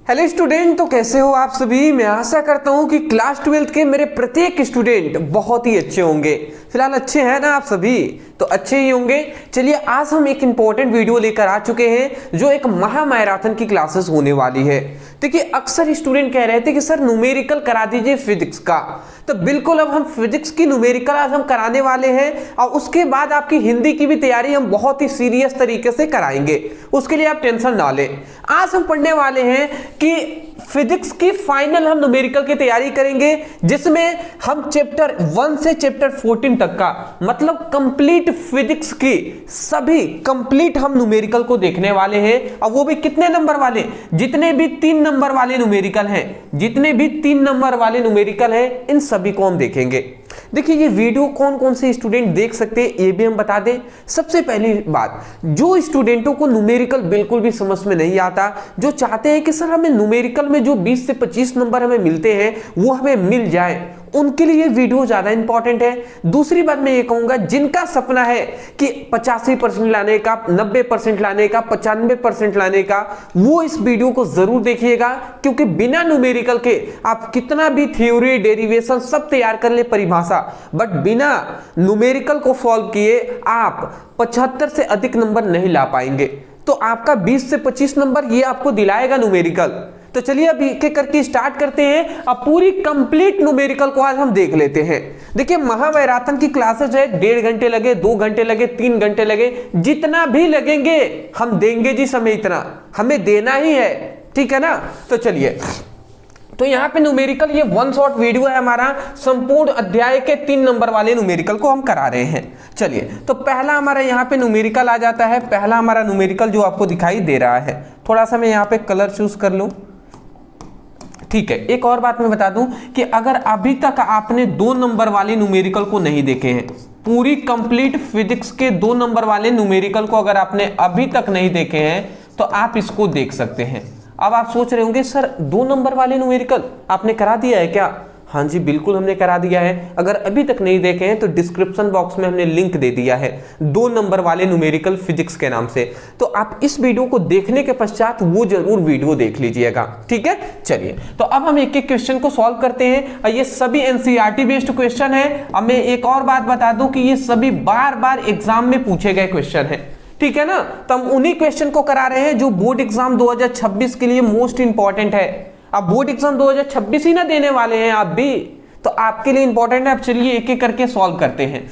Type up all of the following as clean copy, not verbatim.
Hello student, तो कैसे हो आप सभी। मैं आशा करता हूं कि क्लास 12th के मेरे प्रत्येक स्टूडेंट बहुत ही अच्छे होंगे। फिलहाल अच्छे हैं ना आप सभी, तो अच्छे ही होंगे। चलिए आज हम एक इंपॉर्टेंट वीडियो लेकर आ चुके हैं जो एक महा मैराथन की क्लासेस होने वाली है। देखिए अक्सर स्टूडेंट कह रहे थे कि सर न्यूमेरिकल करा दीजिए फिजिक्स का, तो बिल्कुल अब हम फिजिक्स की न्यूमेरिकल आज हम कराने वाले हैं और उसके बाद आपकी हिंदी की भी तैयारी हम बहुत ही सीरियस तरीके से कराएंगे। उसके लिए आप टेंशन ना लें। आज हम पढ़ने वाले हैं कि फिजिक्स की फाइनल हम न्यूमेरिकल की तैयारी करेंगे, जिसमें हम चैप्टर 1 से चैप्टर 14 तक का मतलब कंप्लीट फिजिक्स की सभी कंप्लीट हम न्यूमेरिकल को देखने वाले हैं। और वो भी कितने नंबर वाले, जितने भी 3 नंबर वाले न्यूमेरिकल हैं, जितने भी 3 नंबर वाले न्यूमेरिकल हैं, इन सभी को हम देखेंगे। देखिए ये वीडियो कौन कौन से स्टूडेंट देख सकते हैं ये भी हम बता दें। सबसे पहली बात, जो स्टूडेंटों को न्यूमेरिकल बिल्कुल भी समझ में नहीं आता, जो चाहते हैं कि सर हमें न्यूमेरिकल में जो 20 से 25 नंबर हमें मिलते हैं वो हमें मिल जाए, उनके लिए वीडियो ज्यादा इंपॉर्टेंट है। दूसरी बात मैं ये कहूंगा, जिनका सपना है कि 85% लाने का, 90% लाने का, 95% लाने का, वो इस वीडियो को जरूर देखिएगा, क्योंकि बिना न्यूमेरिकल के आप कितना भी थ्योरी डेरिवेशन सब तैयार कर ले परिभाषा, बट बिना न्यूमेरिकल को सॉल्व किए आप 75 से अधिक नंबर नहीं ला पाएंगे। तो आपका 20 से 25 नंबर ये आपको दिलाएगा न्यूमेरिकल। तो चलिए अब एक एक करके स्टार्ट करते हैं। अब पूरी कंप्लीट न्यूमेरिकल को आज हम देख लेते हैं। देखिए महामैराथन की क्लासेस है, 1.5 घंटे लगे, 2 घंटे लगे, 3 घंटे लगे, जितना भी लगेंगे हम देंगे जी समय, इतना हमें देना ही है, ठीक है ना। तो चलिए, तो यहाँ पे न्यूमेरिकल ये 1 शॉट वीडियो है हमारा, संपूर्ण अध्याय के 3 नंबर वाले न्यूमेरिकल को हम करा रहे हैं। चलिए तो पहला हमारा यहाँ पे न्यूमेरिकल आ जाता है। पहला हमारा न्यूमेरिकल जो आपको दिखाई दे रहा है, थोड़ा सा मैं यहाँ पे कलर चूज कर लूं, ठीक है। एक और बात मैं बता दूं कि अगर अभी तक आपने 2 नंबर वाले न्यूमेरिकल को नहीं देखे हैं, पूरी कंप्लीट फिजिक्स के 2 नंबर वाले न्यूमेरिकल को अगर आपने अभी तक नहीं देखे हैं तो आप इसको देख सकते हैं। अब आप सोच रहे होंगे सर 2 नंबर वाले न्यूमेरिकल आपने करा दिया है क्या? हाँ जी बिल्कुल हमने करा दिया है। अगर अभी तक नहीं देखे हैं तो डिस्क्रिप्शन बॉक्स में हमने लिंक दे दिया है 2 नंबर वाले न्यूमेरिकल फिजिक्स के नाम से, तो आप इस वीडियो को देखने के पश्चात वो जरूर वीडियो देख लीजिएगा, ठीक है। चलिए तो अब हम एक एक क्वेश्चन को सॉल्व करते हैं और ये सभी एनसीईआरटी बेस्ड क्वेश्चन है। अब मैं एक और बात बता दूं कि ये सभी बार बार एग्जाम में पूछे गए क्वेश्चन है, ठीक है ना। तो हम उन्हीं क्वेश्चन को करा रहे हैं जो बोर्ड एग्जाम 2026 के लिए मोस्ट इंपॉर्टेंट है। अब बोर्ड एग्जाम 2026 ही ना देने वाले हैं आप भी, तो आपके लिए इंपॉर्टेंट है। अब चलिए एक एक करके सॉल्व करते हैं।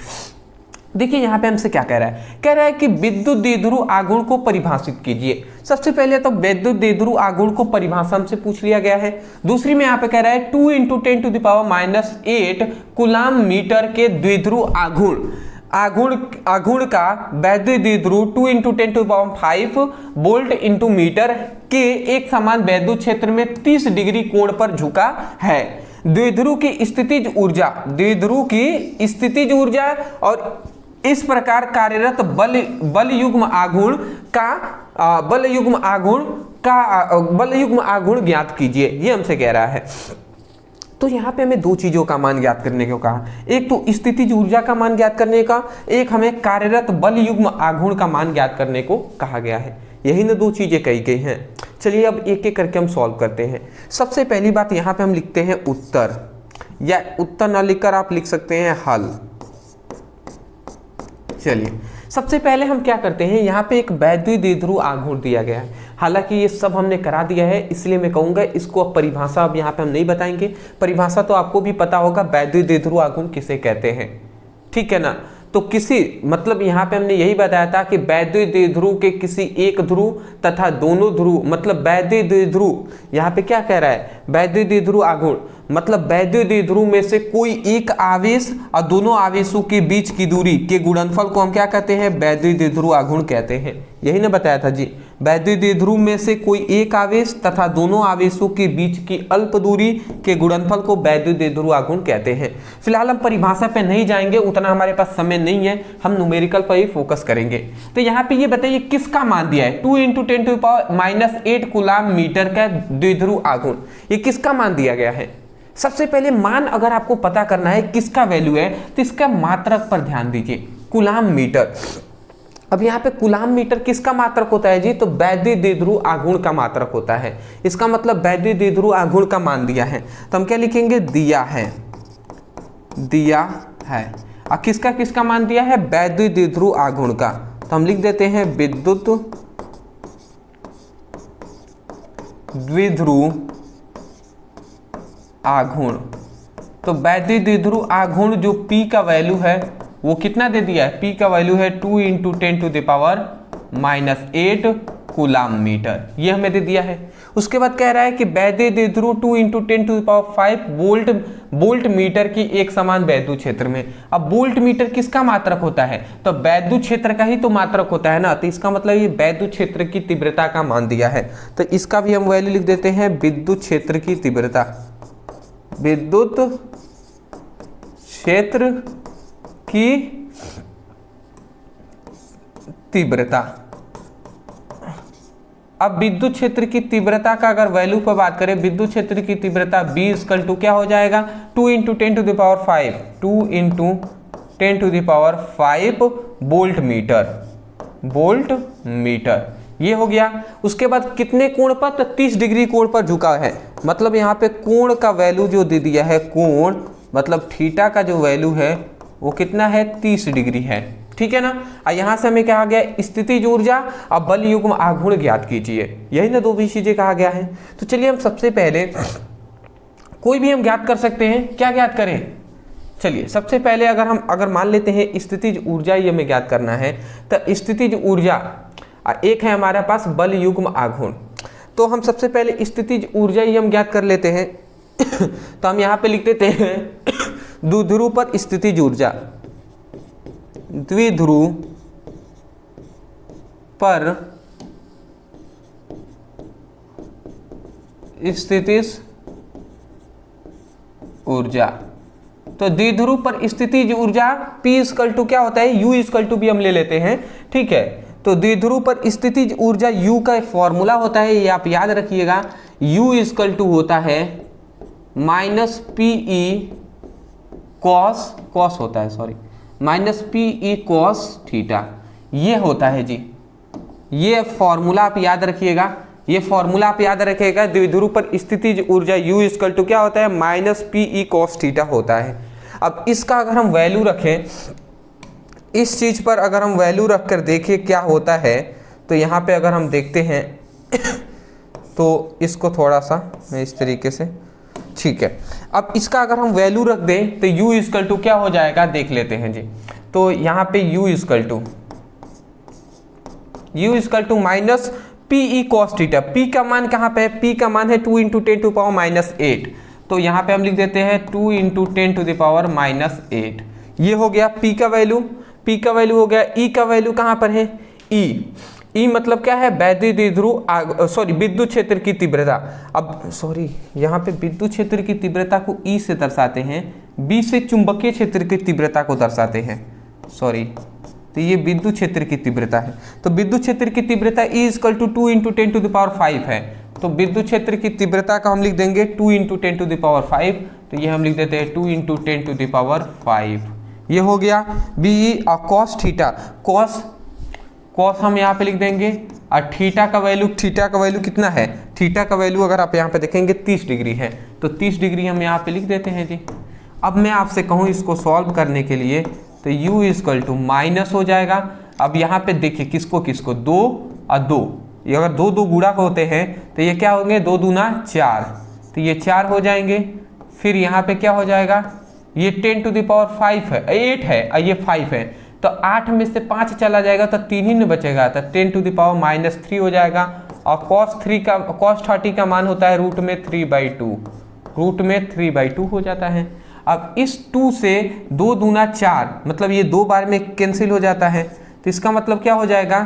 देखिए यहां पे हमसे क्या कह रहा है, कह रहा है कि विद्युत द्विध्रुव आघूर्ण को परिभाषित कीजिए। सबसे पहले तो विद्युत द्विध्रुव आघूर्ण को परिभाषा हमसे पूछ लिया गया है। दूसरी में यहां पे कह रहा है 2 × 10⁻⁸ कूलाम मीटर के द्विध्रुव आघूर्ण का वैद्युत द्विध्रुव 2 × 10⁵ वोल्ट × मीटर के एक समान वैद्युत क्षेत्र में 30 डिग्री कोण पर झुका है। द्विध्रुव की स्थितिज ऊर्जा और इस प्रकार कार्यरत बल युग्म आघूर्ण ज्ञात कीजिए, ये हमसे कह रहा है। तो यहाँ पे हमें 2 चीजों का मान ज्ञात करने को कहा, एक तो स्थितिज ऊर्जा का मान ज्ञात करने का, एक हमें कार्यरत बल युग्म आघूर्ण का मान ज्ञात करने को कहा गया है। यही ना 2 चीजें कही गई हैं। चलिए अब एक एक करके हम सॉल्व करते हैं। सबसे पहली बात यहाँ पे हम लिखते हैं उत्तर, या उत्तर ना लिखकर आप लिख सकते हैं हल। चलिए सबसे पहले हम क्या करते हैं, यहाँ पे एक वैद्युत द्विध्रुव आघूर्ण दिया गया है। हालांकि ये सब हमने करा दिया है, इसलिए मैं कहूंगा इसको अब परिभाषा अब यहाँ पे हम नहीं बताएंगे। परिभाषा तो आपको भी पता होगा, वैद्युत द्विध्रुव आघूर्ण किसे कहते हैं, ठीक है ना। तो किसी मतलब यहाँ पे हमने यही बताया था कि वैद्युत द्विध्रुव के किसी एक ध्रुव तथा दोनों ध्रुव, मतलब वैद्युत द्विध्रुव यहाँ पे क्या कह रहा है, वैद्युत द्विध्रुव आघूर्ण मतलब वैद्युत द्विध्रुव में से कोई एक आवेश और दोनों आवेशों के बीच की दूरी के गुणनफल को हम क्या कहते हैं, वैद्युत द्विध्रुव आघूर्ण कहते हैं। यही ना बताया था जी, वैद्युत द्विध्रुव में से कोई एक आवेश तथा दोनों आवेशों के बीच की अल्प दूरी के गुणनफल को वैद्युत द्विध्रुव आघूर्ण कहते हैं। फिलहाल हम परिभाषा पे नहीं जाएंगे, उतना हमारे पास समय नहीं है, हम न्यूमेरिकल पर ही फोकस करेंगे। तो यहाँ पे ये बताइए किसका मान दिया है, 2 × 10⁻⁸ कूलाम मीटर का द्विध्रुव आघूर्ण, ये किसका मान दिया गया है। सबसे पहले मान अगर आपको पता करना है किसका वैल्यू है तो इसका मात्रक पर ध्यान दीजिए, कूलाम मीटर। अब यहाँ पे कूलाम मीटर किसका मात्रक होता है जी? तो वैद्युत द्विध्रुव आघूर्ण का मात्रक होता है। इसका मतलब वैद्युत द्विध्रुव आघूर्ण का मान दिया है, तो हम क्या लिखेंगे? दिया है, दिया है। और किसका किसका मान दिया है? वैद्युत द्विध्रुव आघूर्ण का, तो हम लिख देते हैं विद्युत द्विध्रुव आघूर्ण। तो वैद्युत द्विध्रुव आघूर्ण जो P का वैल्यू है वो कितना दे दिया है? P का वैल्यू है 2 × 10⁻⁻8 कूलाम मीटर, ये हमें दे दिया है। उसके बाद कह रहा है कि वैद्युत द्विध्रुव 2 × 10⁵ वोल्ट मीटर की एक समान वैद्युत क्षेत्र में। अब वोल्ट मीटर किसका मात्रक होता है? तो वैद्युत क्षेत्र का ही तो मात्रक होता है ना, तो इसका मतलब ये वैद्युत क्षेत्र की तीव्रता का मान दिया है। तो इसका भी हम वैल्यू लिख देते हैं विद्युत क्षेत्र की तीव्रता, विद्युत क्षेत्र की तीव्रता। अब विद्युत क्षेत्र की तीव्रता का अगर वैल्यू पर बात करें, विद्युत क्षेत्र की तीव्रता B = क्या हो जाएगा? 2 × 10⁵, 2 × 10⁵ वोल्ट मीटर, ये हो गया। उसके बाद कितने कोण पर? तो 30 डिग्री कोण पर झुका है, मतलब यहाँ पे कोण का वैल्यू जो दे दिया है, कोण मतलब थीटा का जो वैल्यू है वो कितना है? 30 डिग्री है, ठीक है ना। और यहाँ से हमें क्या आ गया? स्थितिज ऊर्जा और बल युग्म आघूर्ण ज्ञात कीजिए, यही ना दो भी चीजें कहा गया है। तो चलिए हम सबसे पहले कोई भी हम ज्ञात कर सकते हैं, क्या ज्ञात करें? चलिए सबसे पहले अगर मान लेते हैं स्थितिज ऊर्जा ये हमें ज्ञात करना है, तो स्थितिज ऊर्जा एक है हमारे पास बल युग्म आघूर्ण। तो हम सबसे पहले स्थितिज ऊर्जा ये हम ज्ञात कर लेते हैं। तो हम यहाँ पे लिख देते हैं द्विध्रुव पर स्थितिज ऊर्जा, द्विध्रुव पर स्थितिज ऊर्जा। तो द्विध्रुव पर स्थितिज ऊर्जा P = क्या होता है? U = भी हम ले लेते हैं, ठीक है। तो द्विध्रुव पर स्थितिज ऊर्जा U का फॉर्मूला होता है, ये आप याद रखिएगा, U = होता है -PE cos होता है, सॉरी, -PE cos थीटा, ये होता है जी। ये फॉर्मूला आप याद रखिएगा, ये फॉर्मूला आप याद रखिएगा। द्विध्रुव पर स्थितिज ऊर्जा U = क्या होता है? -PE cos थीटा होता है। अब इसका अगर हम वैल्यू रखें, इस चीज पर अगर हम वैल्यू रखकर देखें क्या होता है, तो यहाँ पे अगर हम देखते हैं तो इसको थोड़ा सा मैं इस तरीके से, ठीक है। अब इसका अगर हम वैल्यू रख दें तो U = क्या हो जाएगा? देख लेते हैं जी। तो यहाँ पे U = -PE cos theta. P का मान कहाँ पे है? P का मान है 2 × 10⁻⁸। तो यहाँ पे हम लिख देते हैं 2 × 10⁻⁸। ये हो गया P का वैल्यू, P का वैल्यू हो गया। E का वैल्यू कहाँ पर है? E मतलब क्या है? वैद्युत द्विध्रुव विद्युत क्षेत्र की तीव्रता। अब यहाँ पे विद्युत क्षेत्र की तीव्रता को E से दर्शाते हैं, B से चुंबकीय क्षेत्र की तीव्रता को दर्शाते हैं, तो ये विद्युत क्षेत्र की तीव्रता है। तो विद्युत क्षेत्र की तीव्रता E = 2 × 10⁵ है। तो विद्युत क्षेत्र की तीव्रता का हम लिख देंगे 2 × 10⁵, तो ये हम लिख देते हैं 2 × 10⁵। ये हो गया BE। और cos थीटा, cos हम यहाँ पे लिख देंगे। और थीटा का वैल्यू कितना है? थीटा का वैल्यू अगर आप यहाँ पे देखेंगे 30 डिग्री है, तो 30 डिग्री हम यहाँ पे लिख देते हैं जी। अब मैं आपसे कहूँ इसको सॉल्व करने के लिए, तो U = माइनस हो जाएगा। अब यहाँ पे देखिए किसको 2 और 2, ये अगर 2 गुणा होते हैं तो ये क्या होंगे? 2 दूना 4, तो ये 4 हो जाएंगे। फिर यहाँ पे क्या हो जाएगा? ये 10⁵ है, 8 है और ये 5 है, तो 8 में से 5 चला जाएगा तो 3 ही न बचेगा, तो 10⁻³ हो जाएगा। और cos 30 का मान होता है √3/2, √3/2 हो जाता है। अब इस 2 से 2 दूना 4, मतलब ये 2 बार में कैंसिल हो जाता है, तो इसका मतलब क्या हो जाएगा?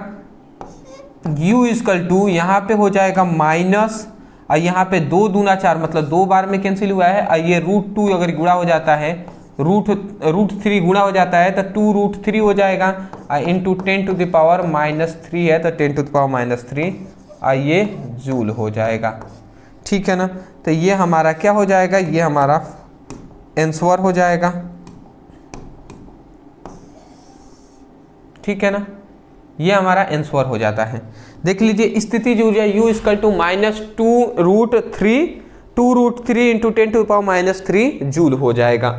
U = यहाँ पे हो जाएगा माइनस, और यहाँ पे 2 दूना 4, मतलब 2 बार में कैंसिल हुआ है। और ये √2 अगर गुणा हो जाता है, √3 गुणा हो जाता है तो 2√3 हो जाएगा, इंटू 10⁻³ है तो 10⁻³ और ये जूल हो जाएगा, ठीक है ना। तो ये हमारा क्या हो जाएगा? ये हमारा आंसर हो जाएगा, ठीक है ना। ये हमारा आंसर हो जाता है। देख लीजिए स्थितिज ऊर्जा U equal to -2√3 into 10⁻³ joule हो जाएगा।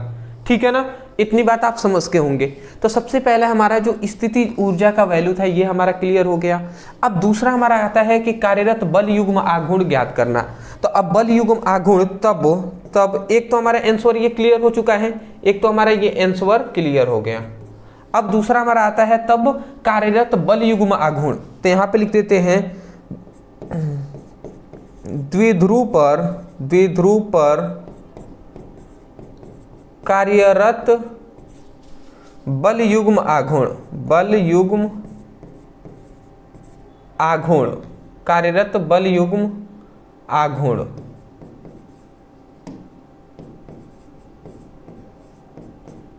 ठीक है ना, इतनी बात आप समझ के होंगे। तो सबसे पहले हमारा जो स्थितिज ऊर्जा का वैल्यू था ये हमारा क्लियर हो गया। अब दूसरा हमारा आता है कि कार्यरत बल युग्म आघूर्ण ज्ञात करना। तो अब बल युग्म आघूर्ण तब एक तो हमारा आंसर ये क्लियर हो चुका है, एक तो हमारा ये आंसर क्लियर हो गया। अब दूसरा हमारा आता है तब कार्यरत बल युग्म आघूर्ण। तो यहाँ पे लिख देते हैं द्विध्रुव पर कार्यरत बल युग्म आघूर्ण कार्यरत बल युग्म आघूर्ण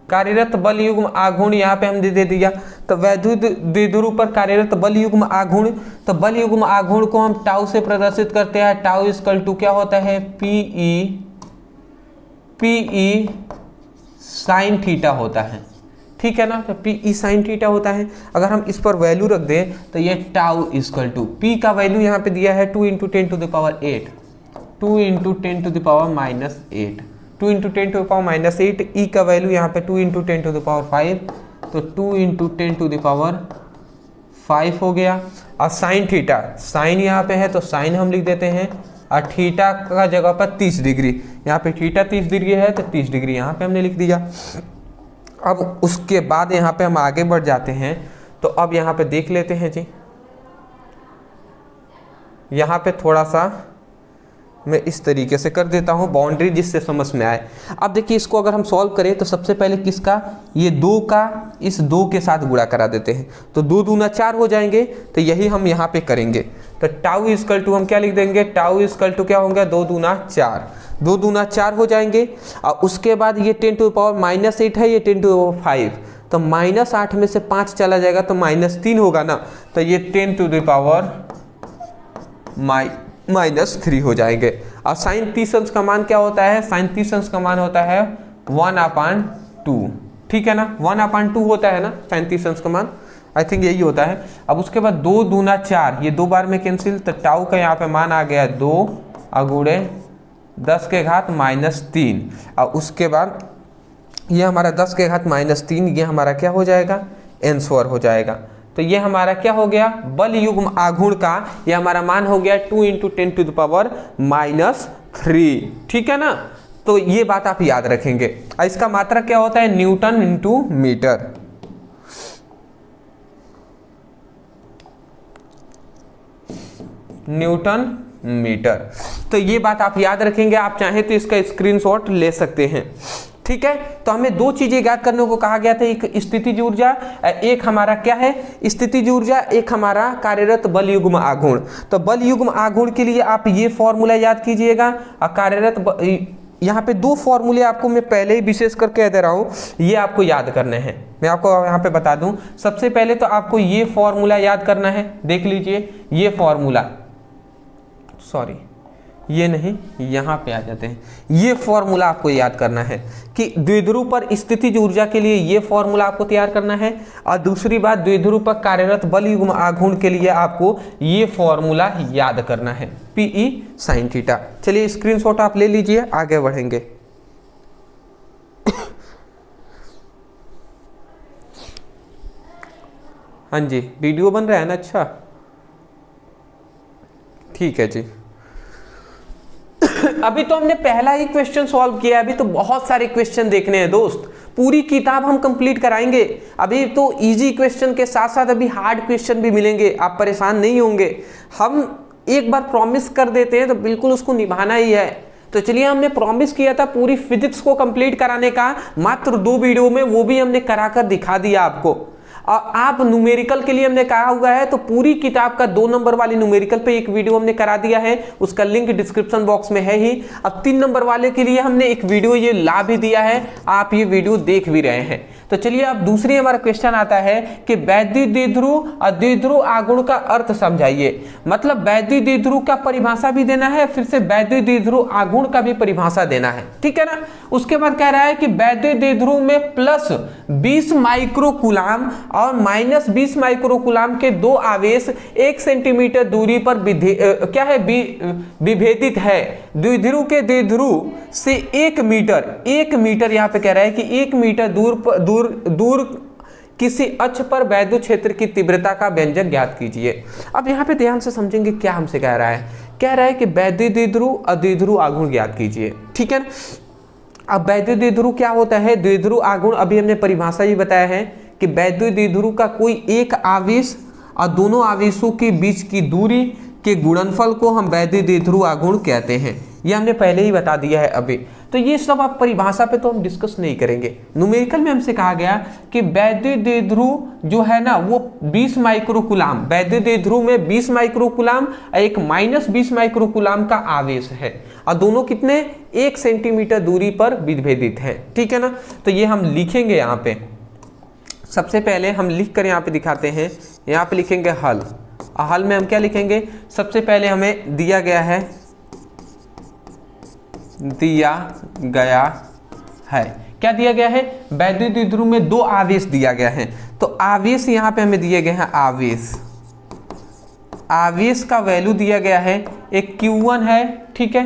कार्यरत बल युग्म आघूर्ण यहाँ पे हमने दे दिया। तो वैद्युत द्विध्रुव पर कार्यरत बल युग्म आघूर्ण, तो बल युग्म आघूर्ण को हम टाउ से प्रदर्शित करते हैं। टाउ इक्वल टू क्या होता है, पीई साइन थीटा होता है। ठीक है ना, तो पीई साइन थीटा होता है। अगर हम इस पर वैल्यू रख दें तो ये टाउ इक्वल टू पी का वैल्यू यहाँ पे दिया है 2 × 10⁻⁸ 2 × 10⁻⁸ 2 × 10⁻⁸ ई का वैल्यू यहाँ पे 2 × 10⁵, तो 2 × 10⁵ हो गया। और साइन थीटा, साइन यहाँ पे है तो साइन हम लिख देते हैं, और थीटा का जगह पर 30 डिग्री, यहाँ पे थीटा 30 डिग्री है तो 30 डिग्री यहाँ पे हमने लिख दिया। अब उसके बाद यहाँ पे हम आगे बढ़ जाते हैं। तो अब यहाँ पे देख लेते हैं जी, यहाँ पे थोड़ा सा मैं इस तरीके से कर देता हूँ बाउंड्री, जिससे समझ में आए। अब देखिए इसको अगर हम सॉल्व करें तो सबसे पहले किसका, ये 2 का इस 2 के साथ गुणा करा देते हैं, तो 2 दूना 4 हो जाएंगे। तो यही हम यहाँ पे करेंगे। तो टाउ इक्वल टू हम क्या लिख देंगे, टाउ इक्वल टू क्या होंगे, 2 दूना 4, 2 दूना 4 हो जाएंगे। और उसके बाद ये 10⁻⁻8 है, ये 10⁵, तो -8 में से 5 चला जाएगा तो -3 होगा ना, तो ये 10⁻³ हो जाएंगे। और साइन 30 अंश का मान क्या होता है, साइन 30 अंश का मान होता है 1/2। ठीक है ना, 1/2 होता है ना साइन 30 अंश का मान, आई थिंक यही होता है। अब उसके बाद 2 दूना 4, ये 2 बार में कैंसिल, तो टाउ का यहाँ पे मान आ गया 2 × 10⁻³ और उसके बाद ये हमारा 10⁻³ ये हमारा क्या हो जाएगा, आंसर हो जाएगा। तो ये हमारा क्या हो गया, बल युग्म आघूर्ण का ये हमारा मान हो गया 2 × 10⁻⁻3। ठीक है ना, तो ये बात आप याद रखेंगे। और इसका मात्रा क्या होता है, newton into metre. Newton metre, तो ये बात आप याद रखेंगे। आप चाहें तो इसका स्क्रीनशॉट ले सकते हैं। ठीक है, तो हमें 2 चीजें याद करने को कहा गया था, एक स्थितिज ऊर्जा, एक हमारा क्या है स्थितिज ऊर्जा, एक हमारा कार्यरत बल युग्म आघूर्ण। तो बल युग्म आघूर्ण के लिए आप ये फॉर्मूला याद कीजिएगा। और कार्यरत यहाँ पे 2 फॉर्मूले आपको मैं पहले ही विशेष कर कह दे रहा हूँ, ये आपको याद करने हैं। मैं आपको यहाँ पे बता दूं, सबसे पहले तो आपको ये फॉर्मूला याद करना है। देख लीजिए ये फॉर्मूला, सॉरी ये नहीं, यहाँ पे आ जाते हैं। ये फॉर्मूला आपको याद करना है कि द्विध्रुव पर स्थितिज ऊर्जा के लिए ये फॉर्मूला आपको तैयार करना है। और दूसरी बात, द्विध्रुव पर कार्यरत बल युग्म आघूर्ण के लिए आपको ये फॉर्मूला याद करना है, पीई साइन थीटा। चलिए स्क्रीनशॉट आप ले लीजिए, आगे बढ़ेंगे। हाँ जी, वीडियो बन रहा है ना, अच्छा ठीक है जी। अभी तो हमने पहला ही क्वेश्चन सॉल्व किया, अभी तो बहुत सारे क्वेश्चन देखने हैं दोस्त। पूरी किताब हम कंप्लीट कराएंगे। अभी तो इजी क्वेश्चन के साथ साथ अभी हार्ड क्वेश्चन भी मिलेंगे, आप परेशान नहीं होंगे। हम एक बार प्रॉमिस कर देते हैं तो बिल्कुल उसको निभाना ही है। तो चलिए, हमने प्रॉमिस किया था पूरी फिजिक्स को कंप्लीट कराने का, मात्र 2 वीडियो में, वो भी हमने कराकर दिखा दिया आपको। और आप न्यूमेरिकल के लिए हमने कहा हुआ है, तो पूरी किताब का 2 नंबर वाली न्यूमेरिकल पे एक वीडियो हमने करा दिया है, उसका लिंक डिस्क्रिप्शन बॉक्स में है ही। अब 3 नंबर वाले के लिए हमने एक वीडियो ये ला भी दिया है, आप ये वीडियो देख भी रहे हैं। तो तो चलिए अब दूसरी हमारा क्वेश्चन आता है कि वैद्युत द्विध्रुव और द्विध्रुव आघूर्ण का अर्थ समझाइए। मतलब वैद्युत द्विध्रुव का परिभाषा भी देना है, फिर से वैद्युत द्विध्रुव आघूर्ण का भी परिभाषा देना है, ठीक है ना। उसके बाद कह रहा है कि वैद्युत द्विध्रुव में प्लस 20 माइक्रोकूलाम और माइनस 20 माइक्रोकूलाम के दो आवेश 1 सेंटीमीटर दूरी पर विभेदित है। द्विध्रुव के द्विध्रुव से 1 मीटर यहाँ पे कह रहा है कि 1 मीटर दूर किसी अक्ष पर वैद्युत क्षेत्र की तीव्रता का व्यंजक ज्ञात कीजिए। अब यहाँ पे ध्यान से समझेंगे क्या हमसे कह रहा है कि वैद्युत द्विध्रुव और द्विध्रुव आघूर्ण ज्ञात कीजिए, ठीक है ना। अब वैद्युत द्विध्रुव क्या होता है, द्विध्रुव आघूर्ण अभी हमने परिभाषा ही बताया है कि वैद्युत द्विध्रुव का कोई एक आवेश और दोनों आवेशों के बीच की दूरी के गुणनफल को हम वैद्युत द्विध्रुव आघूर्ण कहते हैं। ये हमने पहले ही बता दिया है अभी, तो ये सब आप परिभाषा पे तो हम डिस्कस नहीं करेंगे। न्यूमेरिकल में हमसे कहा गया कि वैद्युत द्विध्रुव जो है ना वो 20 माइक्रोकूलाम, वैद्युत द्विध्रुव में 20 माइक्रोकूलाम और एक माइनस 20 माइक्रोकूलाम का आवेश है और दोनों कितने 1 सेंटीमीटर दूरी पर विभेदित है, ठीक है ना। तो ये हम लिखेंगे यहाँ पे, सबसे पहले हम लिख कर यहाँ पे दिखाते हैं। यहाँ पे लिखेंगे हल, हल में हम क्या लिखेंगे, सबसे पहले हमें दिया गया है क्या दिया गया है, वैद्युत द्विध्रुव में दो आवेश दिया गया है। तो आवेश यहाँ पे हमें दिए गए हैं, आवेश का वैल्यू दिया गया है, एक Q1 है, ठीक है,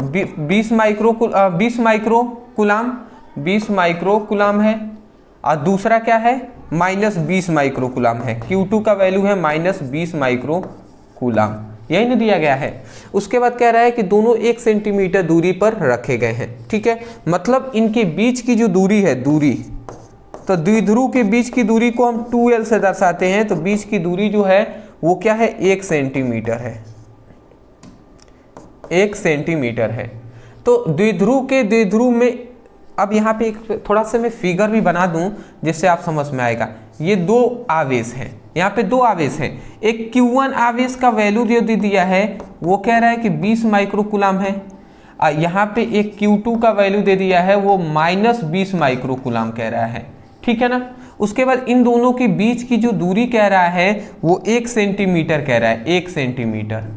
20 माइक्रोकूलाम है और दूसरा क्या है माइनस 20 माइक्रोकूलाम है। Q2 का वैल्यू है माइनस 20 माइक्रोकूलाम, यही ना दिया गया है। उसके बाद कह रहा है कि दोनों 1 सेंटीमीटर दूरी पर रखे गए हैं, ठीक है। मतलब इनके बीच की जो दूरी है, तो द्विध्रुव के बीच की दूरी को हम 2L से दर्शाते हैं। तो बीच की दूरी जो है वो क्या है, 1 सेंटीमीटर है, 1 सेंटीमीटर है। तो द्विध्रुव के द्विध्रुव में, अब यहाँ पे एक थोड़ा सा मैं फिगर भी बना दूं जिससे आप समझ में आएगा। ये दो आवेश हैं, यहाँ पे दो आवेश हैं। एक Q1 आवेश का वैल्यू जो दिया है वो कह रहा है कि 20 माइक्रोकूलाम है, और यहाँ पे एक Q2 का वैल्यू दे दिया है वो माइनस 20 माइक्रोकूलाम कह रहा है, ठीक है ना। उसके बाद इन दोनों के बीच की जो दूरी कह रहा है वो 1 सेंटीमीटर कह रहा है, 1 सेंटीमीटर,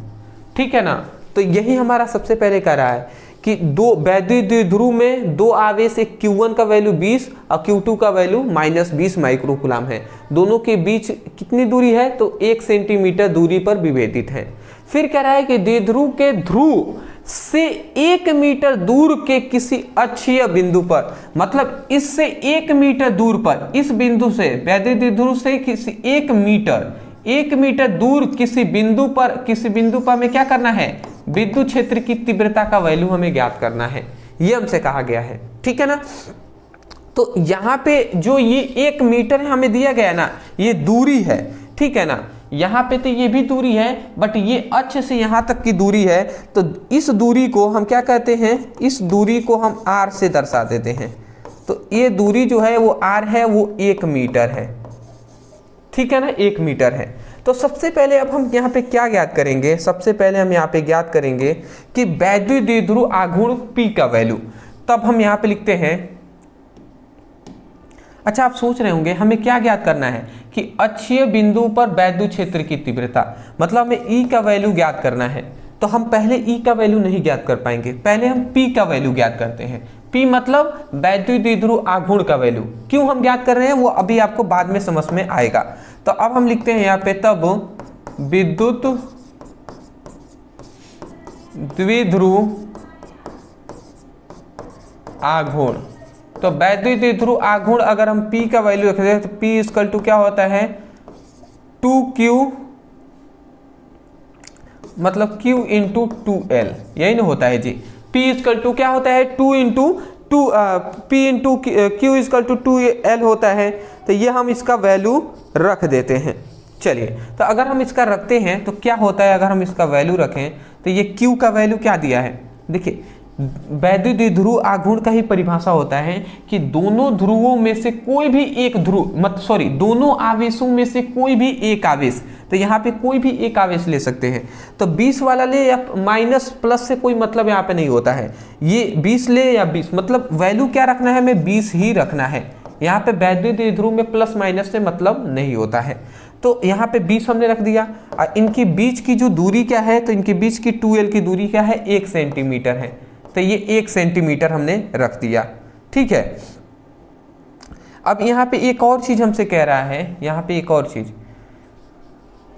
ठीक है ना। तो यही हमारा सबसे पहले कह रहा है कि दो वैद्युत द्विध्रुव में दो आवेश, एक Q1 का वैल्यू 20 और Q2 का वैल्यू माइनस 20 माइक्रोकूलाम है। दोनों के बीच कितनी दूरी है, तो 1 सेंटीमीटर दूरी पर विभेदित है। फिर कह रहा है कि द्विध्रुव के ध्रुव से 1 मीटर दूर के किसी अक्षीय बिंदु पर, मतलब इससे 1 मीटर दूर पर, इस बिंदु से वैद्युत द्विध्रुव से किसी 1 मीटर दूर किसी बिंदु पर हमें क्या करना है, विद्युत क्षेत्र की तीव्रता का वैल्यू हमें ज्ञात करना है, ये हमसे कहा गया है, ठीक है ना। तो यहाँ पे जो ये 1 मीटर है हमें दिया गया ना, ये दूरी है, ठीक है ना। यहाँ पे तो ये भी दूरी है, बट ये अक्ष से यहाँ तक की दूरी है। तो इस दूरी को हम क्या कहते हैं, इस दूरी को हम r से दर्शा देते हैं। तो ये दूरी जो है वो r है, वो 1 मीटर है, ठीक है ना, 1 मीटर है। तो सबसे पहले अब हम यहाँ पे क्या ज्ञात करेंगे, सबसे पहले हम यहाँ पे ज्ञात करेंगे कि वैद्युत द्विध्रुव आघूर्ण P का वैल्यू। तब हम यहाँ पे लिखते हैं, अच्छा आप सोच रहे होंगे हमें क्या ज्ञात करना है कि अक्षीय बिंदु पर वैद्युत क्षेत्र की तीव्रता, मतलब हमें E का वैल्यू ज्ञात करना है। तो हम पहले E का वैल्यू नहीं ज्ञात कर पाएंगे, पहले हम P का वैल्यू ज्ञात करते हैं। P मतलब वैद्युत द्विध्रुव आघूर्ण का वैल्यु। क्यों हम ज्ञात कर रहे हैं वो अभी आपको बाद में समझ में आएगा। तो अब हम लिखते हैं यहाँ पे, तब विद्युत द्विध्रुव आघूर्ण, तो वैद्युत द्विध्रुव आघूर्ण अगर हम P का वैल्यू रखते हैं तो P इक्वल टू क्या होता है, 2Q, मतलब Q इंटू 2L, यही ना होता है जी। P इक्वल टू क्या होता है, 2 into P into Q equal to 2L होता है। तो ये हम इसका वैल्यू रख देते हैं। चलिए, तो अगर हम इसका रखते हैं तो क्या होता है, अगर हम इसका वैल्यू रखें तो ये Q का वैल्यू क्या दिया है, देखिए वैद्युत द्विध्रुव आघूर्ण का ही परिभाषा होता है कि दोनों ध्रुवों में से कोई भी एक दोनों आवेशों में से कोई भी एक आवेश, तो यहाँ पे कोई भी एक आवेश ले सकते हैं। तो 20 वाला ले या माइनस प्लस से कोई मतलब यहाँ पे नहीं होता है, ये 20 ले या 20, मतलब वैल्यू क्या रखना है, हमें 20 ही रखना है। यहाँ पे वैद्युत द्विध्रुव में प्लस माइनस से मतलब नहीं होता है। तो यहाँ पे 20 हमने रख दिया। और इनके बीच की जो दूरी क्या है, तो इनके बीच की 2L की दूरी क्या है, 1 सेंटीमीटर है। तो ये 1 सेंटीमीटर हमने रख दिया, ठीक है। अब यहाँ पे एक और चीज हमसे कह रहा है, यहाँ पे एक और चीज,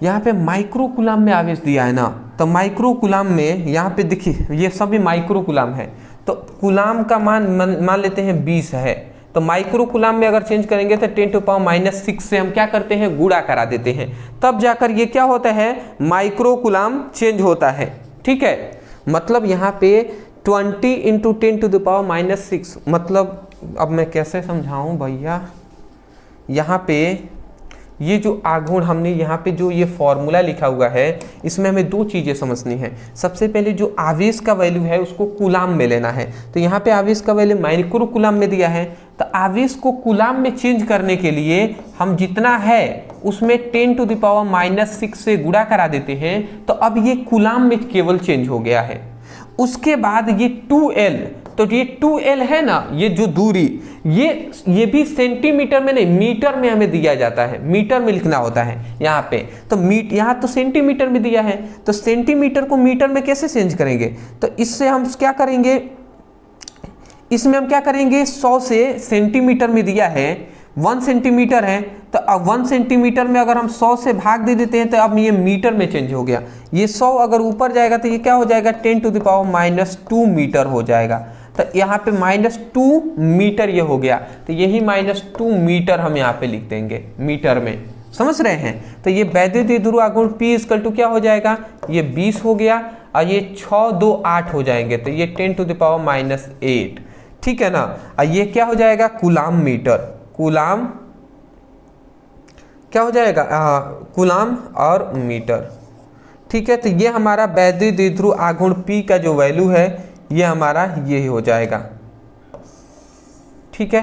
यहाँ पे माइक्रो कूलाम में आवेश दिया है ना, तो माइक्रो कूलाम में यहाँ पे देखिए ये सभी माइक्रो कूलाम है, तो कूलाम का मान लेते हैं 20 है। तो माइक्रो कूलाम में अगर चेंज करेंगे तो 10⁻⁻6 से हम क्या करते हैं, गुणा करा देते हैं, तब जाकर ये क्या होता है, माइक्रो कूलाम चेंज होता है, ठीक है। मतलब यहाँ पे 20 × 10⁻⁻6, मतलब अब मैं कैसे समझाऊं भैया, यहाँ पे ये जो आघूर्ण हमने यहाँ पे जो ये फॉर्मूला लिखा हुआ है, इसमें हमें दो चीज़ें समझनी है। सबसे पहले जो आवेश का वैल्यू है उसको कूलाम में लेना है। तो यहाँ पे आवेश का वैल्यू माइक्रो कूलाम में दिया है, तो आवेश को कूलाम में चेंज करने के लिए हम जितना है उसमें 10⁻⁻6 से गुणा करा देते हैं, तो अब ये कूलाम में केवल चेंज हो गया है। उसके बाद ये 2L, तो ये 2L है ना, ये जो दूरी, ये भी सेंटीमीटर में नहीं मीटर में हमें दिया जाता है, मीटर में लिखना होता है यहाँ पे। तो यहाँ तो सेंटीमीटर में दिया है, तो सेंटीमीटर को मीटर में कैसे चेंज करेंगे, तो इससे हम क्या करेंगे, इसमें हम क्या करेंगे, 100 से सेंटीमीटर में दिया है 1 सेंटीमीटर है, तो अब 1 सेंटीमीटर में अगर हम 100 से भाग दे देते हैं तो अब ये मीटर में चेंज हो गया। ये 100 अगर ऊपर जाएगा तो ये क्या हो जाएगा, 10⁻⁻2 मीटर हो जाएगा। तो यहाँ पे -2 मीटर ये हो गया, तो यही -2 मीटर हम यहाँ पे लिख देंगे मीटर में, समझ रहे हैं। तो ये वैद्युत द्विध्रुव आघूर्ण P = क्या हो जाएगा, ये 20 हो गया और ये 6 2 8 हो जाएंगे, तो ये 10⁻⁸, ठीक है ना। और ये क्या हो जाएगा, कूलाम मीटर, कूलाम क्या हो जाएगा, कूलाम और मीटर, ठीक है। तो ये हमारा वैद्युत द्विध्रुव आघूर्ण P का जो वैल्यू है ये हमारा ये हो जाएगा, ठीक है।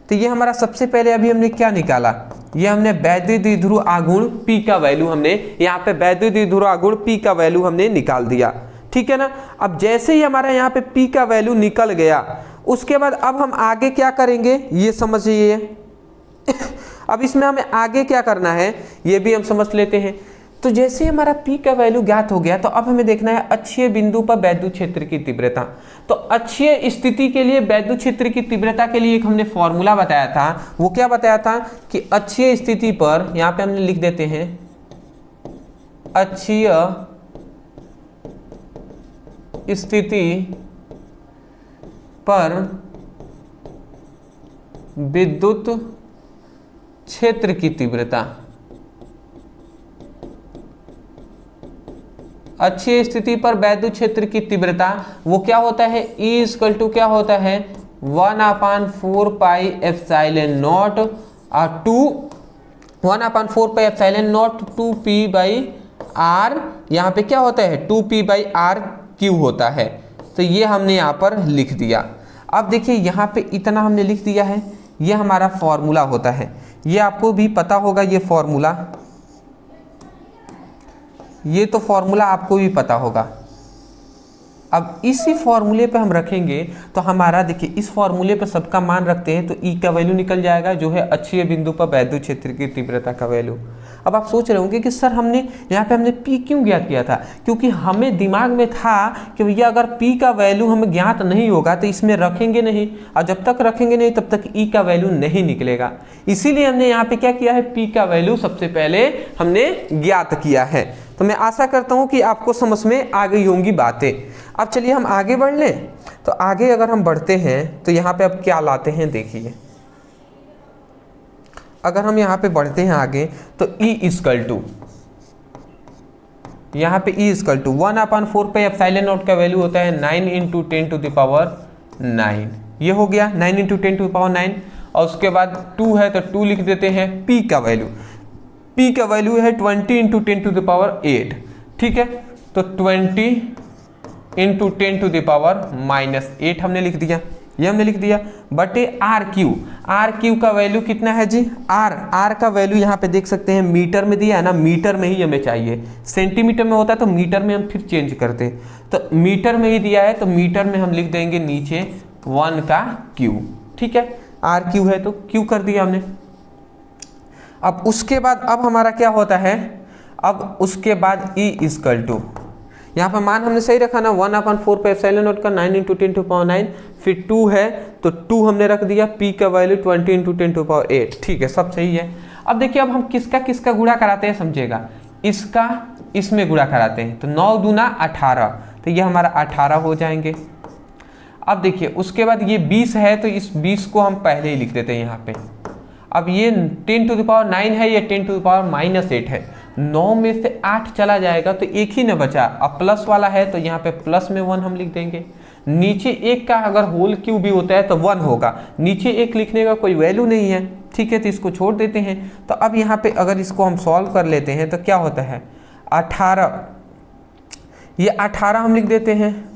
तो ये हमारा सबसे पहले अभी हमने क्या निकाला, ये हमने वैद्युत द्विध्रुव आघूर्ण P का वैल्यू हमने यहाँ पे वैद्युत द्विध्रुव आघूर्ण P का वैल्यू हमने निकाल दिया, ठीक है ना। अब जैसे ही हमारा यहाँ पे P का वैल्यू निकल गया, उसके बाद अब हम आगे क्या करेंगे ये समझिए। अब इसमें हमें आगे क्या करना है ये भी हम समझ लेते हैं। तो जैसे हमारा P का वैल्यू ज्ञात हो गया, तो अब हमें देखना है अक्षीय बिंदु पर वैद्युत क्षेत्र की तीव्रता। तो अक्षीय स्थिति के लिए वैद्युत क्षेत्र की तीव्रता के लिए एक हमने फॉर्मूला बताया था, वो क्या बताया था कि अक्षीय स्थिति पर, यहाँ पे हमने लिख देते हैं अक्षीय स्थिति पर विद्युत क्षेत्र की तीव्रता, अक्षीय स्थिति पर वैद्युत क्षेत्र की तीव्रता वो क्या होता है, E = क्या होता है 1/4πε0 और 1/4πε0 2p/r, यहाँ पे क्या होता है 2p/r³ होता है। तो ये हमने यहाँ पर लिख दिया। अब देखिए यहाँ पे इतना हमने लिख दिया है, ये हमारा फॉर्मूला होता है, ये आपको भी पता होगा ये फॉर्मूला, ये तो फॉर्मूला आपको भी पता होगा। अब इसी फॉर्मूले पे हम रखेंगे तो हमारा देखिए इस फॉर्मूले पे सबका मान रखते हैं तो E का वैल्यू निकल जाएगा जो है अक्षीय बिंदु पर वैद्युत क्षेत्र की तीव्रता का वैल्यू। अब आप सोच रहे होंगे कि सर हमने यहाँ पे हमने P क्यों ज्ञात किया था, क्योंकि हमें दिमाग में था कि भैया अगर P का वैल्यू हमें ज्ञात नहीं होगा तो इसमें रखेंगे नहीं, और जब तक रखेंगे नहीं तब तक E का वैल्यू नहीं निकलेगा। इसीलिए हमने यहाँ पे क्या किया है, P का वैल्यू सबसे पहले हमने ज्ञात किया है। तो मैं आशा करता हूँ कि आपको समझ में आ गई होंगी बातें। अब चलिए हम आगे बढ़ लें। तो आगे अगर हम बढ़ते हैं तो यहाँ पे अब क्या लाते हैं देखिए, अगर हम यहाँ पे बढ़ते हैं आगे तो E = यहाँ पे E = 1/4πε0 का वैल्यू होता है 9 × 10⁹ ये हो गया 9 × 10⁹, और उसके बाद 2 है तो 2 लिख देते हैं। P का वैल्यू, P का वैल्यू है 20 × 10⁸, ठीक है। तो 20 × 10⁻⁻8 हमने लिख दिया, ये हमने लिख दिया, बटे R³ का वैल्यू कितना है जी, R का वैल्यू यहाँ पे देख सकते हैं मीटर में दिया है ना, मीटर में ही हमें चाहिए, सेंटीमीटर में होता है तो मीटर में हम फिर चेंज करते हैं, तो मीटर में ही दिया है तो मीटर में हम लिख देंगे नीचे 1 का क्यूब, ठीक है। आर क्यू है तो क्यू कर दिया हमने। अब उसके बाद अब हमारा क्या होता है, अब उसके बाद E इजकल टू, यहाँ पर मान हमने सही रखा ना 1/4 पे एप्सिलॉन नॉट का 9 × 10⁻⁹, फिर 2 है तो 2 हमने रख दिया, P का वैल्यू 20 × 10⁸, ठीक है, सब सही है। अब देखिए अब हम किसका किसका गुणा कराते हैं समझिएगा, इसका इसमें गुणा कराते हैं तो 9 दूना 18, तो ये हमारा 18 हो जाएंगे। अब देखिए उसके बाद ये 20 है तो इस 20 को हम पहले ही लिख देते हैं यहाँ पे। अब ये 10⁹ है, ये 10⁻⁸ है, 9 में से 8 चला जाएगा तो एक ही न बचा, अब प्लस वाला है तो यहाँ पे प्लस में 1 हम लिख देंगे। नीचे एक का अगर होल क्यू भी होता है तो 1 होगा, नीचे एक लिखने का कोई वैल्यू नहीं है, ठीक है, तो इसको छोड़ देते हैं। तो अब यहाँ पे अगर इसको हम सॉल्व कर लेते हैं तो क्या होता है 18, ये 18 हम लिख देते हैं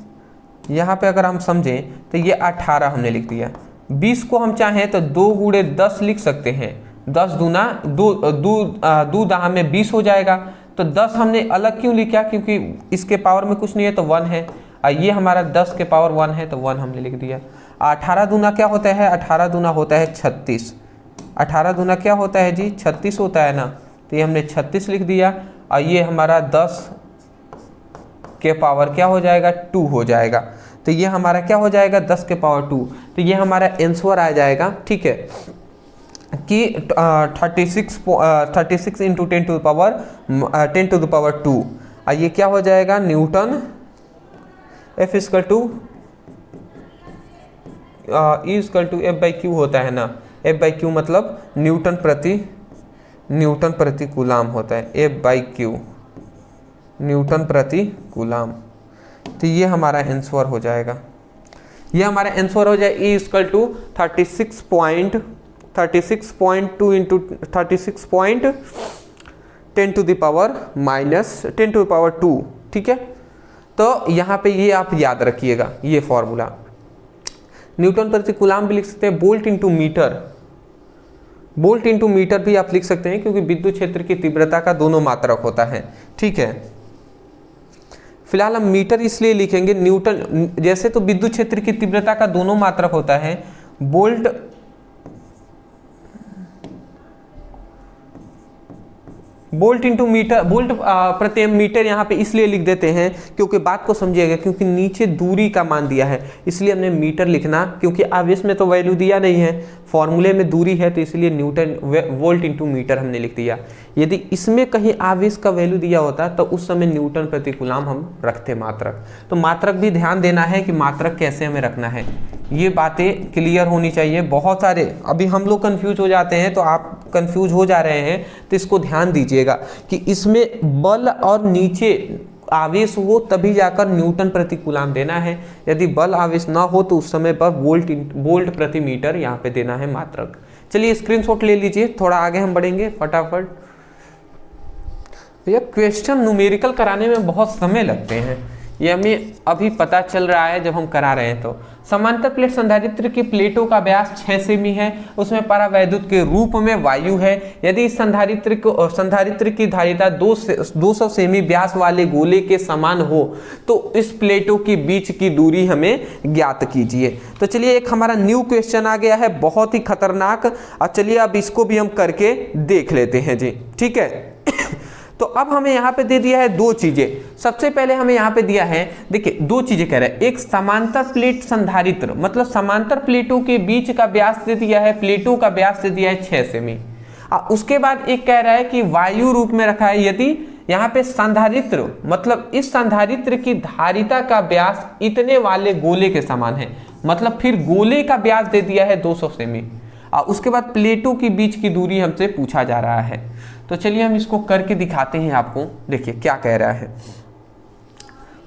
यहाँ पे, अगर हम समझें तो ये 18 हमने लिख दिया। 20 को हम चाहें तो 2 × 10 लिख सकते हैं, 10 दूना 2 दाह में 20 हो जाएगा। तो 10 हमने अलग क्यों लिखा, क्योंकि इसके पावर में कुछ नहीं है तो 1 है, और ये हमारा 10 के पावर 1 है तो 1 हमने लिख दिया। 18 दूना क्या होता है, 18 दूना होता है 36, 18 दूना क्या होता है जी 36 होता है ना, तो ये हमने 36 लिख दिया, और ये हमारा 10 के पावर क्या हो जाएगा 2 हो जाएगा, तो ये हमारा क्या हो जाएगा 10 के पावर 2, तो ये हमारा आंसर आ जाएगा, ठीक है, कि 36 × 10⁻2, और ये क्या हो जाएगा Newton, F is equal to F/Q होता है ना, F/Q मतलब न्यूटन प्रति कूलाम होता है, F/Q न्यूटन प्रति कूलाम। तो ये हमारा आंसर हो जाएगा, ये हमारा आंसर हो जाए E इजकल टू 36.2 × 36.10⁻², ठीक है। तो यहाँ पे ये आप याद रखिएगा, ये फॉर्मूला न्यूटन प्रति कूलाम भी लिख सकते हैं, वोल्ट इंटू मीटर भी आप लिख सकते हैं, क्योंकि विद्युत क्षेत्र की तीव्रता का दोनों मात्रक होता है, ठीक है। फिलहाल हम मीटर इसलिए लिखेंगे, न्यूटन जैसे तो विद्युत क्षेत्र की तीव्रता का दोनों मात्रक होता है, वोल्ट इंटू मीटर, वोल्ट प्रति मीटर यहाँ पे इसलिए लिख देते हैं क्योंकि बात को समझिएगा, क्योंकि नीचे दूरी का मान दिया है इसलिए हमने मीटर लिखना, क्योंकि आवेश में तो वैल्यू दिया नहीं है, फॉर्मूले में दूरी है, तो इसलिए न्यूटन वोल्ट इंटू मीटर हमने लिख दिया। यदि इसमें कहीं आवेश का वैल्यू दिया होता तो उस समय न्यूटन प्रति कूलाम हम रखते मात्रक। तो मात्रक भी ध्यान देना है कि मात्रक कैसे हमें रखना है, ये बातें क्लियर होनी चाहिए। बहुत सारे अभी हम लोग कंफ्यूज हो जाते हैं, तो आप कंफ्यूज हो जा रहे हैं तो इसको ध्यान दीजिएगा कि इसमें बल और नीचे आवेश हो तभी जाकर न्यूटन प्रति कूलाम देना है, यदि बल आवेश ना हो तो उस समय पर वोल्ट प्रति मीटर यहाँ पे देना है मात्रक। चलिए स्क्रीनशॉट ले लीजिए, थोड़ा आगे हम बढ़ेंगे फटाफट। भैया क्वेश्चन न्यूमेरिकल कराने में बहुत समय लगते हैं, ये हमें अभी पता चल रहा है जब हम करा रहे हैं। तो समांतर प्लेट संधारित्र की प्लेटों का व्यास 6 सेमी है, उसमें परावैद्युत के रूप में वायु है। यदि इस संधारित्र की धारिता 200 सेमी व्यास वाले गोले के समान हो तो इस प्लेटों के बीच की दूरी हमें ज्ञात कीजिए। तो चलिए एक हमारा न्यू क्वेश्चन आ गया है, बहुत ही खतरनाक। अब चलिए अब इसको भी हम करके देख लेते हैं जी, ठीक है। तो अब हमें यहाँ पे दे दिया है दो चीजें। सबसे पहले हमें यहाँ पे दिया है, देखिए दो चीजें कह रहा है, एक समांतर प्लेट संधारित्र मतलब समांतर प्लेटों के बीच का व्यास दे दिया है, प्लेटों का व्यास दे दिया है 6 सेमी। उसके बाद एक कह रहा है कि वायु रूप में रखा है, यदि यहाँ पे संधारित्र मतलब इस संधारित्र की धारिता का व्यास इतने वाले गोले के समान है, मतलब फिर गोले का व्यास दे दिया है 200 सेमी। उसके बाद प्लेटों के बीच की दूरी हमसे पूछा जा रहा है। तो चलिए हम इसको करके दिखाते हैं आपको। देखिए क्या कह रहा है,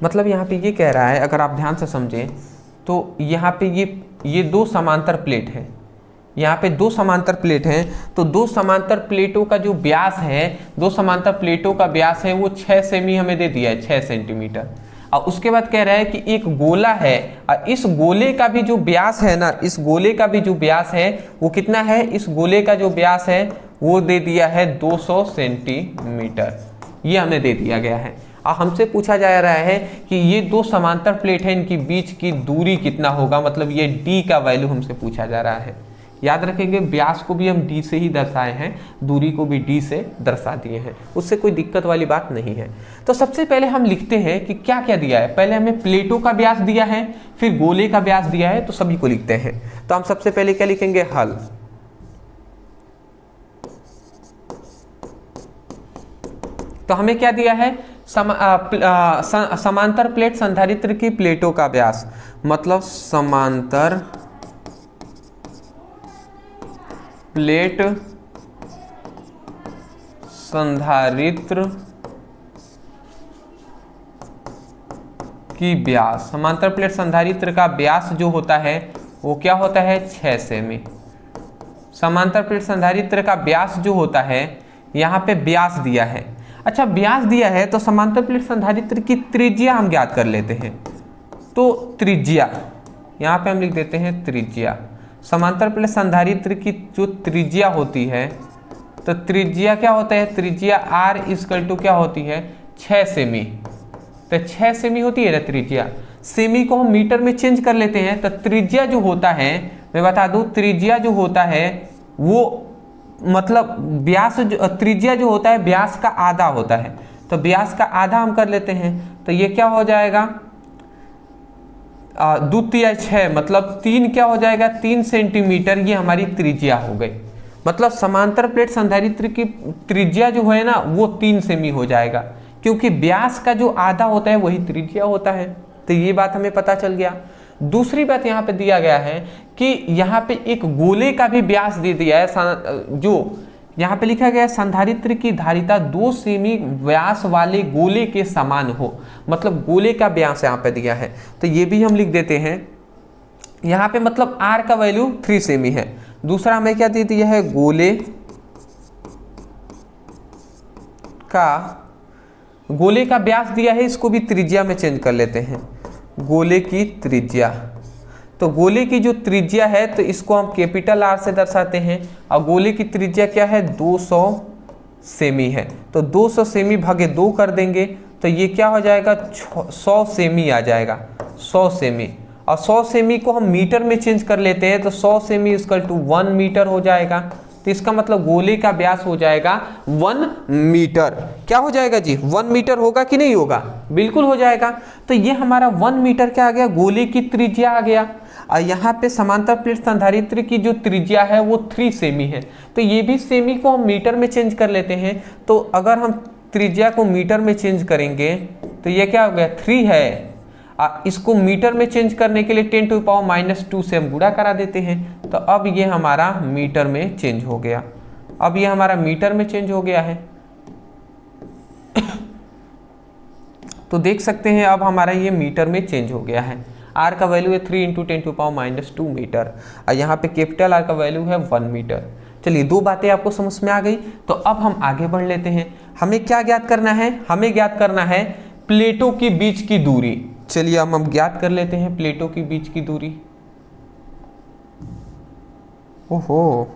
मतलब यहाँ पे ये कह रहा है, अगर आप ध्यान से समझें तो यहाँ पे ये दो समांतर प्लेट है, यहाँ पे दो समांतर प्लेट हैं। तो दो समांतर प्लेटों का जो व्यास है, दो समांतर प्लेटों का व्यास है वो 6 सेमी हमें दे दिया है, 6 सेंटीमीटर। और उसके बाद कह रहा है कि एक गोला है और इस गोले का भी जो व्यास है ना, इस गोले का भी जो व्यास है वो कितना है, इस गोले का जो व्यास है वो दे दिया है 200 सेंटीमीटर, ये हमें दे दिया गया है। और हमसे पूछा जा रहा है कि ये दो समांतर प्लेट है, इनकी बीच की दूरी कितना होगा, मतलब ये d का वैल्यू हमसे पूछा जा रहा है। याद रखेंगे व्यास को भी हम डी से ही दर्शाए हैं, दूरी को भी डी से दर्शा दिए हैं, उससे कोई दिक्कत वाली बात नहीं है। तो सबसे पहले हम लिखते हैं कि क्या क्या दिया है। पहले हमें प्लेटों का व्यास दिया है, फिर गोले का व्यास दिया है, तो सभी को लिखते हैं। तो हम सबसे पहले क्या लिखेंगे, हल। तो हमें क्या दिया है, समांतर प्लेट संधारित्र की प्लेटों का व्यास, मतलब समांतर प्लेट संधारित्र की व्यास, समांतर प्लेट संधारित्र का व्यास जो होता है वो क्या होता है, 6 सेमी। समांतर प्लेट संधारित्र का व्यास जो होता है, यहाँ पे व्यास दिया है। अच्छा, व्यास दिया है तो समांतर प्लेट संधारित्र की त्रिज्या हम ज्ञात कर लेते हैं। तो त्रिज्या यहाँ पे हम लिख देते हैं, त्रिज्या। समांतर प्लेट संधारित्र की जो त्रिज्या होती है, तो त्रिज्या क्या होता है, त्रिज्या r इक्वल टू क्या होती है, 6 सेमी। तो 6 सेमी होती है ना त्रिज्या। सेमी को हम मीटर में चेंज कर लेते हैं, तो त्रिज्या जो होता है, मैं बता दूं, त्रिज्या जो होता है वो मतलब व्यास जो, त्रिज्या जो होता है व्यास का आधा होता है। तो व्यास का आधा हम कर लेते हैं, तो ये क्या हो जाएगा, 2×6 मतलब 3 क्या हो जाएगा, 3 सेंटीमीटर। ये हमारी त्रिज्या हो गई। मतलब समांतर प्लेट संधारित्र की त्रिज्या जो है ना वो 3 सेमी हो जाएगा, क्योंकि व्यास का जो आधा होता है वही त्रिज्या होता है। तो ये बात हमें पता चल गया। दूसरी बात यहाँ पे दिया गया है कि यहाँ पे एक गोले का भी व्यास दे दिया है, जो यहाँ पे लिखा गया है, संधारित्र की धारिता 2 सेमी व्यास वाले गोले के समान हो। मतलब गोले का व्यास यहाँ पे दिया है, तो ये भी हम लिख देते हैं। यहाँ पे मतलब r का वैल्यू 3 सेमी है। दूसरा हमें क्या दे दिया है, गोले का व्यास दिया है, इसको भी त्रिज्या में चेंज कर लेते हैं, गोले की त्रिज्या। तो गोले की जो त्रिज्या है तो इसको हम कैपिटल R से दर्शाते हैं, और गोले की त्रिज्या क्या है, 200 सेमी है। तो 200 सेमी भागे 2 कर देंगे, तो ये क्या हो जाएगा, 100 सेमी आ जाएगा, 100 सेमी। और 100 सेमी को हम मीटर में चेंज कर लेते हैं, तो 100 सेमी इक्वल टू 1 मीटर हो जाएगा। तो इसका मतलब गोले का व्यास हो जाएगा 1 मीटर। क्या हो जाएगा जी, 1 मीटर होगा कि नहीं होगा, बिल्कुल हो जाएगा। तो ये हमारा 1 मीटर क्या आ गया, गोले की त्रिज्या आ गया। और यहाँ पे समांतर प्लेट संधारित्र की जो त्रिज्या है वो 3 सेमी है। तो ये भी सेमी को हम मीटर में चेंज कर लेते हैं। तो अगर हम त्रिज्या को मीटर में चेंज करेंगे तो ये क्या हो गया, 3 है। इसको मीटर में चेंज करने के लिए 10⁻⁻2 से हम गुणा करा देते हैं। तो अब ये हमारा मीटर में चेंज हो गया। अब ये हमारा मीटर में चेंज हो गया है। तो देख सकते हैं अब हमारा ये मीटर में चेंज हो गया है। R का वैल्यू है 3 × 10⁻⁻2 मीटर, और यहाँ पे कैपिटल R का वैल्यू है 1 मीटर। चलिए, 2 बातें आपको समझ में आ गई। तो अब हम आगे बढ़ लेते हैं। हमें क्या ज्ञात करना है, हमें ज्ञात करना है प्लेटों के बीच की दूरी। चलिए हम ज्ञात कर लेते हैं प्लेटों के बीच की दूरी। ओहो,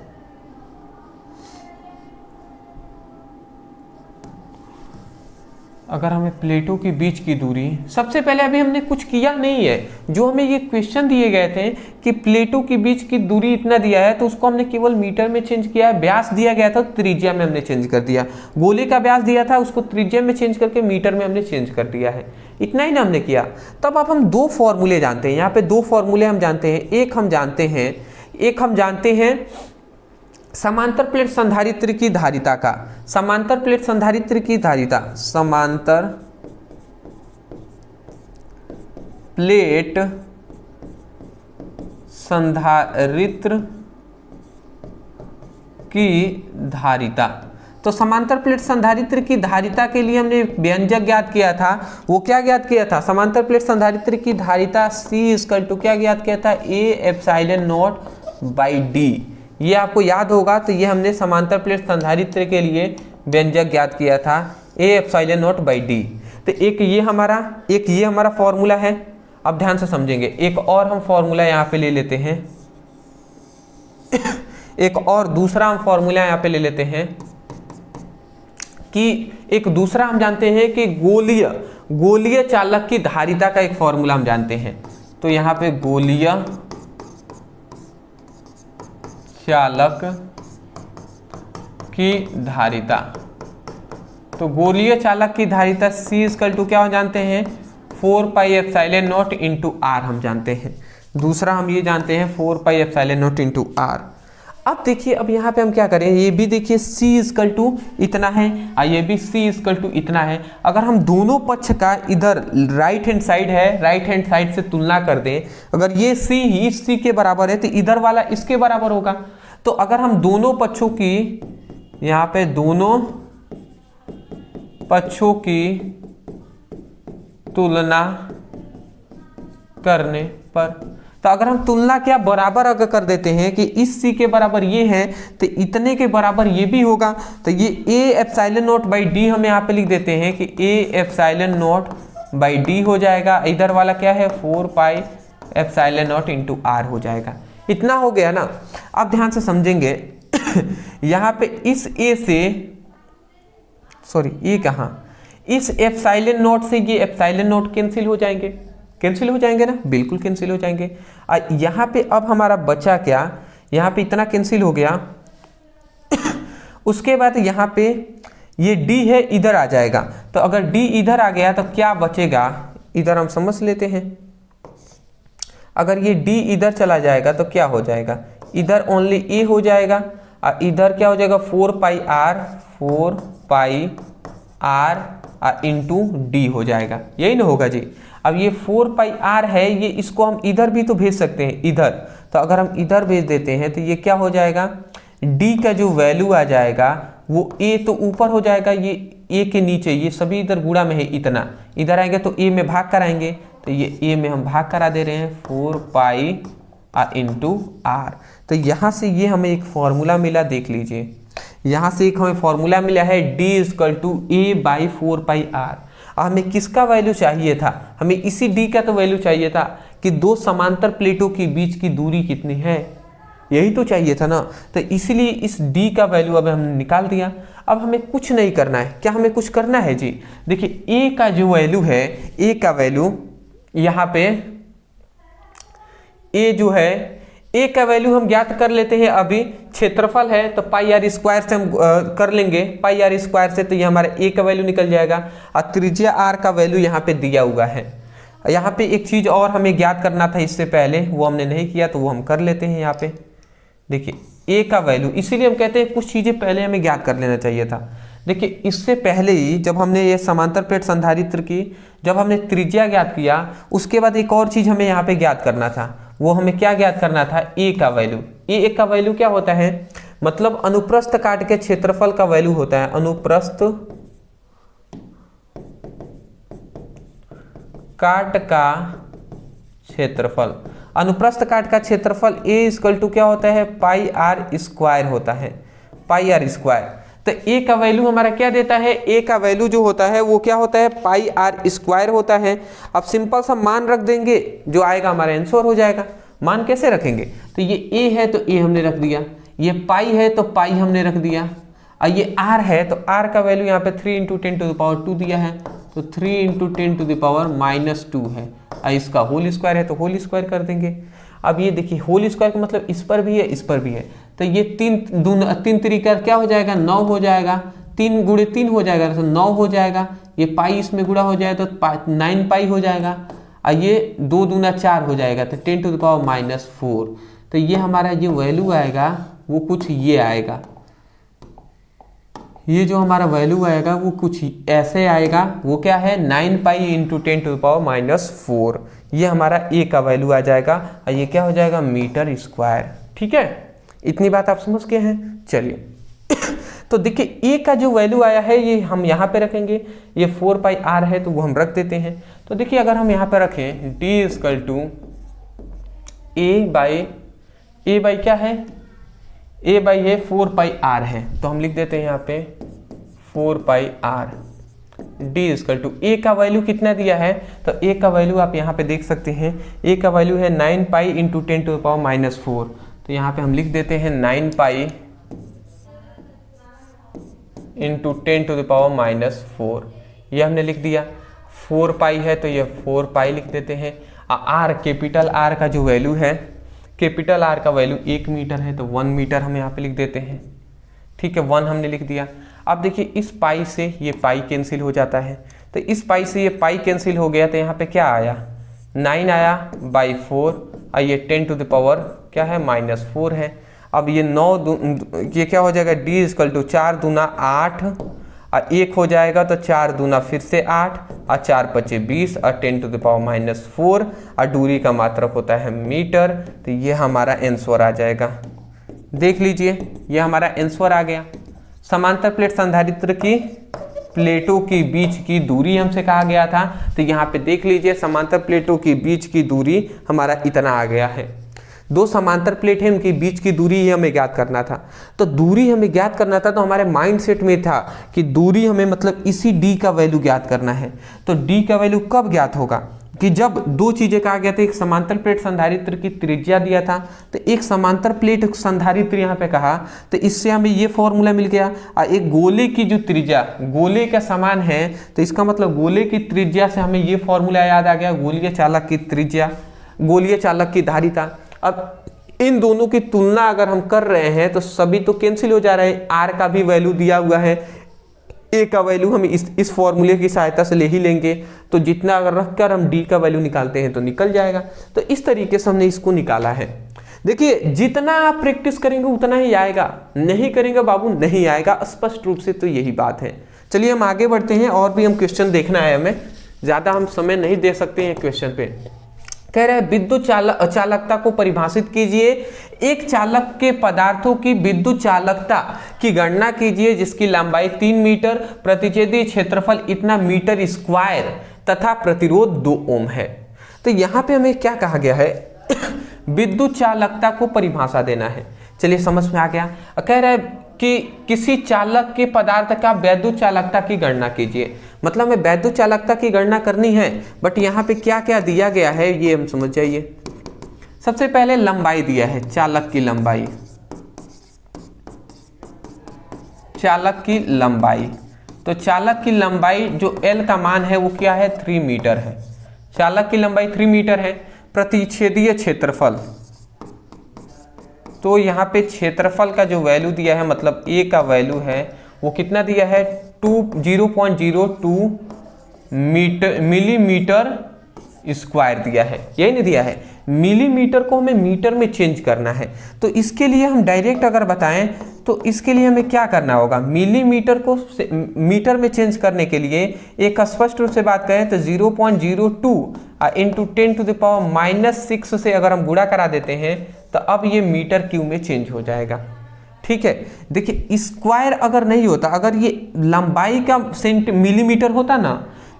अगर हमें प्लेटों के बीच की दूरी, सबसे पहले अभी हमने कुछ किया नहीं है। जो हमें ये क्वेश्चन दिए गए थे कि प्लेटों के बीच की दूरी इतना दिया है, तो उसको हमने केवल मीटर में चेंज किया है। व्यास दिया गया था, त्रिज्या में हमने चेंज कर दिया। गोले का व्यास दिया था, उसको त्रिज्या में चेंज करके मीटर में हमने चेंज कर दिया है। इतना ही ना हमने किया। तब अब हम 2 फॉर्मूले जानते हैं। यहाँ पे 2 फॉर्मूले हम जानते हैं। एक हम जानते हैं समांतर प्लेट संधारित्र की धारिता का। समांतर प्लेट संधारित्र की धारिता, समांतर प्लेट संधारित्र की धारिता। तो समांतर प्लेट संधारित्र की धारिता के लिए हमने व्यंजक ज्ञात किया था। वो क्या ज्ञात किया था, समांतर प्लेट संधारित्र की धारिता C इक्वल टू क्या ज्ञात किया था, A/0/d। ये आपको याद होगा। तो ये हमने समांतर प्लेट संधारित्र के लिए व्यंजक ज्ञात किया था, A/0/d। तो एक ये हमारा फॉर्मूला है। अब ध्यान से समझेंगे। एक और हम फॉर्मूला यहाँ पे ले लेते हैं। एक और दूसरा हम फॉर्मूला यहाँ पे ले लेते हैं कि एक दूसरा हम जानते हैं कि गोलीय चालक की धारिता का एक फॉर्मूला हम जानते हैं। तो यहाँ पे गोलीय चालक की धारिता। तो गोलीय चालक की धारिता C इक्वल टू क्या जानते हैं, 4 pi epsilon naught into R हम जानते हैं। दूसरा हम ये जानते हैं 4 pi epsilon naught into R. अब देखिए, अब यहाँ पे हम क्या करें, ये भी देखिए C इक्वल टू इतना है और ये भी C इक्वल टू इतना है। अगर हम दोनों पक्ष का इधर राइट हैंड साइड है, राइट हैंड साइड से तुलना कर दें, अगर ये C ही C के बराबर है तो इधर वाला इसके बराबर होगा। तो अगर हम दोनों पक्षों की, यहाँ पे दोनों पक्षों की तुलना करने पर, तो अगर हम तुलना क्या बराबर अगर कर देते हैं कि इस C के बराबर ये है तो इतने के बराबर ये भी होगा, तो ये A epsilon naught by D हम यहाँ पे लिख देते हैं कि A epsilon naught by D हो जाएगा। इधर वाला क्या है 4 pi epsilon naught into R हो जाएगा। इतना हो गया ना। अब ध्यान से समझेंगे यहाँ पे इस A से, सॉरी ये कहाँ, इस एप्सिलॉन नॉट से ये एप्सिलॉन नॉट कैंसिल हो जाएंगे, कैंसिल हो जाएंगे ना, बिल्कुल कैंसिल हो जाएंगे। यहाँ पे अब हमारा बचा क्या, यहाँ पे इतना कैंसिल हो गया। उसके बाद यहाँ पे ये D है इधर आ जाएगा, तो अगर D इधर आ गया तो क्या बचेगा, इधर हम समझ लेते हैं। अगर ये D इधर चला जाएगा तो क्या हो जाएगा, इधर ओनली A हो जाएगा और इधर क्या हो जाएगा 4 पाई आर इंटू डी हो जाएगा। यही ना होगा जी। अब ये 4 पाई आर है, ये इसको हम इधर भी तो भेज सकते हैं इधर, तो अगर हम इधर भेज देते हैं तो ये क्या हो जाएगा, डी का जो वैल्यू आ जाएगा वो ए तो ऊपर हो जाएगा, ये ए के नीचे, ये सभी इधर गुणा में है इतना, इधर आएंगे तो ए में भाग कराएंगे, तो ये ए में हम भाग करा दे रहे हैं 4 पाई इंटू आर। तो यहाँ से ये हमें एक फॉर्मूला मिला, देख लीजिए यहाँ से एक हमें फॉर्मूला मिला है D equal to A by 4 pi R. हमें किसका वैल्यू चाहिए था, हमें इसी D का तो वैल्यू चाहिए था कि दो समांतर प्लेटों के बीच की दूरी कितनी है, यही तो चाहिए था ना। तो इसीलिए इस D का वैल्यू अब हमने निकाल दिया। अब हमें कुछ नहीं करना है, क्या हमें कुछ करना है जी, देखिए A का जो वैल्यू है, A का वैल्यू यहाँ पे A जो है, A का वैल्यू हम ज्ञात कर लेते हैं। अभी क्षेत्रफल है तो पाई आर स्क्वायर से हम कर लेंगे, पाई आर स्क्वायर से, तो ये हमारा A का वैल्यू निकल जाएगा और त्रिज्या R का वैल्यू यहाँ पे दिया हुआ है। यहाँ पे एक चीज़ और हमें ज्ञात करना था इससे पहले, वो हमने नहीं किया तो वो हम कर लेते हैं। यहाँ पे देखिए A का वैल्यू, इसीलिए हम कहते हैं कुछ चीज़ें पहले हमें ज्ञात कर लेना चाहिए था। देखिए इससे पहले ही जब हमने ये समांतर प्लेट संधारित्र की, जब हमने त्रिज्या ज्ञात किया, उसके बाद एक और चीज़ हमें यहाँ पे ज्ञात करना था। वो हमें क्या ज्ञात करना था, ए का वैल्यू। ए का वैल्यू क्या होता है, मतलब अनुप्रस्थ काट के क्षेत्रफल का वैल्यू होता है, अनुप्रस्थ काट का क्षेत्रफल। अनुप्रस्थ काट का क्षेत्रफल ए इक्वल टू क्या होता है, पाई आर स्क्वायर होता है, पाई आर स्क्वायर। तो ए का वैल्यू हमारा क्या देता है, ए का वैल्यू जो होता है वो क्या होता है, पाई आर स्क्वायर होता है। अब सिंपल सा मान रख देंगे, जो आएगा हमारा आंसर हो जाएगा। मान कैसे रखेंगे, तो ये ए है तो ए हमने रख दिया, ये पाई है तो पाई हमने रख दिया, और ये आर है तो आर का वैल्यू यहाँ पे 3 × 10⁻² दिया है, तो 3 × 10⁻−2 है, और इसका होल स्क्वायर है तो होल स्क्वायर कर देंगे। अब ये देखिए होल स्क्वायर का मतलब इस पर भी है इस पर भी है, तो ये 3 तरीका क्या हो जाएगा, 9 हो जाएगा, 3 × 3 हो जाएगा तो 9 हो जाएगा, ये पाई इसमें गुणा हो जाएगा तो 9 पाई हो जाएगा, और ये 2 दूना 4 हो जाएगा तो 10⁻⁻4। तो ये हमारा जो वैल्यू आएगा वो कुछ ये आएगा, ये जो हमारा वैल्यू आएगा वो कुछ ऐसे आएगा। वो क्या है, 9 पाई × 10⁻⁻4। ये हमारा ए का वैल्यू आ जाएगा, और ये क्या हो जाएगा, मीटर स्क्वायर। ठीक है, इतनी बात आप समझ गए हैं। चलिए तो देखिए ए का जो वैल्यू आया है ये हम यहाँ पे रखेंगे, ये 4 पाई आर है तो वो हम रख देते हैं। तो देखिए अगर हम यहाँ पे रखें D equal to A by क्या है, ए बाई है 4 पाई आर है, तो हम लिख देते हैं यहाँ पे 4 pi are. D equal to ए का वैल्यू कितना दिया है, तो ए का वैल्यू आप यहाँ पे देख सकते हैं, ए का वैल्यू है 9 पाई × 10⁻⁻4। तो यहाँ पे हम लिख देते हैं 9 पाई × 10⁻⁻4, ये हमने लिख दिया। 4 पाई है तो ये 4 पाई लिख देते हैं। आर कैपिटल आर का जो वैल्यू है, कैपिटल आर का वैल्यू 1 मीटर है तो 1 मीटर हम यहाँ पे लिख देते हैं। ठीक है, 1 हमने लिख दिया। अब देखिए इस पाई से ये पाई कैंसिल हो जाता है, तो इस पाई से ये पाई कैंसिल हो गया, तो यहाँ पे क्या आया 9 आया बाई 4, और ये 10 टू द पावर क्या है -4 है। अब ये 9 ये क्या हो जाएगा d इक्वल टू 4 दूना 8 और 1 हो जाएगा तो 4 दूना फिर से 8 और 4 पचे 20 और 10 टू द पावर -4 और दूरी का मात्रक होता है मीटर। तो ये हमारा आंसर आ जाएगा। देख लीजिए ये हमारा आंसर आ गया। समांतर प्लेट संधारित्र की प्लेटों के बीच की दूरी हमसे कहा गया था, तो यहाँ पे देख लीजिए समांतर प्लेटों के बीच की दूरी हमारा इतना आ गया है। दो समांतर प्लेट है उनके बीच की दूरी ही हमें ज्ञात करना था। तो दूरी हमें ज्ञात करना था तो हमारे माइंडसेट में था कि दूरी हमें मतलब इसी d का वैल्यू ज्ञात करना है। तो d का वैल्यू कब ज्ञात होगा कि जब दो चीजें कहा गया था, एक समांतर प्लेट संधारित्र की त्रिज्या दिया था, तो एक समांतर प्लेट संधारित्र यहाँ पे कहा, तो इससे हमें ये फॉर्मूला मिल गया। और एक गोले की जो त्रिज्या गोले का समान है, तो इसका मतलब गोले की त्रिज्या से हमें ये फॉर्मूला याद आ गया, गोलीय चालक की त्रिज्या गोलीय चालक की धारिता। अब इन दोनों की तुलना अगर हम कर रहे हैं तो सभी तो कैंसिल हो जा रहे हैं, आर का भी वैल्यू दिया हुआ है, ए का वैल्यू हम इस फॉर्मूले की सहायता से ले ही लेंगे, तो जितना अगर रखकर हम डी का वैल्यू निकालते हैं तो निकल जाएगा। तो इस तरीके से हमने इसको निकाला है। देखिए जितना आप प्रैक्टिस करेंगे उतना ही आएगा, नहीं करेंगे बाबू नहीं आएगा, स्पष्ट रूप से तो यही बात है। चलिए हम आगे बढ़ते हैं, और भी हम क्वेश्चन देखना है, हमें ज़्यादा हम समय नहीं दे सकते हैं क्वेश्चन पे। कह रहे हैं विद्युत चालकता को परिभाषित कीजिए। एक चालक के पदार्थों की विद्युत चालकता की गणना कीजिए जिसकी लंबाई 3 मीटर, प्रतिच्छेदी क्षेत्रफल इतना मीटर स्क्वायर तथा प्रतिरोध 2 ओम है। तो यहाँ पे हमें क्या कहा गया है विद्युत चालकता को परिभाषा देना है। चलिए समझ में आ गया। कह रहा है कि किसी चालक के पदार्थ का वैद्युत चालकता की गणना कीजिए, मतलब हमें वैद्युत चालकता की गणना करनी है, बट यहाँ पे क्या क्या दिया गया है ये हम समझ जाइए। सबसे पहले लंबाई दिया है, चालक की लंबाई, चालक की लंबाई। तो चालक की लंबाई जो L का मान है वो क्या है 3 मीटर है, चालक की लंबाई 3 मीटर है। प्रतिच्छेदीय क्षेत्रफल, तो यहाँ पे क्षेत्रफल का जो वैल्यू दिया है मतलब A का वैल्यू है वो कितना दिया है 0.02 मिलीमीटर स्क्वायर दिया है, यही नहीं दिया है, मिलीमीटर को हमें मीटर में चेंज करना है। तो इसके लिए हम डायरेक्ट अगर बताएं तो इसके लिए हमें क्या करना होगा, मिलीमीटर को मीटर में चेंज करने के लिए एक स्पष्ट रूप से बात करें तो 0.02 इंटू 10 टू द पावर -6 से अगर हम गुणा करा देते हैं तो अब ये मीटर क्यूब में चेंज हो जाएगा। ठीक है, देखिए स्क्वायर अगर नहीं होता, अगर ये लंबाई का मिलीमीटर होता ना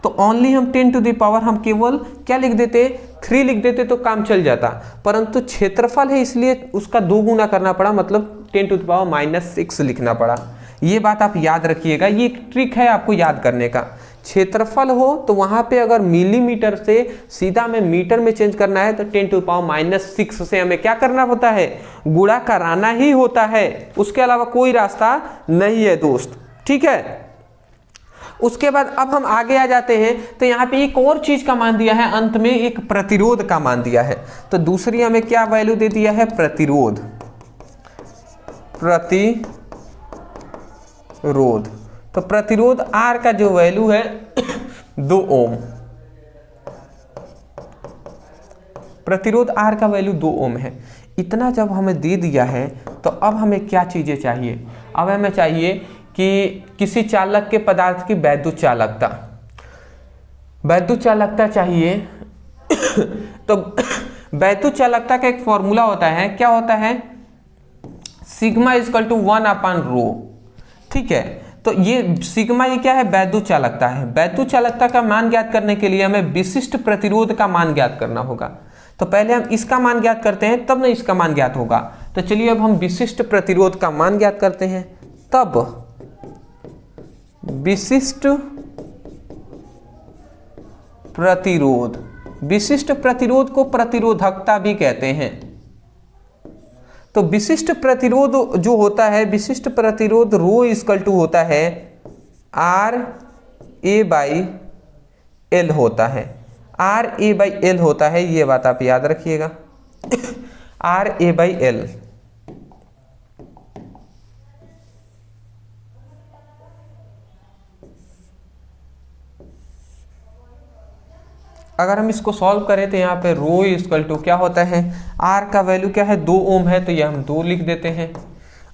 तो ओनली हम 10 टू द पावर हम केवल क्या लिख देते 3 लिख देते तो काम चल जाता, परंतु क्षेत्रफल है इसलिए उसका 2 गुना करना पड़ा, मतलब 10 टू द पावर -6 लिखना पड़ा। ये बात आप याद रखिएगा, ये एक ट्रिक है आपको याद करने का। क्षेत्रफल हो तो वहां पे अगर मिलीमीटर से सीधा हमें मीटर में चेंज करना है तो 10 टू द पावर -6 से हमें क्या करना होता है, गुणा कराना ही होता है, उसके अलावा कोई रास्ता नहीं है दोस्त। ठीक है, उसके बाद अब हम आगे आ जाते हैं तो यहाँ पे एक और चीज का मान दिया है, अंत में एक प्रतिरोध का मान दिया है। तो दूसरी हमें क्या वैल्यू दे दिया है प्रतिरोध, प्रतिरोध। तो प्रतिरोध R का जो वैल्यू है 2 ओम, प्रतिरोध R का वैल्यू 2 ओम है। इतना जब हमें दे दिया है तो अब हमें क्या चीजें चाहिए, अब हमें चाहिए कि किसी चालक के पदार्थ की वैद्युत चालकता, वैद्युत चालकता चाहिए। तो वैद्युत चालकता का एक फॉर्मूला होता है, क्या होता है सिग्मा इक्वल टू 1/ρ। ठीक है, तो ये सिग्मा ये क्या है वैद्युत चालकता है। वैद्युत चालकता का मान ज्ञात करने के लिए हमें विशिष्ट प्रतिरोध का मान ज्ञात करना होगा। तो पहले हम इसका मान ज्ञात करते हैं तब ना इसका मान ज्ञात होगा। तो चलिए अब हम विशिष्ट प्रतिरोध का मान ज्ञात करते हैं, तब विशिष्ट प्रतिरोध, विशिष्ट प्रतिरोध को प्रतिरोधकता भी कहते हैं। तो विशिष्ट प्रतिरोध जो होता है, विशिष्ट प्रतिरोध रो इक्वल टू होता है RA/L होता है, RA/L होता है, ये बात आप याद रखिएगा। RA/L। अगर हम इसको सॉल्व करें तो यहाँ पे रो इक्वल टू क्या होता है, R का वैल्यू क्या है 2 ओम है, तो ये हम 2 लिख देते हैं।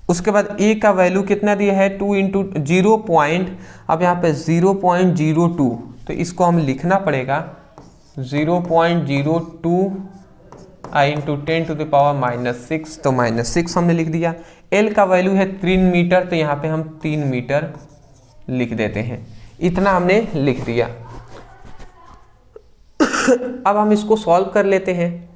उसके बाद A का वैल्यू कितना दिया है 2 इंटू 0 पॉइंट, अब यहाँ पे 0.02, तो इसको हम लिखना पड़ेगा 0.02 इंटू 10⁻⁻6, तो -6 हमने लिख दिया। L का वैल्यू है 3 मीटर, तो यहाँ पे हम 3 मीटर लिख देते हैं। इतना हमने लिख दिया। अब हम इसको सॉल्व कर लेते हैं।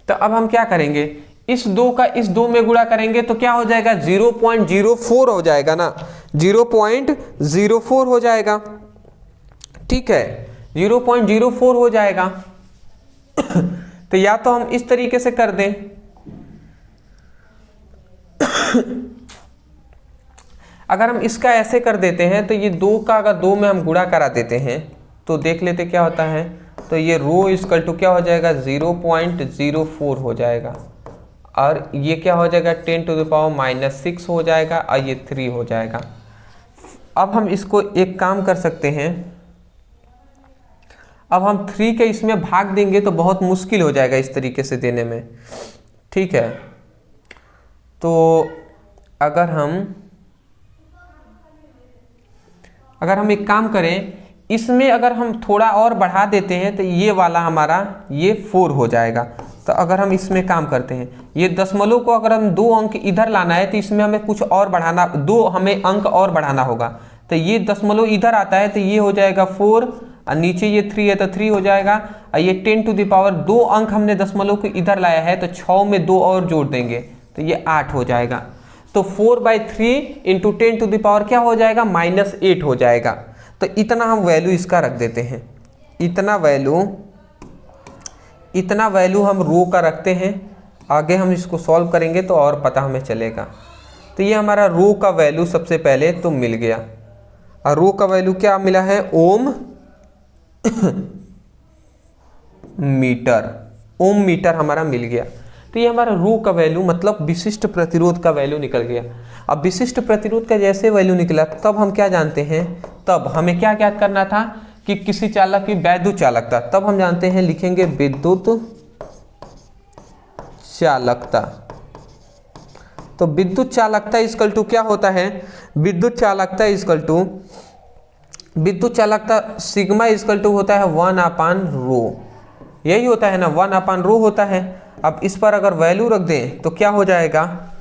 तो अब हम क्या करेंगे, इस 2 का इस 2 में गुणा करेंगे तो क्या हो जाएगा 0.04 हो जाएगा ना, 0.04 हो जाएगा। ठीक है, 0.04 हो जाएगा। तो या तो हम इस तरीके से कर दें, अगर हम इसका ऐसे कर देते हैं तो ये 2 का अगर 2 में हम गुणा करा देते हैं तो देख लेते क्या होता है। तो ये रो इक्वल टू क्या हो जाएगा 0.04 हो जाएगा, और ये क्या हो जाएगा 10⁻⁻6 हो जाएगा, और ये 3 हो जाएगा। अब हम इसको एक काम कर सकते हैं, अब हम 3 के इसमें भाग देंगे तो बहुत मुश्किल हो जाएगा इस तरीके से देने में। ठीक है, तो अगर हम एक काम करें, इसमें अगर हम थोड़ा और बढ़ा देते हैं तो ये वाला हमारा ये 4 हो जाएगा। तो अगर हम इसमें काम करते हैं, ये दशमलव को अगर हम 2 अंक इधर लाना है तो इसमें हमें कुछ और बढ़ाना, 2 हमें अंक और बढ़ाना होगा। तो ये दशमलव इधर आता है तो ये हो जाएगा 4, और नीचे ये 3 है तो 3 हो जाएगा, और ये 10⁻2 अंक हमने दशमलव को इधर लाया है तो 6 में 2 और जोड़ देंगे तो ये 8 हो जाएगा। तो 4/3 इंटू 10⁻ क्या हो जाएगा -8 हो जाएगा। तो इतना हम वैल्यू इसका रख देते हैं, इतना वैल्यू हम रो का रखते हैं। आगे हम इसको सॉल्व करेंगे तो और पता हमें चलेगा। तो ये हमारा रो का वैल्यू सबसे पहले तो मिल गया, और रो का वैल्यू क्या मिला है ओम मीटर हमारा मिल गया। तो ये हमारा रो का वैल्यू मतलब विशिष्ट प्रतिरोध का वैल्यू निकल गया। अब विशिष्ट प्रतिरोध का जैसे वैल्यू निकला तब हम क्या जानते हैं, तब हमें क्या ज्ञात करना था कि किसी चालक की वैद्युत चालकता, तब हम जानते हैं लिखेंगे विद्युत चालकता। तो विद्युत चालकता इक्वल टू क्या होता है, विद्युत चालकता सिग्मा इक्वल टू होता है 1/रो, यही होता है ना 1/रो होता है। अब इस पर अगर वैल्यू रख दें तो क्या हो जाएगा,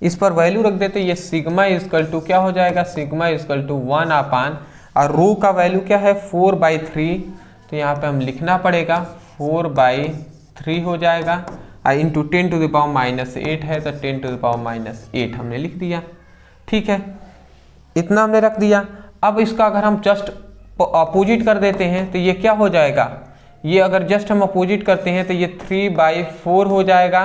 इस पर वैल्यू रख देते ये सिग्मा इक्वल टू क्या हो जाएगा, सिग्मा इक्वल टू 1/, और रो का वैल्यू क्या है 4/3, तो यहाँ पे हम लिखना पड़ेगा 4/3 हो जाएगा, और इंटू 10⁻⁻8 है तो 10⁻⁻8 हमने लिख दिया। ठीक है, इतना हमने रख दिया। अब इसका अगर हम जस्ट अपोजिट कर देते हैं तो ये क्या हो जाएगा, ये अगर जस्ट हम अपोजिट करते हैं तो ये 3/4 हो जाएगा,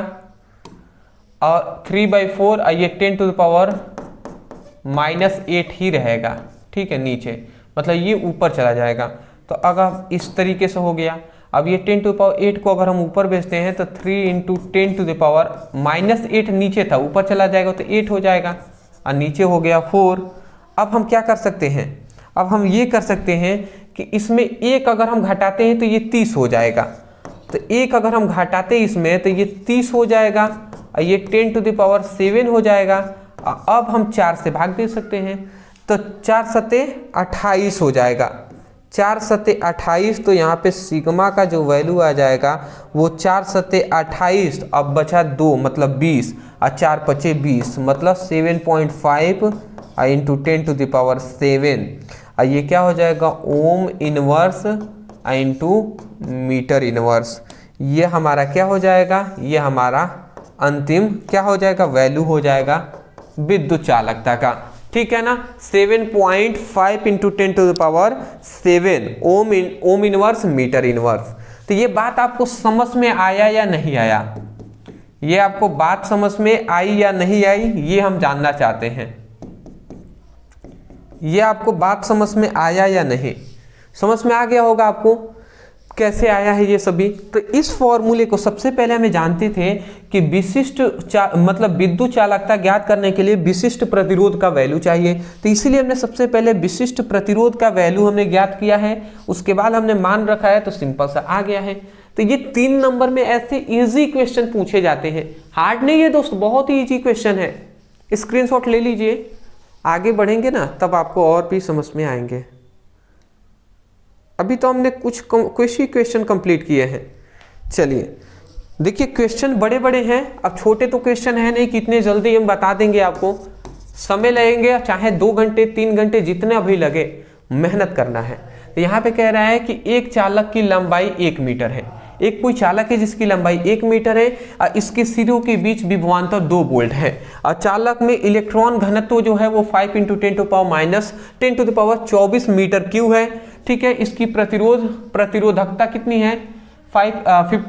और 3/4 और ये 10⁻⁻8 ही रहेगा। ठीक है, नीचे मतलब ये ऊपर चला जाएगा। तो अगर इस तरीके से हो गया, अब ये 10⁻8 को अगर हम ऊपर भेजते हैं तो 3 इंटू 10⁻−8 नीचे था, ऊपर चला जाएगा तो 8 हो जाएगा, और नीचे हो गया 4। अब हम क्या कर सकते हैं, अब हम ये कर सकते हैं कि इसमें 1 अगर हम घटाते हैं तो ये 30 हो जाएगा। तो 1 अगर हम घटाते हैं इसमें तो ये 30 हो जाएगा, और ये 10⁻7 हो जाएगा। अब हम 4 से भाग दे सकते हैं तो 4 सते 28 हो जाएगा, 4 सते 28। तो यहाँ पे सिग्मा का जो वैल्यू आ जाएगा वो 4 सते 28, अब बचा 2 मतलब 20, और 4 पचे 20 मतलब 7.5 इंटू 10⁻7, और ये क्या हो जाएगा ohm inverse into metre inverse. ये हमारा क्या हो जाएगा, ये हमारा अंतिम क्या हो जाएगा वैल्यू हो जाएगा विद्युत चालकता का। ठीक है ना, 7.5 into 10⁻7 ohm inverse metre inverse. तो ये बात आपको समझ में आया या नहीं आया, ये आपको बात समझ में आई या नहीं आई, ये हम जानना चाहते हैं। ये आपको बात समझ में आया या नहीं। समझ में आ गया होगा आपको कैसे आया है ये सभी। तो इस फॉर्मूले को सबसे पहले हमें जानते थे कि विशिष्ट मतलब विद्युत चालकता ज्ञात करने के लिए विशिष्ट प्रतिरोध का वैल्यू चाहिए, तो इसीलिए हमने सबसे पहले विशिष्ट प्रतिरोध का वैल्यू हमने ज्ञात किया है, उसके बाद हमने मान रखा है, तो सिंपल सा आ गया है। तो ये 3 नंबर में ऐसे इजी क्वेश्चन पूछे जाते हैं, हार्ड नहीं है दोस्त, बहुत ही इजी क्वेश्चन है। स्क्रीनशॉट ले लीजिए, आगे बढ़ेंगे ना तब आपको और भी समझ में आएंगे। अभी तो हमने कुछ ही क्वेश्चन कंप्लीट किए हैं। चलिए देखिए, क्वेश्चन बड़े बड़े हैं, अब छोटे तो क्वेश्चन है नहीं कि इतने जल्दी हम बता देंगे आपको, समय लगेंगे, चाहे 2 घंटे 3 घंटे जितने अभी लगे, मेहनत करना है। तो यहाँ पे कह रहा है कि एक चालक की लंबाई 1 मीटर है, एक कोई चालक है जिसकी लंबाई 1 मीटर है और इसके सिरों के बीच विभवांतर 2 वोल्ट है, और चालक में इलेक्ट्रॉन घनत्व जो है वो 5 × 10⁻⁻10⁻24 मीटर क्यूब है। ठीक है, इसकी प्रतिरोधकता कितनी है 50 ×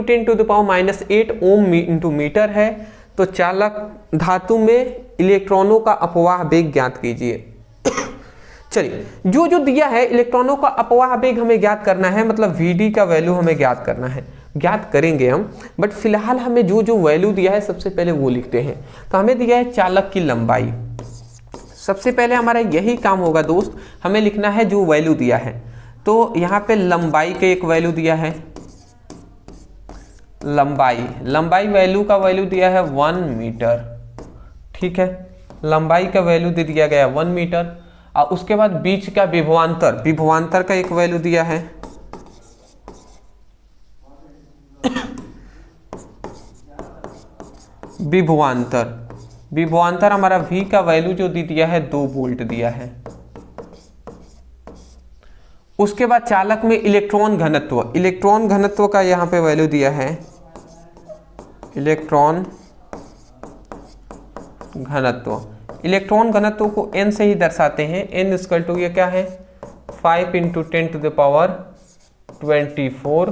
10⁻8 ओम इंटू मीटर है। तो चालक धातु में इलेक्ट्रॉनों का अपवाह वेग ज्ञात कीजिए। चलिए, जो दिया है इलेक्ट्रॉनों का अपवाह वेग हमें ज्ञात करना है, मतलब Vd का वैल्यू हमें ज्ञात करना है, ज्ञात करेंगे हम, बट फिलहाल हमें जो वैल्यू दिया है सबसे पहले वो लिखते हैं। तो हमें दिया है चालक की लंबाई, सबसे पहले हमारा यही काम होगा दोस्त, हमें लिखना है जो वैल्यू दिया है। तो यहाँ पे लंबाई का एक वैल्यू दिया है, लंबाई वैल्यू का वैल्यू दिया है 1 मीटर। ठीक है, लंबाई का वैल्यू दे दिया गया 1 मीटर, और उसके बाद बीच का विभवांतर का एक वैल्यू दिया है विभवांतर हमारा V का वैल्यू जो दिया है 2 वोल्ट दिया है। उसके बाद चालक में इलेक्ट्रॉन घनत्व का यहाँ पे वैल्यू दिया है, इलेक्ट्रॉन घनत्व को n से ही दर्शाते हैं, n इक्वल टू ये क्या है 5 × 10⁻24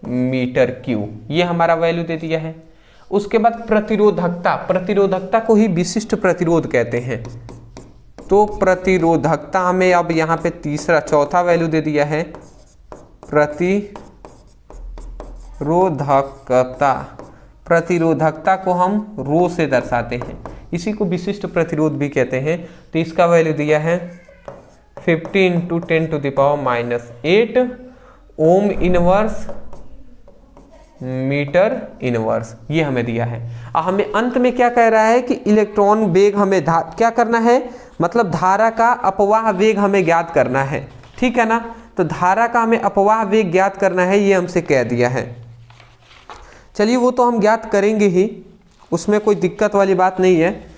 मीटर क्यूब, ये हमारा वैल्यू दे दिया है। उसके बाद प्रतिरोधकता को ही विशिष्ट प्रतिरोध कहते हैं। तो प्रतिरोधकता हमें अब यहाँ पे चौथा वैल्यू दे दिया है प्रतिरोधकता को हम रो से दर्शाते हैं, इसी को विशिष्ट प्रतिरोध भी कहते हैं। तो इसका वैल्यू दिया है 50 × 10⁻8 ओम इनवर्स मीटर इनवर्स, ये हमें दिया है। और हमें अंत में क्या कह रहा है कि इलेक्ट्रॉन वेग हमें क्या करना है, मतलब धारा का अपवाह वेग हमें ज्ञात करना है। ठीक है ना, तो धारा का हमें अपवाह वेग ज्ञात करना है, ये हमसे कह दिया है। चलिए वो तो हम ज्ञात करेंगे ही, उसमें कोई दिक्कत वाली बात नहीं है।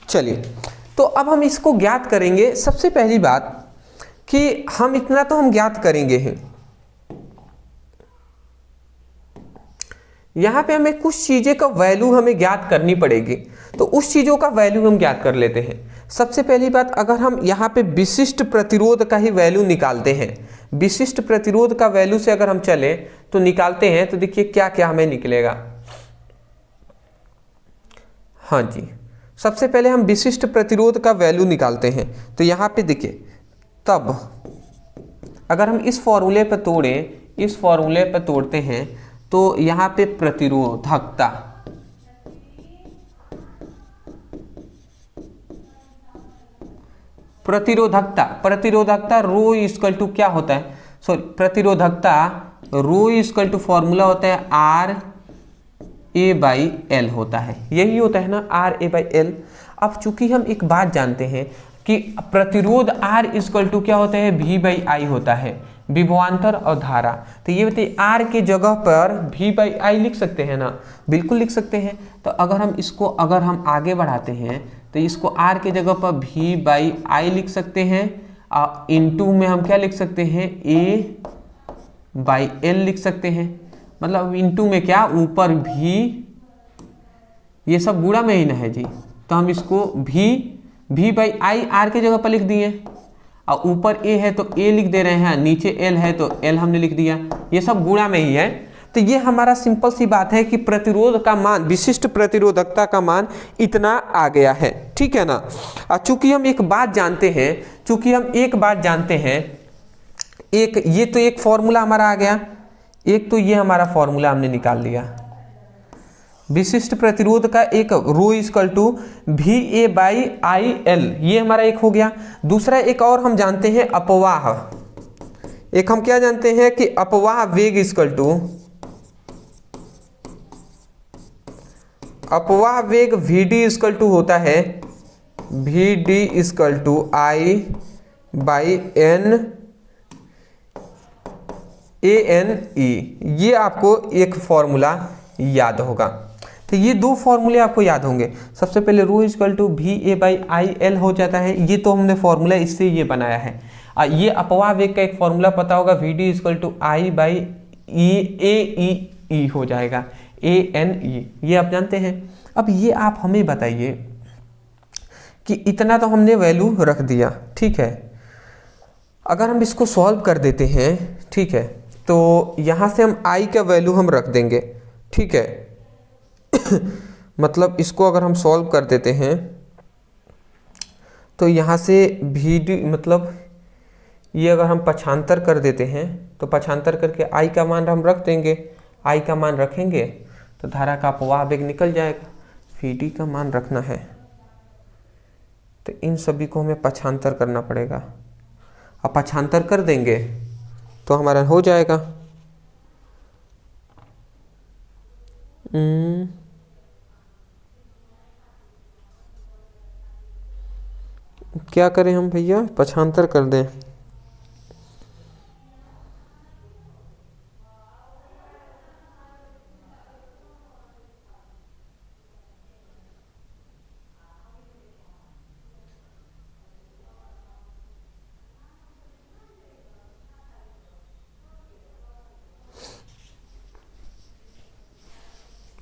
चलिए, तो अब हम इसको ज्ञात करेंगे। सबसे पहली बात कि हम इतना तो हम ज्ञात करेंगे ही, यहाँ पे हमें कुछ चीज़ें का वैल्यू हमें ज्ञात करनी पड़ेगी, तो उस चीज़ों का वैल्यू हम ज्ञात कर लेते हैं। सबसे पहली बात, अगर हम यहाँ पे विशिष्ट प्रतिरोध का ही वैल्यू निकालते हैं, विशिष्ट प्रतिरोध का वैल्यू से अगर हम चले तो निकालते हैं, तो देखिए क्या क्या हमें निकलेगा। हाँ जी, सबसे पहले हम विशिष्ट प्रतिरोध का वैल्यू निकालते हैं। तो यहाँ पे देखिए, तब अगर हम इस फॉर्मूले पर तोड़ते हैं तो यहाँ पे प्रतिरोधकता रो इक्वल टू क्या होता है, प्रतिरोधकता रो इक्वल टू फॉर्मूला होता है RA/L होता है, यही होता है ना RA/L। अब चूंकि हम एक बात जानते हैं कि प्रतिरोध R इक्वल टू क्या होता है V/I होता है, विभवांतर और धारा। तो ये बताइए R के जगह पर V/I लिख सकते हैं ना, बिल्कुल लिख सकते हैं। तो अगर हम आगे बढ़ाते हैं तो इसको R के जगह पर V/I लिख सकते हैं, और इनटू में हम क्या लिख सकते हैं A/L लिख सकते हैं, मतलब इनटू में क्या ऊपर V, ये सब गुणा में ही ना है जी, तो हम इसको V/I R के जगह पर लिख दिए, और ऊपर A है तो A लिख दे रहे हैं, नीचे L है तो L हमने लिख दिया, ये सब गुणा में ही है। तो ये हमारा सिंपल सी बात है कि प्रतिरोध का मान, विशिष्ट प्रतिरोधकता का मान इतना आ गया है, ठीक है ना। चूंकि हम एक बात जानते हैं, एक ये तो एक फॉर्मूला हमारा आ गया, एक तो ये हमारा फॉर्मूला हमने निकाल लिया, विशिष्ट प्रतिरोध का एक रो इक्वल टू VA/IL, ये हमारा एक हो गया। दूसरा एक और हम जानते हैं अपवाह, एक हम क्या जानते हैं कि अपवाह वेग इक्वल टू, अपवाह वेग VD इक्वल टू होता है VD इक्वल टू I/N/ANE, ये आपको एक फॉर्मूला याद होगा। तो ये दो फॉर्मूले आपको याद होंगे। सबसे पहले रो इक्वल टू VA/IL हो जाता है, ये तो हमने फॉर्मूला इससे ये बनाया है। ये अपवाह वेग का एक फॉर्मूला पता होगा, VD इक्वल टू I/AE हो जाएगा, ANE, ये आप जानते हैं। अब ये आप हमें बताइए कि इतना तो हमने वैल्यू रख दिया, ठीक है। अगर हम इसको सॉल्व कर देते हैं, ठीक है, तो यहाँ से हम I का वैल्यू हम रख देंगे, ठीक है। मतलब इसको अगर हम सॉल्व कर देते हैं तो यहाँ से VD, मतलब ये अगर हम पक्षांतर कर देते हैं तो पक्षांतर करके I का मान हम रख देंगे, I का मान रखेंगे तो धारा का अपवाह वेग निकल जाएगा। VD का मान रखना है तो इन सभी को हमें पक्षांतर करना पड़ेगा, अब पक्षांतर कर देंगे तो हमारा हो जाएगा। क्या करें हम भैया, पक्षांतर कर दें।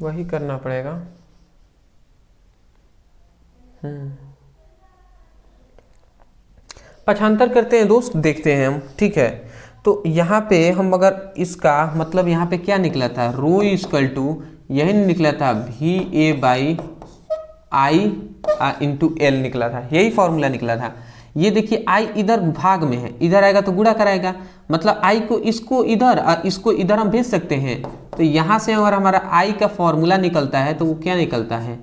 वही करना पड़ेगा। पक्षांतर करते हैं दोस्त, देखते हैं हम, ठीक है। तो यहाँ पे हम अगर इसका मतलब यहाँ पे क्या निकला था, रो इक्वल टू यही निकला था VA/I/L निकला था, यही फॉर्मूला निकला था। ये देखिए I इधर भाग में है, इधर आएगा तो गुणा कराएगा, मतलब I को इसको इधर और इसको इधर हम भेज सकते हैं। तो यहाँ से अगर हमारा I का फॉर्मूला निकलता है तो वो क्या निकलता है,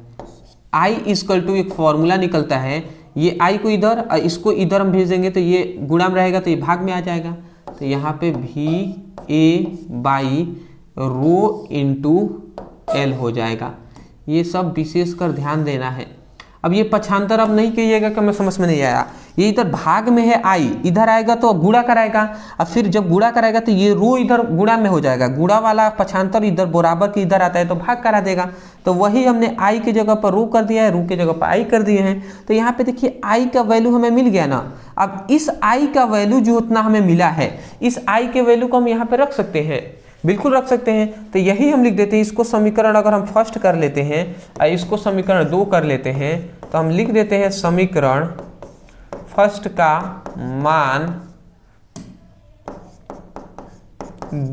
I इक्वल टू एक फॉर्मूला निकलता है, ये I को इधर और इसको इधर हम भेज देंगे तो ये गुणा में रहेगा तो ये भाग में आ जाएगा। तो यहाँ पे VA/ρ/L हो जाएगा। ये सब विशेषकर ध्यान देना है। अब ये पक्षांतर अब नहीं कहिएगा कि मैं समझ में नहीं आया, ये इधर भाग में है I, इधर आएगा तो गुणा कराएगा और फिर जब गुणा कराएगा तो ये रो इधर गुणा में हो जाएगा, गुणा वाला पक्षांतर इधर बराबर के इधर आता है तो भाग करा देगा। तो वही हमने I की जगह पर रो कर दिया है, रो की जगह पर I कर दिए हैं। तो यहाँ पे देखिए I का वैल्यू हमें मिल गया ना। अब इस I का वैल्यू जो उतना हमें मिला है, इस I के वैल्यू को हम यहाँ पे रख सकते हैं, बिल्कुल रख सकते हैं। तो यही हम लिख देते हैं, इसको समीकरण अगर हम फर्स्ट कर लेते हैं और इसको समीकरण 2 कर लेते हैं तो हम लिख देते हैं समीकरण फर्स्ट का मान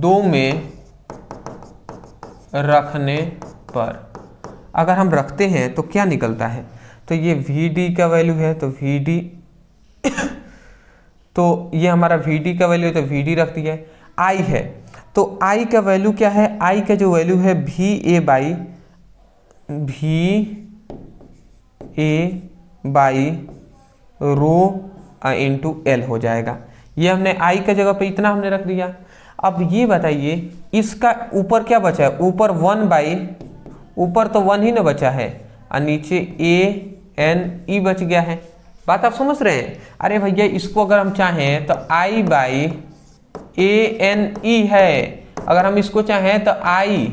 2 में रखने पर अगर हम रखते हैं तो क्या निकलता है, तो ये VD का वैल्यू है तो VD तो ये हमारा VD का वैल्यू है तो VD रख दिया है। I है तो I का वैल्यू क्या है, I का जो वैल्यू है VA/ρ/L हो जाएगा। ये हमने I का जगह पे इतना हमने रख दिया। अब ये बताइए इसका ऊपर क्या बचा है, ऊपर ऊपर तो 1 ही ना बचा है और नीचे ANE बच गया है। बात आप समझ रहे हैं। अरे भैया इसको अगर हम चाहें तो I/ANE है, अगर हम इसको चाहें तो I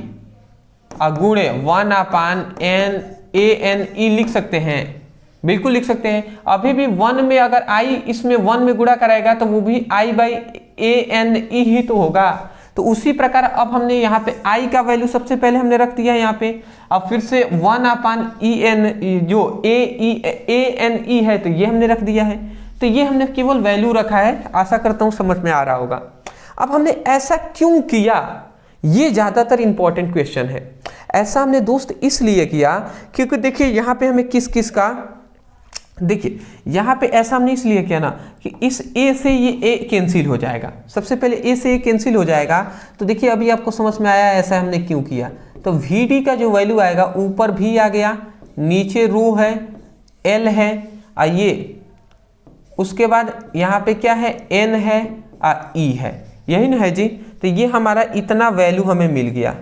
गुणे 1/ANE लिख सकते हैं, बिल्कुल लिख सकते हैं। अभी भी 1 में अगर I इसमें 1 में गुणा कराएगा तो वो भी I/ANE ही तो होगा। तो उसी प्रकार अब हमने यहाँ पे I का वैल्यू सबसे पहले हमने रख दिया है यहाँ पे, अब फिर से 1/EN जो ANE है तो ये हमने रख दिया है। तो ये हमने केवल वैल्यू रखा है, आशा करता हूँ समझ में आ रहा होगा। अब हमने ऐसा क्यों किया, ये ज़्यादातर इंपॉर्टेंट क्वेश्चन है। ऐसा हमने दोस्त इसलिए किया क्योंकि देखिए यहाँ पे हमें किस किस का, देखिए यहाँ पे ऐसा हमने इसलिए किया ना कि इस ए से ये ए कैंसिल हो जाएगा, सबसे पहले ए से ए कैंसिल हो जाएगा। तो देखिए अभी आपको समझ में आया ऐसा हमने क्यों किया। तो वी डी का जो वैल्यू आएगा ऊपर भी आ गया, नीचे रो है, एल है, ये उसके बाद यहाँ पे क्या है, एन है, ई है, यही ना है जी। तो ये हमारा इतना वैल्यू हमें मिल गया,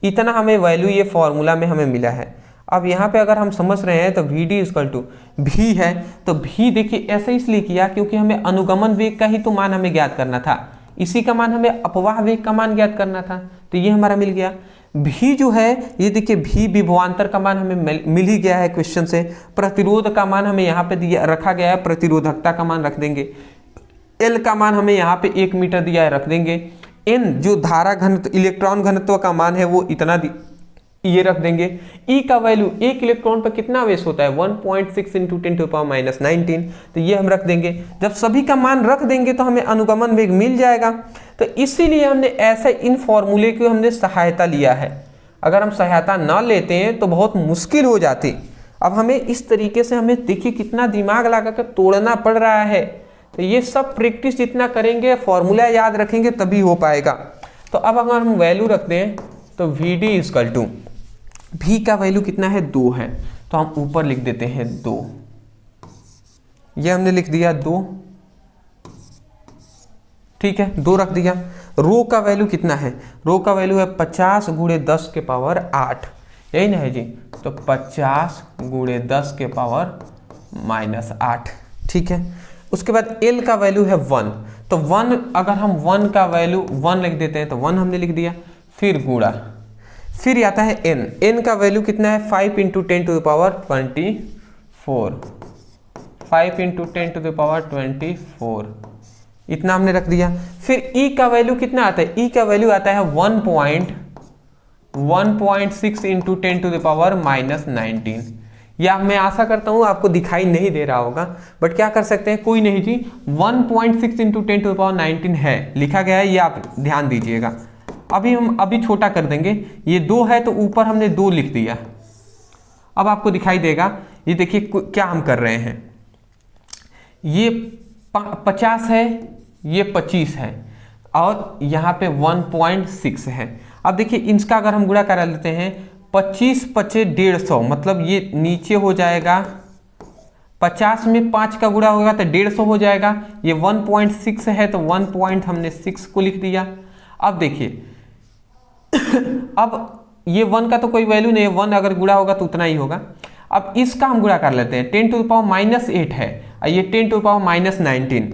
इतना हमें वैल्यू ये फॉर्मूला में हमें मिला है। अब यहाँ पे अगर हम समझ रहे हैं तो वी डी इक्वल टू भी है, तो भी देखिए ऐसे इसलिए किया क्योंकि हमें अनुगमन वेग का ही तो मान हमें ज्ञात करना था, इसी का मान हमें अपवाह वेग का मान ज्ञात करना था, तो ये हमारा मिल गया। भी जो है ये देखिए भी विभवांतर का मान हमें मिल ही गया है क्वेश्चन से। प्रतिरोध का मान हमें यहाँ पे दिया रखा गया है, प्रतिरोधकता का मान रख देंगे। एल का मान हमें यहाँ पे 1 मीटर दिया है, रख देंगे। एन जो धारा घनत्व इलेक्ट्रॉन घनत्व का मान है वो इतना ये रख देंगे। ई का वैल्यू 1 इलेक्ट्रॉन पर कितना आवेश होता है 1.6 × 10⁻⁹, तो ये हम रख देंगे। जब सभी का मान रख देंगे तो हमें अनुगमन वेग मिल जाएगा। तो इसीलिए हमने ऐसे इन फॉर्मूले की हमने सहायता लिया है। अगर हम सहायता ना लेते हैं तो बहुत मुश्किल हो जाती। अब हमें इस तरीके से हमें देखिए कितना दिमाग लगा कर तोड़ना पड़ रहा है। तो ये सब प्रैक्टिस जितना करेंगे, फॉर्मूला याद रखेंगे तभी हो पाएगा। तो अब अगर हम वैल्यू रखते हैं तो वी डी इक्वल टू भी का वैल्यू कितना है 2 है, तो हम ऊपर लिख देते हैं 2, ये हमने लिख दिया 2, ठीक है 2 रख दिया। रो का वैल्यू कितना है, रो का वैल्यू है 50 × 10⁻8, यही ना है जी। तो 50 × 10⁻−8, ठीक है। उसके बाद एल का वैल्यू है 1, तो 1 अगर हम 1 का वैल्यू 1 लिख देते हैं तो 1 हमने लिख दिया। फिर गुणा, फिर आता है एन, एन का वैल्यू कितना है 5 × 10⁻24, 5 × 10⁻24, इतना हमने रख दिया। फिर ई का वैल्यू कितना आता है, ई का वैल्यू आता है 1.6 × 10⁻−19। या मैं आशा करता हूं आपको दिखाई नहीं दे रहा होगा, बट क्या कर सकते हैं, कोई नहीं जी, 1.6 × 10⁻19 है लिखा गया है, ये आप ध्यान दीजिएगा। अभी छोटा कर देंगे, ये 2 है तो ऊपर हमने 2 लिख दिया। अब आपको दिखाई देगा, ये देखिए क्या हम कर रहे हैं, ये 50 है, ये 25 है, और यहाँ पे 1.6 है। अब देखिए इसका अगर हम गुणा करा लेते हैं, 25 × 5 = 150, मतलब ये नीचे हो जाएगा, 50 में 5 का गुणा होगा तो 150 हो जाएगा। ये 1.6 है तो 1.6 को लिख दिया। अब देखिए अब ये 1 का तो कोई वैल्यू नहीं है, 1 अगर गुणा होगा तो उतना ही होगा। अब इसका हम गुणा कर लेते हैं, 10⁻−8 है, और ये 10⁻−19,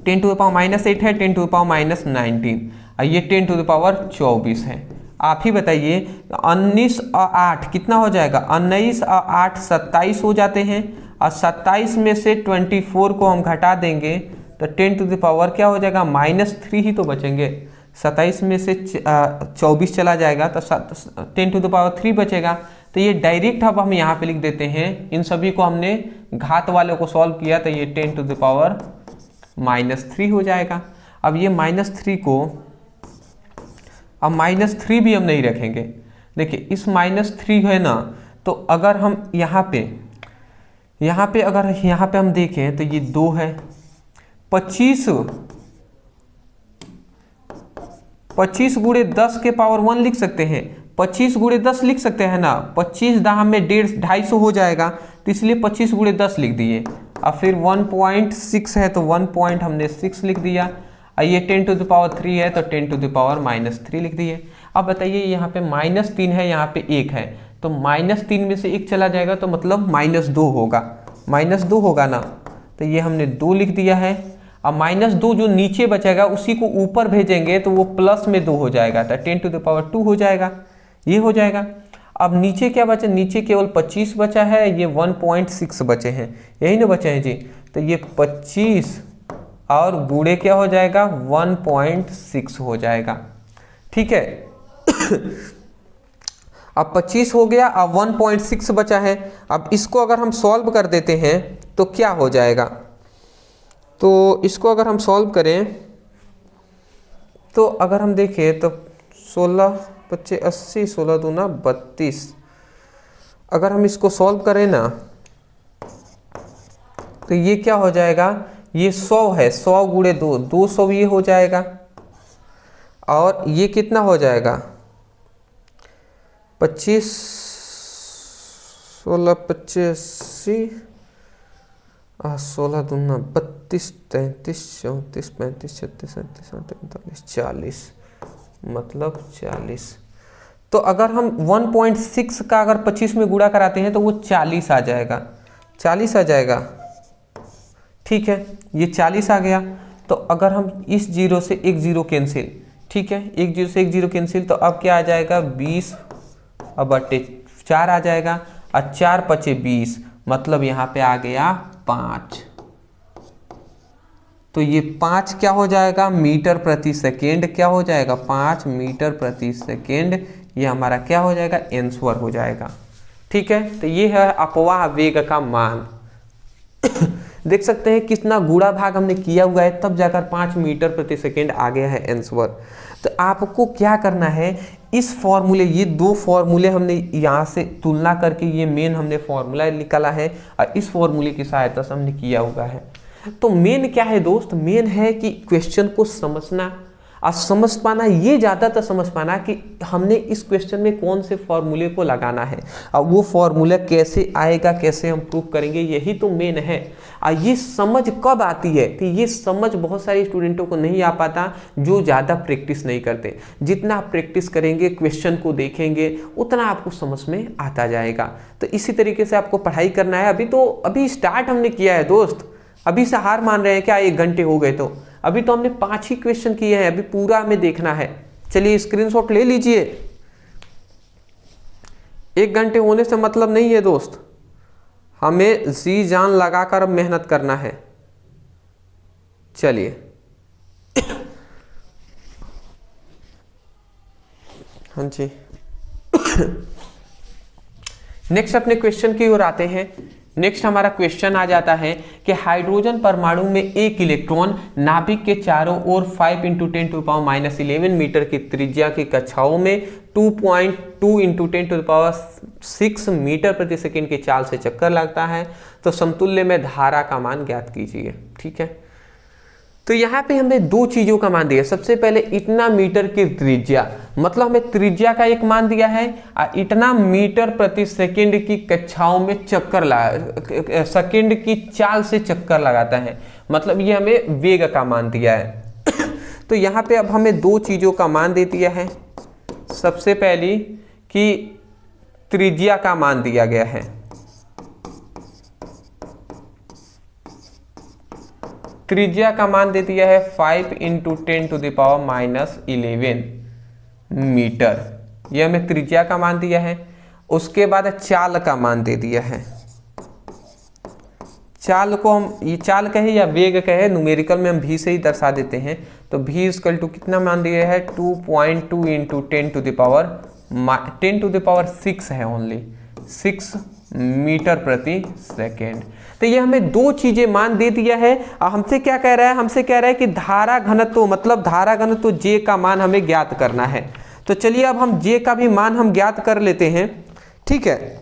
10⁻−8 है, 10⁻−19, और ये 10⁻24 है। आप ही बताइए 19 और 8 कितना हो जाएगा, 19 और 8 27 हो जाते हैं, और 27 में से 24 को हम घटा देंगे तो 10⁻ क्या हो जाएगा -3 ही तो बचेंगे। 27 में से 24 चला जाएगा तो 10⁻3 बचेगा। तो ये डायरेक्ट अब हम यहाँ पे लिख देते हैं, इन सभी को हमने घात वाले को सॉल्व किया तो ये 10⁻−3 हो जाएगा। अब ये -3 को, अब -3 भी हम नहीं रखेंगे। देखिए इस -3 है ना, तो अगर हम यहाँ पे अगर यहाँ पे हम देखें तो ये 2 है, 25 × 10⁻1 लिख सकते हैं, 25 × 10 लिख सकते हैं ना, 25 दाम में 250 हो जाएगा, तो इसलिए 25 × 10 लिख दिए। अब फिर 1.6 है तो 1 हमने 6 लिख दिया, और ये 10⁻3 है तो 10⁻−3 लिख दिए। अब बताइए यहाँ पे -3 है, यहाँ पे 1 है, तो -3 में से 1 चला जाएगा तो मतलब -2 होगा, -2 होगा ना, तो ये हमने 2 लिख दिया है। अब -2 जो नीचे बचेगा उसी को ऊपर भेजेंगे तो वो प्लस में 2 हो जाएगा, तो 10⁻2 हो जाएगा, ये हो जाएगा। अब नीचे क्या बचा, नीचे केवल 25 बचा है, ये 1.6 बचे हैं, यही ना बचे हैं जी। तो ये 25 और बूढ़े क्या हो जाएगा 1.6 हो जाएगा, ठीक है। अब 25 हो गया, अब 1.6 बचा है। अब इसको अगर हम सॉल्व कर देते हैं तो क्या हो जाएगा, तो इसको अगर हम सॉल्व करें तो अगर हम देखें तो 16 25 80, 16 दूना 32। अगर हम इसको सॉल्व करें ना तो ये क्या हो जाएगा, ये 100 है, 100 गुणे 2, 200 ये हो जाएगा। और ये कितना हो जाएगा, 25 16 25 80, 16 दूना 32 33 34 35 36 37 38 40, मतलब 40। तो अगर हम 1.6 का अगर 25 में गुणा कराते हैं तो वो 40 आ जाएगा, 40 आ जाएगा। ठीक है, ये 40 आ गया। तो अगर हम इस जीरो से एक जीरो कैंसिल, ठीक है, एक जीरो से एक जीरो कैंसिल, तो अब क्या आ जाएगा 20 और बटे 4 आ जाएगा, और 4 पचे 20, मतलब यहाँ पे आ गया 5। तो ये 5 क्या हो जाएगा, मीटर प्रति सेकेंड, क्या हो जाएगा 5 मीटर प्रति सेकेंड, ये हमारा क्या हो जाएगा, आंसर हो जाएगा। ठीक है, तो ये है अपवाह वेग का मान। देख सकते हैं कितना गुणा भाग हमने किया हुआ है, तब जाकर 5 मीटर प्रति सेकेंड आ गया है आंसर। तो आपको क्या करना है, इस फॉर्मूले, ये दो फॉर्मूले हमने यहाँ से तुलना करके ये मेन हमने फॉर्मूला निकाला है, और इस फॉर्मूले की सहायता से हमने किया हुआ है। तो मेन क्या है दोस्त, मेन है कि क्वेश्चन को समझना, और समझ पाना, ये ज़्यादातर समझ पाना कि हमने इस क्वेश्चन में कौन से फॉर्मूले को लगाना है, और वो फॉर्मूला कैसे आएगा, कैसे हम प्रूव करेंगे, यही तो मेन है। और ये समझ कब आती है, कि ये समझ बहुत सारे स्टूडेंटों को नहीं आ पाता जो ज़्यादा प्रैक्टिस नहीं करते। जितना आप प्रैक्टिस करेंगे, क्वेश्चन को देखेंगे, उतना आपको समझ में आता जाएगा। तो इसी तरीके से आपको पढ़ाई करना है। अभी स्टार्ट हमने किया है दोस्त, अभी से हार मान रहे हैं क्या, 1 घंटे हो गए? तो अभी तो हमने 5 ही क्वेश्चन किए हैं, अभी पूरा हमें देखना है। चलिए स्क्रीनशॉट ले लीजिए। 1 घंटे होने से मतलब नहीं है दोस्त, हमें जी जान लगाकर मेहनत करना है। चलिए हाँ जी, नेक्स्ट अपने क्वेश्चन की ओर आते हैं। नेक्स्ट हमारा क्वेश्चन आ जाता है कि हाइड्रोजन परमाणु में एक इलेक्ट्रॉन नाभिक के चारों ओर 5 × 10⁻11 मीटर की त्रिज्या की कक्षाओं में 2.2 × 10⁻6 मीटर प्रति सेकंड की चाल से चक्कर लगता है, तो समतुल्य में धारा का मान ज्ञात कीजिए। ठीक है, तो यहाँ पे हमने दो चीजों का मान दिया। सबसे पहले इतना मीटर की त्रिज्या, मतलब हमें त्रिज्या का एक मान दिया है, और इतना मीटर प्रति सेकंड की कक्षाओं में सेकंड की चाल से चक्कर लगाता है, मतलब ये हमें वेग का मान दिया है। तो यहाँ पे अब हमें दो चीजों का मान दे दिया है। सबसे पहली कि त्रिज्या का मान दिया गया है, त्रिज्या का मान दे दिया है 5 × 10⁻11 मीटर, यह हमें त्रिज्या का मान दिया है। उसके बाद चाल का मान दे दिया है। चाल को हम ये चाल कहे या वेग कहे, न्यूमेरिकल में हम भी से ही दर्शा देते हैं। तो v इक्वल टू कितना मान दिया है, 2.2 × 10⁻6 है, ओनली 6 मीटर प्रति सेकेंड। तो ये हमें दो चीजें मान दे दिया है। और हमसे क्या कह रहा है, हमसे कह रहा है कि धारा घनत्व, मतलब धारा घनत्व J का मान हमें ज्ञात करना है। तो चलिए अब हम J का भी मान हम ज्ञात कर लेते हैं। ठीक है,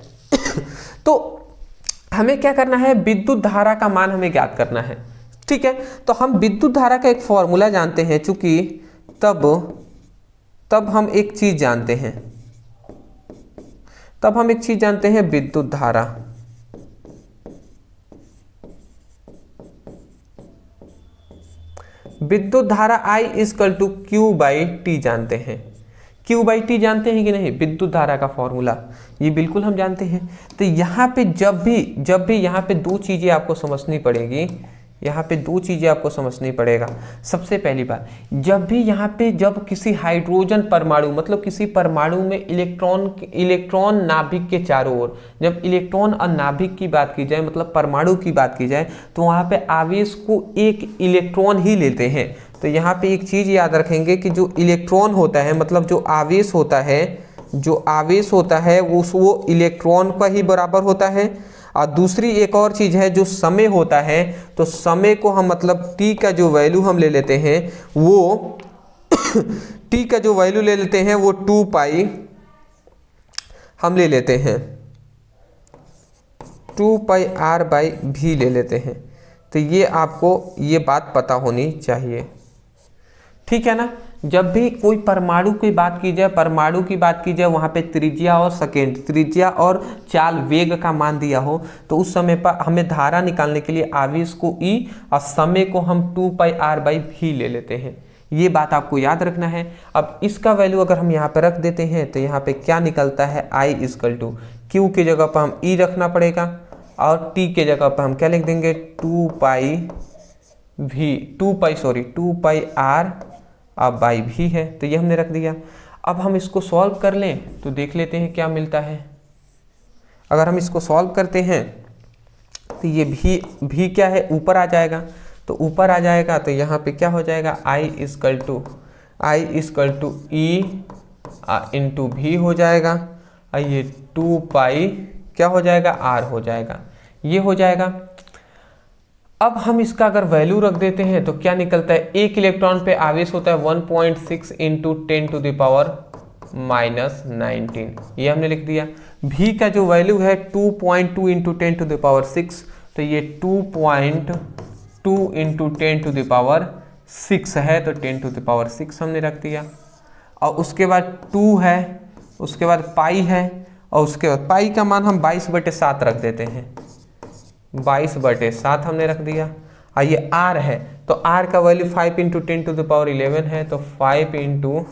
तो हमें क्या करना है, विद्युत धारा का मान हमें ज्ञात करना है। ठीक है, तो हम विद्युत धारा का एक फॉर्मूला जानते हैं, चूंकि तब हम एक चीज जानते हैं, विद्युत धारा। विद्युत धारा I = Q/T जानते हैं। Q/T जानते हैं कि नहीं, विद्युत धारा का फॉर्मूला, ये बिल्कुल हम जानते हैं। तो यहाँ पे जब भी यहाँ पे दो चीजें आपको समझनी पड़ेगी, पड़ेगा। सबसे पहली बात, जब किसी हाइड्रोजन परमाणु, मतलब किसी परमाणु में इलेक्ट्रॉन नाभिक के चारों ओर, जब इलेक्ट्रॉन और नाभिक की बात की जाए, मतलब परमाणु की बात की जाए, तो वहाँ पे आवेश को एक इलेक्ट्रॉन ही लेते हैं। तो यहाँ पे एक चीज याद रखेंगे कि जो इलेक्ट्रॉन होता है, मतलब जो आवेश होता है वो इलेक्ट्रॉन का ही बराबर होता है। और दूसरी एक और चीज है, जो समय होता है, तो समय को हम, मतलब t का जो वैल्यू हम ले लेते हैं, वो टी का जो वैल्यू ले लेते हैं वो 2 पाई हम ले लेते हैं 2 पाई आर बाई भी ले लेते हैं। तो ये आपको ये बात पता होनी चाहिए, ठीक है ना। जब भी कोई परमाणु की बात की जाए, वहाँ पे त्रिज्या और सेकेंड, त्रिज्या और चाल वेग का मान दिया हो, तो उस समय पर हमें धारा निकालने के लिए आवेश को E और समय को हम 2 पाई आर बाई भी ले लेते हैं। ये बात आपको याद रखना है। अब इसका वैल्यू अगर हम यहाँ पे रख देते हैं तो यहाँ पे क्या निकलता है, I इक्वल टू Q की जगह पर हम E रखना पड़ेगा और T के जगह पर हम क्या लिख देंगे 2 पाई आर अब बाई भी है, तो ये हमने रख दिया। अब हम इसको सॉल्व कर लें तो देख लेते हैं क्या मिलता है। अगर हम इसको सॉल्व करते हैं तो ये भी क्या है, ऊपर आ जाएगा। तो ऊपर आ जाएगा तो यहाँ पे क्या हो जाएगा, I equal to E into B हो जाएगा और ये 2 पाई क्या हो जाएगा, R हो जाएगा, ये हो जाएगा। अब हम इसका अगर वैल्यू रख देते हैं तो क्या निकलता है, एक इलेक्ट्रॉन पे आवेश होता है 1.6 इंटू 10 टू द पावर -19, ये हमने लिख दिया। भी का जो वैल्यू है 2.2 इंटू 10 टू द पावर 6, तो ये 2.2 इंटू 10 टू द पावर 6 है, तो 10 टू द पावर 6 हमने रख दिया। और उसके बाद 2 है, उसके बाद पाई है, और उसके बाद पाई का मान हम 22/7 रख देते हैं, 22/7 हमने रख दिया। और ये R है, तो R का value 5 into 10 to the power 11 है, तो 5 इंटू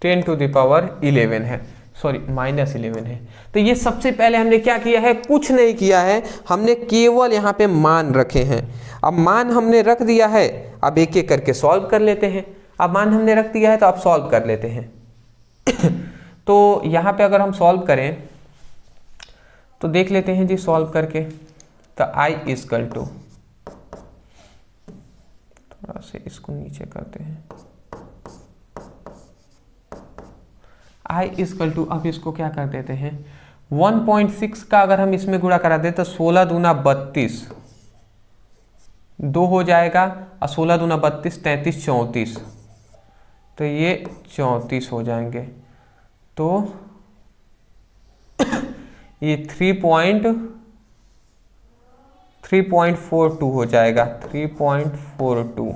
10 टू द पावर 11 है, सॉरी -11 है। तो ये सबसे पहले हमने क्या किया है, कुछ नहीं किया है, हमने केवल यहाँ पे मान रखे हैं। अब मान हमने रख दिया है, अब एक एक करके सॉल्व कर लेते हैं। अब मान हमने रख दिया है तो अब सॉल्व कर लेते हैं। तो यहाँ पे अगर हम सॉल्व करें तो देख लेते हैं जी, सॉल्व करके तो I इक्वल टू, थोड़ा से इसको नीचे करते हैं, I इक्वल टू, अब इसको क्या कर देते हैं 1.6 का अगर हम इसमें गुणा करा दें तो 16 दूना 32 2 हो जाएगा, और 16 दूना 32 33 34, तो ये 34 हो जाएंगे। तो ये 3.42 हो जाएगा, 3.42,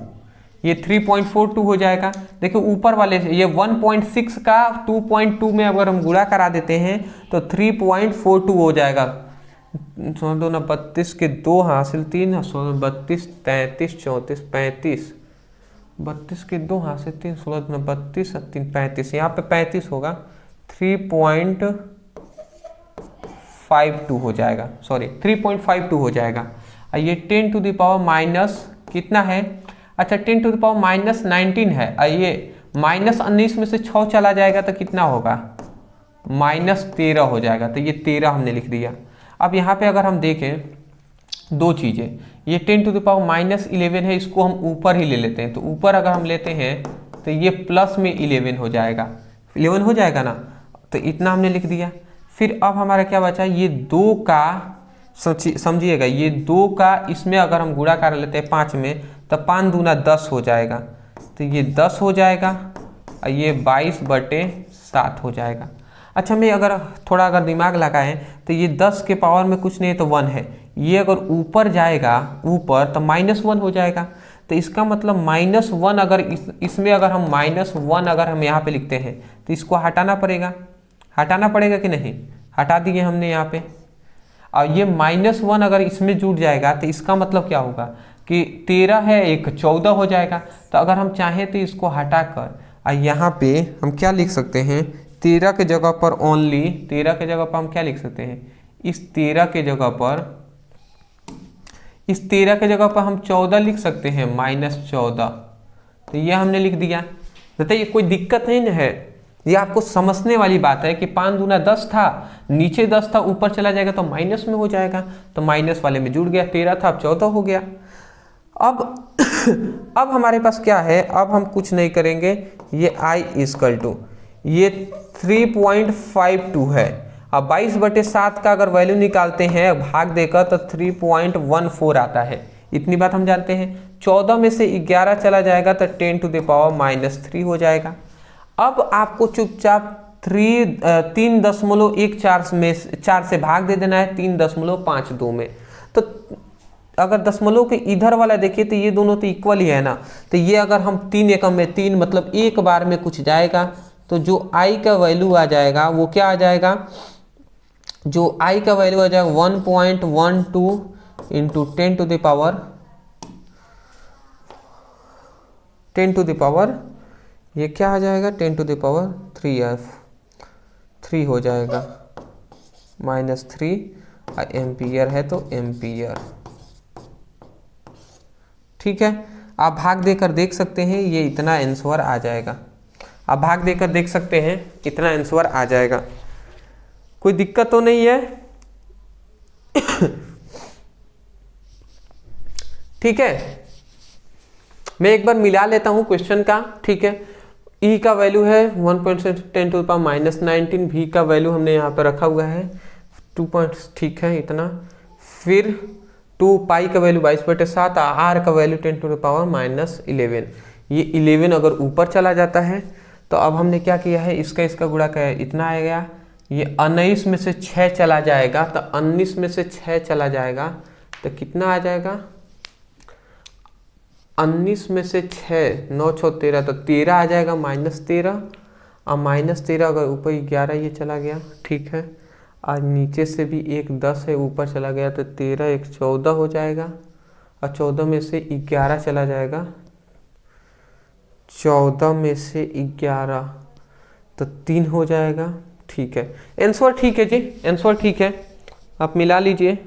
ये 3.42 हो जाएगा। देखिए ऊपर वाले से ये 1.6 का 2.2 में अगर हम गुणा करा देते हैं तो 3.42 हो जाएगा। 16 32 के 2 हासिल 3, 32 33 34 35, 32 के 2 हासिल 3, 16 32 3 35, यहाँ पे 35 होगा, 3.52 हो जाएगा, सॉरी 3.52 हो जाएगा। और ये 10 टू द पावर माइनस कितना है, अच्छा 10 टू द पावर -19 है। और ये -19 में से 6 चला जाएगा तो कितना होगा, -13 हो जाएगा, तो ये 13 हमने लिख दिया। अब यहाँ पे अगर हम देखें दो चीज़ें, ये 10 टू द पावर -11 है, इसको हम ऊपर ही ले लेते हैं, तो ऊपर अगर हम लेते हैं तो ये प्लस में 11 हो जाएगा, 11 हो जाएगा ना, तो इतना हमने लिख दिया। फिर अब हमारा क्या बचा, ये 2 का समझिएगा, ये 2 का इसमें अगर हम गुणा कर लेते हैं 5 में तो 5 दूना 10 हो जाएगा, तो ये 10 हो जाएगा, और ये 22/7 हो जाएगा। अच्छा मैं अगर थोड़ा अगर दिमाग लगाएं तो ये 10 के पावर में कुछ नहीं तो 1 है, ये अगर ऊपर जाएगा ऊपर तो -1 हो जाएगा, तो इसका मतलब -1 अगर इसमें अगर हम -1 अगर हम यहाँ पे लिखते हैं तो इसको हटाना पड़ेगा कि नहीं, हटा दिए हमने यहाँ पे। और ये -1 अगर इसमें जुड़ जाएगा तो इसका मतलब क्या होगा कि 13 है 1 14 हो जाएगा। तो अगर हम चाहें तो इसको हटाकर यहाँ पे हम क्या लिख सकते हैं, 13 के जगह पर ओनली 13 के जगह पर हम क्या लिख सकते हैं, इस 13 के जगह पर हम 14 लिख सकते हैं, -14, तो ये हमने लिख दिया। बताइए कोई दिक्कत नहीं है, ये आपको समझने वाली बात है कि 5 दूना 10 था, नीचे 10 था, ऊपर चला जाएगा तो माइनस में हो जाएगा, तो माइनस वाले में जुड़ गया, 13 था अब 14 हो गया। अब हमारे पास क्या है, अब हम कुछ नहीं करेंगे, ये I इक्वल टू ये 3.52 है। अब 22/7 का अगर वैल्यू निकालते हैं भाग देकर तो 3.14 आता है, इतनी बात हम जानते हैं। 14 में से 11 चला जाएगा तो 10⁻³ हो जाएगा। अब आपको चुपचाप 3.14 में 4 से भाग दे देना है 3.52 में। तो अगर दशमलव के इधर वाला देखिए तो ये दोनों तो इक्वल ही है ना, तो ये अगर हम 3 एकम में 3 मतलब एक बार में कुछ जाएगा तो जो i का वैल्यू आ जाएगा वो क्या आ जाएगा, जो i का वैल्यू आ जाएगा 1.12 इंटू 10⁻, ये क्या आ जाएगा 10⁻³ हो जाएगा, -3 एम्पियर है तो एम्पियर। ठीक है, आप भाग देकर देख सकते हैं ये इतना आंसर आ जाएगा। आप भाग देकर देख सकते हैं इतना आंसर आ जाएगा, कोई दिक्कत तो नहीं है। ठीक है, मैं एक बार मिला लेता हूं क्वेश्चन का। ठीक है, ई का वैल्यू है 1.10⁻⁹, भी का वैल्यू हमने यहाँ पर रखा हुआ है 2. ठीक है इतना, फिर 2 पाई का वैल्यू 22/7, आर का वैल्यू 10⁻11। ये 11 अगर ऊपर चला जाता है तो अब हमने क्या किया है, इसका गुणा किया है, इतना आ गया। ये 19 में से 6 चला जाएगा तो 19 में से 6 चला जाएगा तो कितना आ जाएगा, 19 में से 6 9 6 13 तो 13 आ जाएगा, -13 और -13 अगर ऊपर 11 ये चला गया। ठीक है, और नीचे से भी एक 10 है ऊपर चला गया तो 13 1 14 हो जाएगा, और 14 में से 11 चला जाएगा, 14 में से 11 तो 3 हो जाएगा। ठीक है, आंसर ठीक है जी, आंसर ठीक है, आप मिला लीजिए।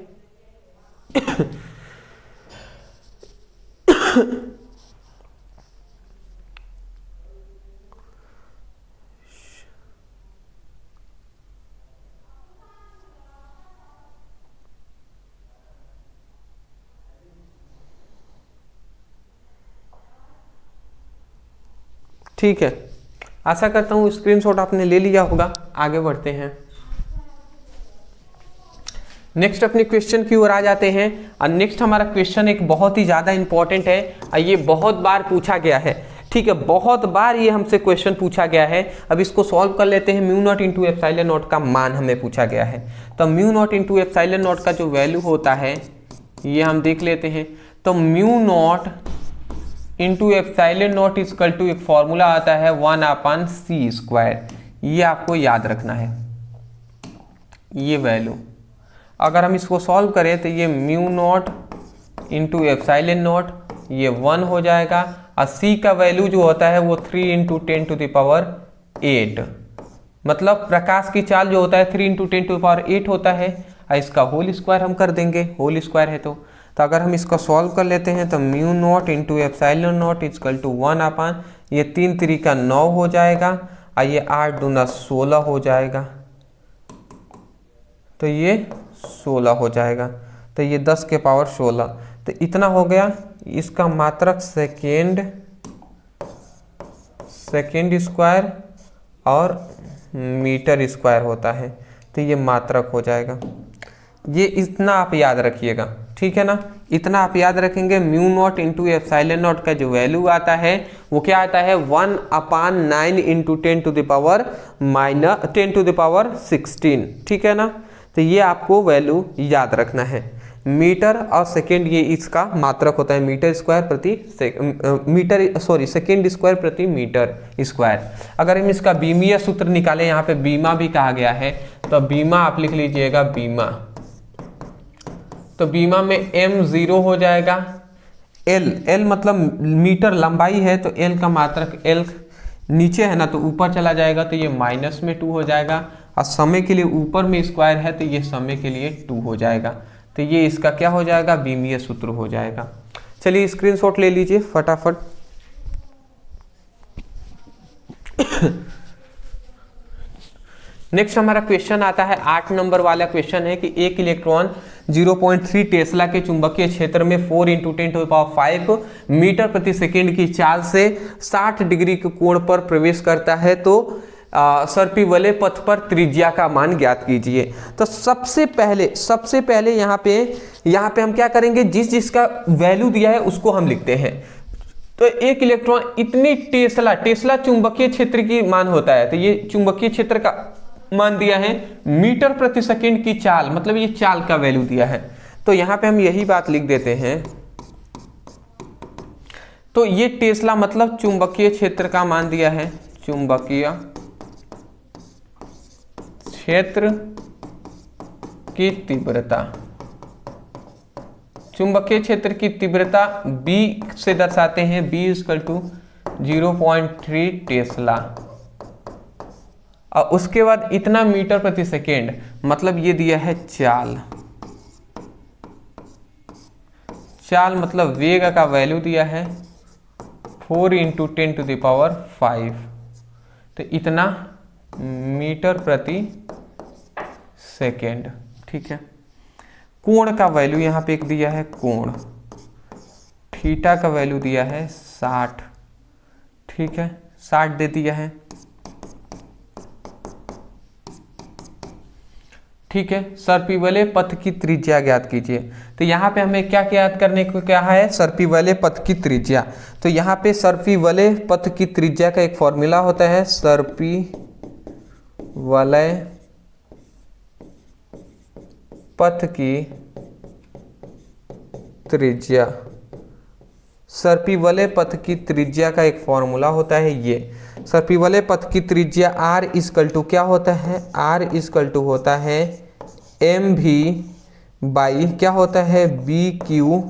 ठीक है, आशा करता हूँ स्क्रीनशॉट आपने ले लिया होगा। आगे बढ़ते हैं, नेक्स्ट अपने क्वेश्चन की ओर आ जाते हैं। और नेक्स्ट हमारा क्वेश्चन एक बहुत ही ज़्यादा इंपॉर्टेंट है और ये बहुत बार पूछा गया है। ठीक है, बहुत बार ये हमसे क्वेश्चन पूछा गया है। अब इसको सॉल्व कर लेते हैं। μ0 इंटू एप्सिलॉन नॉट का मान हमें पूछा गया है, तो μ0 इंटू एप्सिलॉन नॉट का जो वैल्यू होता है ये हम देख लेते हैं। तो μ0 into epsilon naught equal to एक फॉर्मूला आता है 1/c²। ये आपको याद रखना है, ये वैल्यू अगर हम इसको सॉल्व करें तो ये μ0 इंटू एप्सिलॉन नॉट ये 1 हो जाएगा, और c का वैल्यू जो होता है वो 3 इंटू 10⁸, मतलब प्रकाश की चाल जो होता है 3 इंटू 10⁸ होता है, और इसका होल स्क्वायर हम कर देंगे, होल स्क्वायर है तो अगर हम इसको सॉल्व कर लेते हैं तो μ0 into epsilon naught equal to 1/, ये 3 3 9 हो जाएगा, और ये 8 दूना 16 हो जाएगा, तो ये 16 हो जाएगा, तो ये 10 के पावर 16, तो इतना हो गया। इसका मात्रक सेकेंड स्क्वायर और मीटर स्क्वायर होता है, तो ये मात्रक हो जाएगा। ये इतना आप याद रखिएगा, ठीक है ना, इतना आप याद रखेंगे। μ0 इंटू एप्सिलॉन नॉट का जो वैल्यू आता है वो क्या आता है 1/9 इंटू 10⁻16। ठीक है ना, तो ये आपको वैल्यू याद रखना है। मीटर और सेकेंड ये इसका मात्रक होता है, मीटर स्क्वायर प्रति सेकेंड स्क्वायर प्रति मीटर स्क्वायर। अगर हम इसका बीमीय सूत्र निकालें, यहाँ पे बीमा भी कहा गया है, तो बीमा आप लिख लीजिएगा बीमा। तो बीमा में m0 हो जाएगा, l मतलब मीटर लंबाई है तो l का मात्रक l नीचे है ना तो ऊपर चला जाएगा, तो ये -2 हो जाएगा, और समय के लिए ऊपर में स्क्वायर है तो ये समय के लिए 2 हो जाएगा, तो ये इसका क्या हो जाएगा बीमीय सूत्र हो जाएगा। चलिए स्क्रीनशॉट ले लीजिए फटाफट। नेक्स्ट हमारा क्वेश्चन आता है 8 नंबर वाला क्वेश्चन है कि एक इलेक्ट्रॉन 0.3 टेस्ला के चुंबकीय क्षेत्र में 4 इंटू 10⁵ मीटर प्रति सेकेंड की चाल से 60 डिग्री के कोण पर प्रवेश करता है, तो सर्पी वाले पथ पर त्रिज्या का मान ज्ञात कीजिए। तो सबसे पहले यहाँ पे हम क्या करेंगे, जिसका वैल्यू दिया है उसको हम लिखते हैं। तो एक इलेक्ट्रॉन इतनी टेस्ला चुंबकीय क्षेत्र की मान होता है। तो ये चुंबकीय क्षेत्र का मान दिया है मीटर प्रति सेकंड की चाल, मतलब ये चाल का वैल्यू दिया है। तो यहां पे हम यही बात लिख देते हैं। तो ये टेस्ला मतलब चुंबकीय क्षेत्र का मान दिया है, चुंबकीय क्षेत्र की तीव्रता, चुंबकीय क्षेत्र की तीव्रता B से दर्शाते हैं, B = 0.3 टेस्ला। और उसके बाद इतना मीटर प्रति सेकेंड, मतलब ये दिया है चाल मतलब वेग का वैल्यू दिया है 4 × 10⁵। तो इतना मीटर प्रति सेकेंड, ठीक है। कोण का वैल्यू यहाँ पे एक दिया है, कोण थीटा का वैल्यू दिया है 60, ठीक है, 60 दे दिया है, ठीक है। सर्पी वाले पथ की त्रिज्या ज्ञात कीजिए। तो यहाँ पे हमें क्या ज्ञात करने को क्या है, सर्पी वाले पथ की त्रिज्या। तो यहाँ पे सर्पी वाले पथ की त्रिज्या का एक फॉर्मूला होता है, सर्पी वलय पथ की त्रिज्या, सर्पी वलय पथ की त्रिज्या का एक फॉर्मूला होता है ये। सर्पी वलय पथ की त्रिज्या R = क्या होता है, R = होता है mv बाई क्या होता है, BQ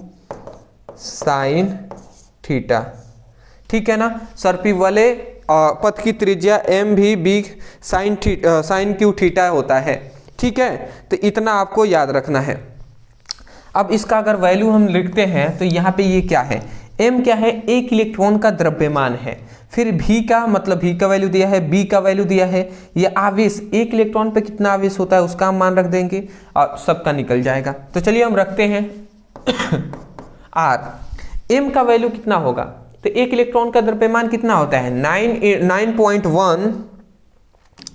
sin थीटा, ठीक है ना। सर्पी वलय पथ की त्रिज्या mv b sin q theta होता है, ठीक है। तो इतना आपको याद रखना है। अब इसका अगर वैल्यू हम लिखते हैं तो यहाँ पे ये क्या है, m क्या है, एक इलेक्ट्रॉन का द्रव्यमान है, फिर v का मतलब v का वैल्यू दिया है, b का वैल्यू दिया है, ये आवेश, एक इलेक्ट्रॉन पे कितना आवेश होता है उसका हम मान रख देंगे और सबका निकल जाएगा। तो चलिए हम रखते हैं r, m का वैल्यू कितना होगा, तो एक इलेक्ट्रॉन का द्रव्यमान कितना होता है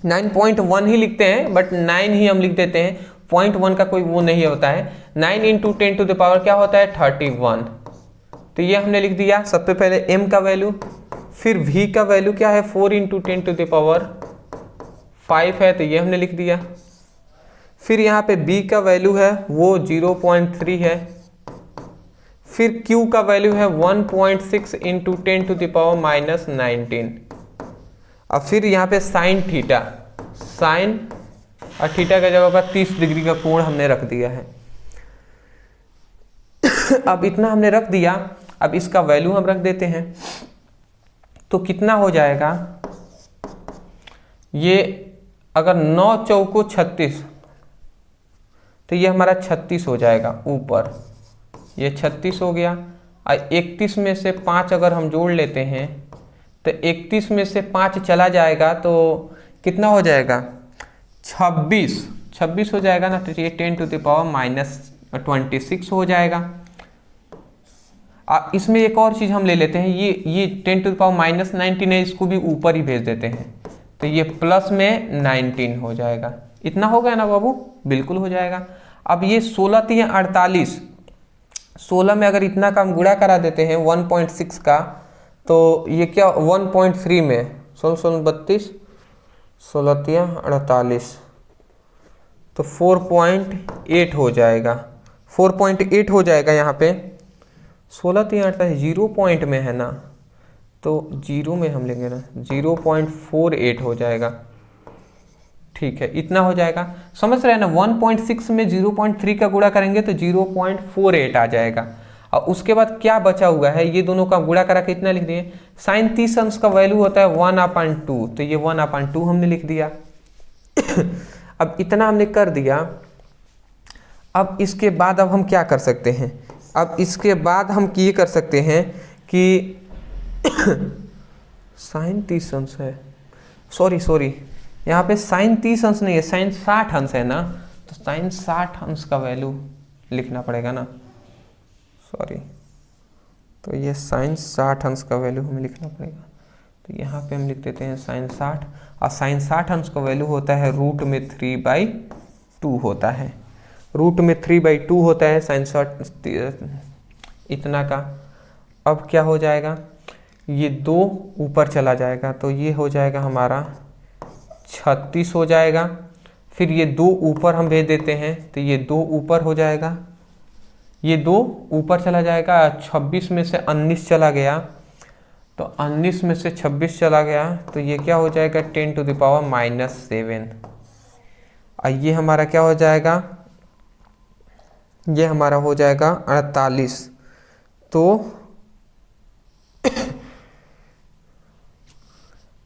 9.1 ही लिखते हैं, बट 9 ही हम लिख देते हैं, 0.1 का कोई वो नहीं होता है। 9 × 10⁻, क्या होता है 31। तो ये हमने लिख दिया सबसे पहले m का वैल्यू, फिर v का वैल्यू क्या है 4 × 10⁵ है, तो ये हमने लिख दिया। फिर यहाँ पे b का वैल्यू है वो 0.3 है, फिर q का वैल्यू है 1.6 × 10⁻⁻19। और फिर यहाँ पे साइन थीटा, साइन और थीटा का जगह पर 30 डिग्री का कोण हमने रख दिया है। अब इतना हमने रख दिया, अब इसका वैल्यू हम रख देते हैं। तो कितना हो जाएगा, ये अगर 9 चौको 36, तो ये हमारा 36 हो जाएगा ऊपर, ये 36 हो गया। और 31 में से 5 अगर हम जोड़ लेते हैं तो 31 में से 5 चला जाएगा तो कितना हो जाएगा 26 हो जाएगा ना। तो ये 10⁻⁻26 हो जाएगा। इसमें एक और चीज़ हम ले लेते हैं, ये 10⁻⁻19 है, इसको भी ऊपर ही भेज देते हैं, तो ये प्लस में 19 हो जाएगा। इतना हो गया ना बाबू, बिल्कुल हो जाएगा। अब ये 16 × 48, 16 में अगर इतना का हम गुणा करा देते हैं 1.6 का, तो ये क्या 1.3 में 16 16 48, तो 4.8 हो जाएगा, 4.8 हो जाएगा। यहाँ पे 16 × 48 0 पॉइंट में है ना, तो 0 में हम लेंगे ना, 0.48 हो जाएगा, ठीक है, इतना हो जाएगा। समझ रहे हैं ना, 1.6 में 0.3 का गुणा करेंगे तो 0.48 आ जाएगा। और उसके बाद क्या बचा हुआ है, ये दोनों का गुणा करा के इतना लिख दिए। साइन 30 अंश का वैल्यू होता है 1/2, तो ये 1/2 हमने लिख दिया। अब इतना हमने कर दिया। अब इसके बाद अब हम क्या कर सकते हैं, अब इसके बाद हम ये कर सकते हैं कि साइन 30 अंश है, सॉरी यहाँ पे साइन 30 अंश नहीं है, साइन 60 अंश है ना, तो साइन 60 अंश का वैल्यू लिखना पड़ेगा ना, सॉरी, तो ये साइन 60 अंश का वैल्यू हमें लिखना पड़ेगा। तो यहाँ पे हम लिख देते हैं sin 60, और sin 60 अंश का वैल्यू होता है रूट में 3/2 होता है, रूट में 3/2 होता है sin 60 इतना का। अब क्या हो जाएगा, ये 2 ऊपर चला जाएगा तो ये हो जाएगा हमारा 36 हो जाएगा। फिर ये 2 ऊपर हम भेज देते हैं तो ये 2 ऊपर हो जाएगा, ये 2 ऊपर चला जाएगा, 26 में से 19 चला गया तो 19 में से 26 चला गया तो ये क्या हो जाएगा 10⁻⁻7। और ये हमारा क्या हो जाएगा, ये हमारा हो जाएगा 48। तो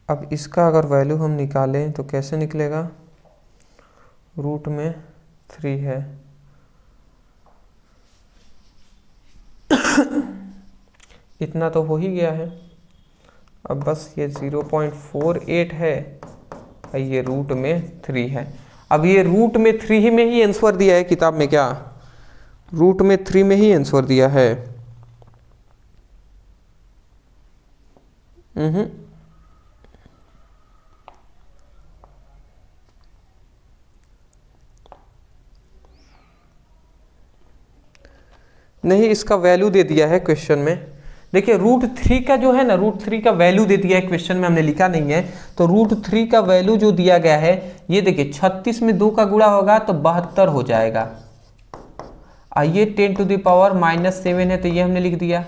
अब इसका अगर वैल्यू हम निकालें तो कैसे निकलेगा, रूट में 3 है इतना तो हो ही गया है। अब बस ये 0.48 है और ये रूट में 3 है। अब ये रूट में 3 में ही आंसर दिया है किताब में, क्या रूट में 3 में ही आंसर दिया है। नहीं, इसका वैल्यू दे दिया है क्वेश्चन में। देखिए √3 का जो है ना, √3 का वैल्यू दे दिया है क्वेश्चन में, हमने लिखा नहीं है। तो √3 का वैल्यू जो दिया गया है, ये देखिए 36 में 2 का गुणा होगा तो 72 हो जाएगा। ये 10⁻⁻7 है तो ये हमने लिख दिया।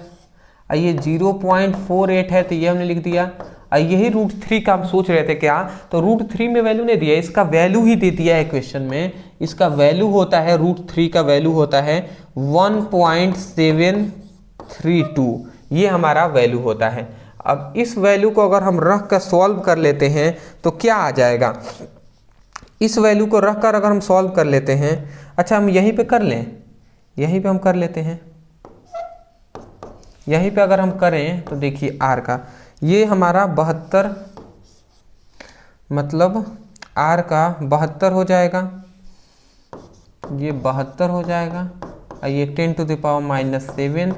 ये 0.48 है तो ये हमने लिख दिया। यही √3 का हम सोच रहे थे क्या, तो √3 में वैल्यू नहीं दिया, इसका वैल्यू ही दे दिया है क्वेश्चन में। इसका वैल्यू होता है, √3 का वैल्यू होता है 1.732, ये हमारा वैल्यू होता है। अब इस वैल्यू को अगर हम रख कर सॉल्व कर लेते हैं तो क्या आ जाएगा, इस वैल्यू को रख कर अगर हम सॉल्व कर लेते हैं, अच्छा हम यहीं पे कर लें, यहीं पे हम कर लेते हैं, यहीं पे अगर हम करें तो देखिए r का ये हमारा 72, मतलब r का 72 हो जाएगा, ये 72 हो जाएगा। ये 10⁻⁻7,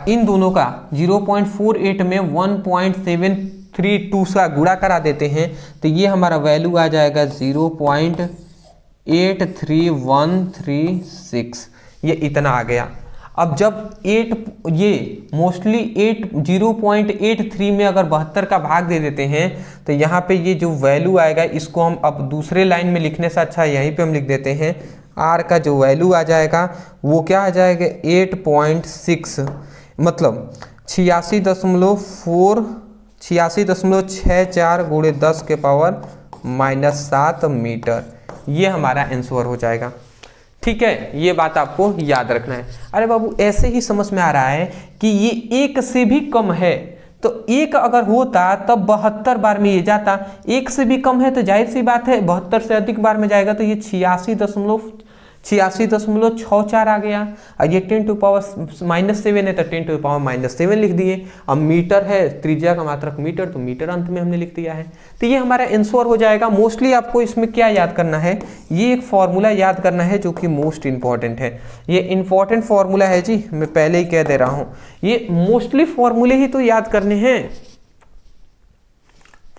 इन दोनों का 0.48 में 1.732 का गुणा करा देते हैं तो ये हमारा वैल्यू आ जाएगा 0.83136, ये इतना आ गया। अब जब 8 ये मोस्टली 0.83 में अगर 72 का भाग दे देते हैं तो यहाँ पे ये जो वैल्यू आएगा, इसको हम अब दूसरे लाइन में लिखने से अच्छा यहीं पे हम लिख देते हैं। r का जो वैल्यू आ जाएगा वो क्या आ जाएगा 8.6, मतलब 86.64 गुणे 10⁻⁻7 मीटर, ये हमारा आंसर हो जाएगा। ठीक है, ये बात आपको याद रखना है। अरे बाबू ऐसे ही समझ में आ रहा है कि ये 1 से भी कम है, तो 1 अगर होता तब 72 बार में ये जाता, 1 से भी कम है तो जाहिर सी बात है 72 से अधिक बार में जाएगा तो ये 86.64 आ गया। और ये 10⁻⁻7 है तो 10⁻⁻7 लिख दिए। अब मीटर है, त्रिज्या का मात्रक मीटर, तो मीटर अंत में हमने लिख दिया है। तो ये हमारा आंसर हो जाएगा। मोस्टली आपको इसमें क्या याद करना है, ये एक फॉर्मूला याद करना है जो कि मोस्ट इंपॉर्टेंट है। ये इंपॉर्टेंट फॉर्मूला है जी, मैं पहले ही कह दे रहा हूँ, ये मोस्टली फॉर्मूले ही तो याद करने हैं,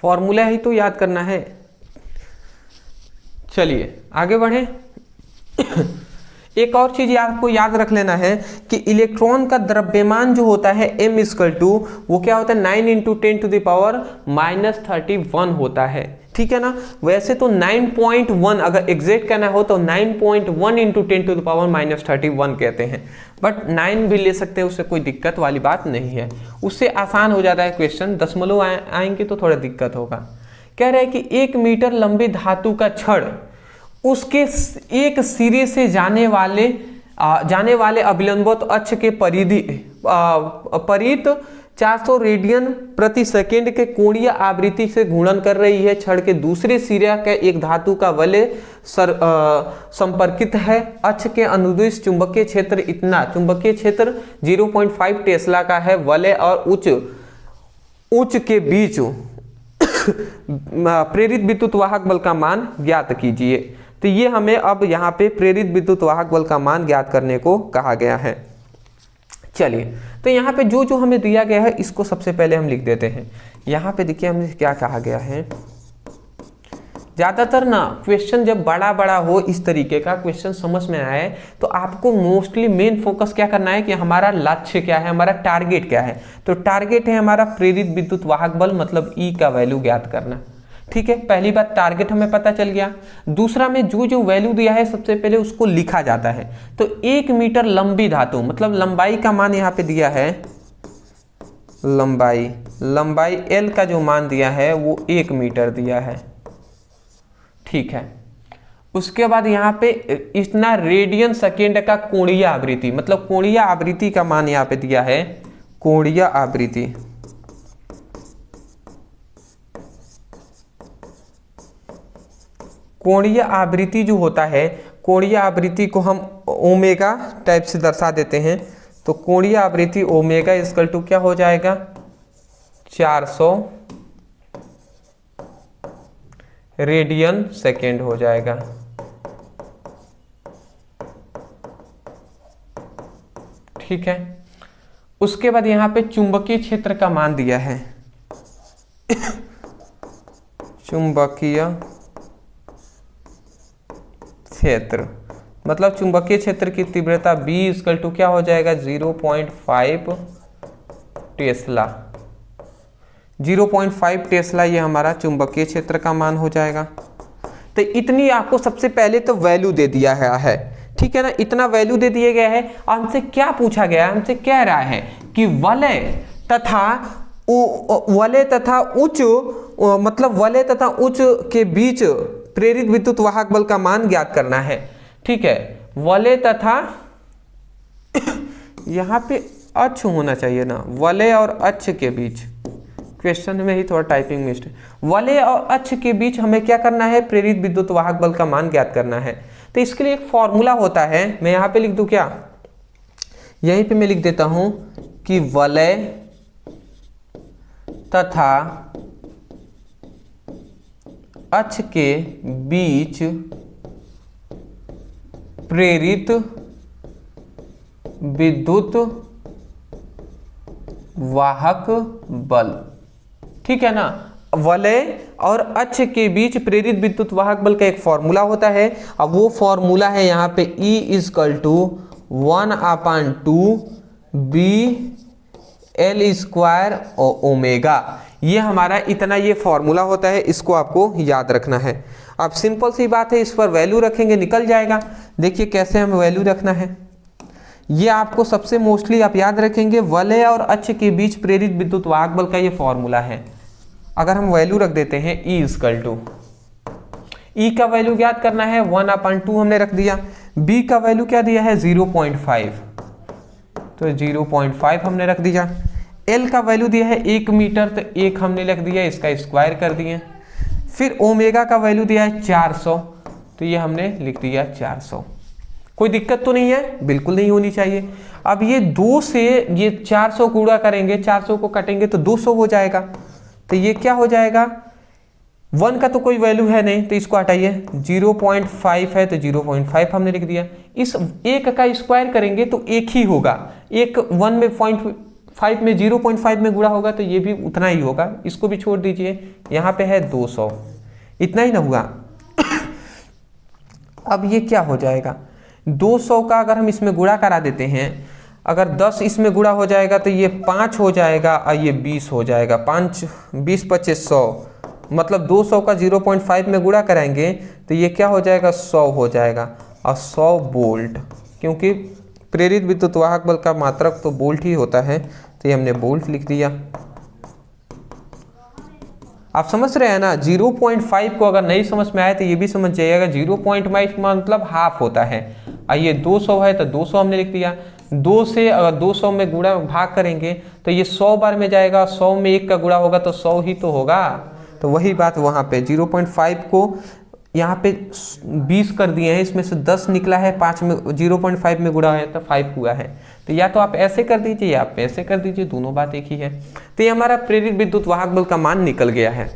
फॉर्मूला ही तो याद करना है। चलिए आगे बढ़े। एक और चीज आपको याद रख लेना है कि इलेक्ट्रॉन का द्रव्यमान जो होता है m = वो क्या होता है 9 × 10⁻⁻31 होता है। ठीक है ना, वैसे तो 9.1 अगर एग्जैक्ट कहना हो तो 9.1 × 10⁻⁻31 कहते हैं, बट 9 भी ले सकते हैं, उससे कोई दिक्कत वाली बात नहीं है, उससे आसान हो जाता है क्वेश्चन। दशमलव आएंगे तो थोड़ा दिक्कत होगा। कह रहे हैं कि 1 मीटर लंबे धातु का छड़ उसके एक सिरे से जाने वाले अभिलंबवत अक्ष के परित 400 रेडियन प्रति सेकेंड के कोणीय आवृत्ति से घूर्णन कर रही है। छड़ के दूसरे सिरे का एक धातु का वलय संपर्कित है। अक्ष के अनुदिश चुंबकीय क्षेत्र इतना, चुंबकीय क्षेत्र 0.5 टेस्ला का है। वलय और उच्च के बीच प्रेरित विद्युत वाहक बल का मान ज्ञात कीजिए। तो ये हमें अब यहाँ पे प्रेरित विद्युत वाहक बल का मान ज्ञात करने को कहा गया है। चलिए, तो यहाँ पे जो जो हमें दिया गया है इसको सबसे पहले हम लिख देते हैं यहाँ पे देखिए हमने क्या कहा गया है, ज़्यादातर ना क्वेश्चन जब बड़ा बड़ा हो, इस तरीके का क्वेश्चन समझ में आए, तो आपको मोस्टली मेन फोकस क्या करना है कि हमारा लक्ष्य क्या है, हमारा टारगेट क्या है। तो टारगेट है हमारा प्रेरित विद्युत वाहक बल मतलब ई का वैल्यू ज्ञात करना। ठीक है, पहली बात टारगेट हमें पता चल गया। दूसरा में जो जो वैल्यू दिया है सबसे पहले उसको लिखा जाता है। तो 1 मीटर लंबी धातु मतलब लंबाई का मान यहाँ पे दिया है, लंबाई एल का जो मान दिया है वो 1 मीटर दिया है। ठीक है, उसके बाद यहाँ पे इतना रेडियन सेकेंड का कोणीय आवृत्ति मतलब कोणीय आवृत्ति का मान यहाँ पे दिया है, कोणीय आवृत्ति। कोणीय आवृत्ति जो होता है, कोणीय आवृत्ति को हम ओमेगा टाइप से दर्शा देते हैं। तो कोणीय आवृत्ति ओमेगा इक्वल टू क्या हो जाएगा, 400 रेडियन सेकेंड हो जाएगा। ठीक है, उसके बाद यहाँ पे चुंबकीय क्षेत्र का मान दिया है चुंबकीय क्षेत्र मतलब चुंबकीय क्षेत्र की तीव्रता B इक्वल टू क्या हो जाएगा, 0.5 टेस्ला। 0.5 टेस्ला ये हमारा चुंबकीय क्षेत्र का मान हो जाएगा। तो इतनी आपको सबसे पहले तो वैल्यू दे दिया गया है। ठीक है ना, इतना वैल्यू दे दिया गया है। हमसे क्या पूछा गया है, हमसे कह रहा है कि वलय तथा उच्च मतलब वलय तथा उच्च के बीच प्रेरित विद्युत वाहक बल का मान ज्ञात करना है। ठीक है, वलय तथा यहाँ पे अक्ष होना चाहिए ना, वलय और अक्ष के बीच, क्वेश्चन में ही थोड़ा टाइपिंग मिस्टेक। वलय और अक्ष के बीच हमें क्या करना है, प्रेरित विद्युत वाहक बल का मान ज्ञात करना है। तो इसके लिए एक फॉर्मूला होता है, मैं यहाँ पे लिख दूं क्या, यहीं पे मैं लिख देता हूं कि वलय तथा अक्ष के बीच प्रेरित विद्युत वाहक बल। ठीक है ना, वलय और अक्ष के बीच प्रेरित विद्युत वाहक बल का एक फॉर्मूला होता है। अब वो फॉर्मूला है यहाँ पे E equal to 1/2 BL² omega. ये हमारा इतना ये फॉर्मूला होता है, इसको आपको याद रखना है। अब सिंपल सी बात है, इस पर वैल्यू रखेंगे निकल जाएगा। देखिए कैसे हमें वैल्यू रखना है, ये आपको सबसे मोस्टली आप याद रखेंगे, वलय और अक्ष के बीच प्रेरित विद्युत वाहक बल का ये फॉर्मूला है। अगर हम वैल्यू रख देते हैं E इक्वल टू, E का वैल्यू ज्ञात करना है 1/2 हमने रख दिया। B का वैल्यू क्या दिया है 0.5, तो 0.5 हमने रख दिया। L का वैल्यू दिया है 1 मीटर, तो 1 हमने लिख दिया, इसका स्क्वायर कर दिए। फिर ओमेगा का वैल्यू दिया है 400, तो ये हमने लिख दिया 400। कोई दिक्कत तो नहीं है, बिल्कुल नहीं होनी चाहिए। अब ये 2 से ये 400 गुणा करेंगे, 400 को कटेंगे तो 200 हो जाएगा। तो ये क्या हो जाएगा, 1 का तो कोई वैल्यू है नहीं, तो इसको हटाइए। 0.5 है तो 0.5 हमने लिख दिया। इस 1 का स्क्वायर करेंगे तो 1 ही होगा, एक 1 में 0.5 में 0.5 में गुणा होगा तो ये भी उतना ही होगा, इसको भी छोड़ दीजिए। यहाँ पे है 200, इतना ही ना हुआ। अब ये क्या हो जाएगा, 200 का अगर हम इसमें गुणा करा देते हैं, अगर 10 इसमें गुणा हो जाएगा तो ये 5 हो जाएगा और ये 20 हो जाएगा। 5 20 25 100, मतलब 200 का 0.5 में गुणा कराएंगे तो ये क्या हो जाएगा 100 हो जाएगा, और 100 वोल्ट, क्योंकि प्रेरित विद्युत वाहक बल का मात्रक तो वोल्ट ही होता है, तो ये हमने वोल्ट लिख दिया। आप समझ रहे हैं ना, 0.5 को अगर नहीं समझ में आए तो ये भी समझ जाइएगा, 0.5 मतलब हाफ होता है। ये 200 है तो 200 हमने लिख दिया। 2 से अगर 200 में गुणा भाग करेंगे तो ये 100 बार में जाएगा, 100 में 1 का गुणा होगा तो 100 ही तो होगा। तो वही बात वहाँ पे 0.5 को यहाँ पे 20 कर दिए हैं, इसमें से 10 निकला है, 5 में 0.5 में गुणा है तो 5 हुआ है। तो या तो आप ऐसे कर दीजिए या आप ऐसे कर दीजिए, दोनों बात एक ही है। तो ये हमारा प्रेरित विद्युत वाहक बल का मान निकल गया है।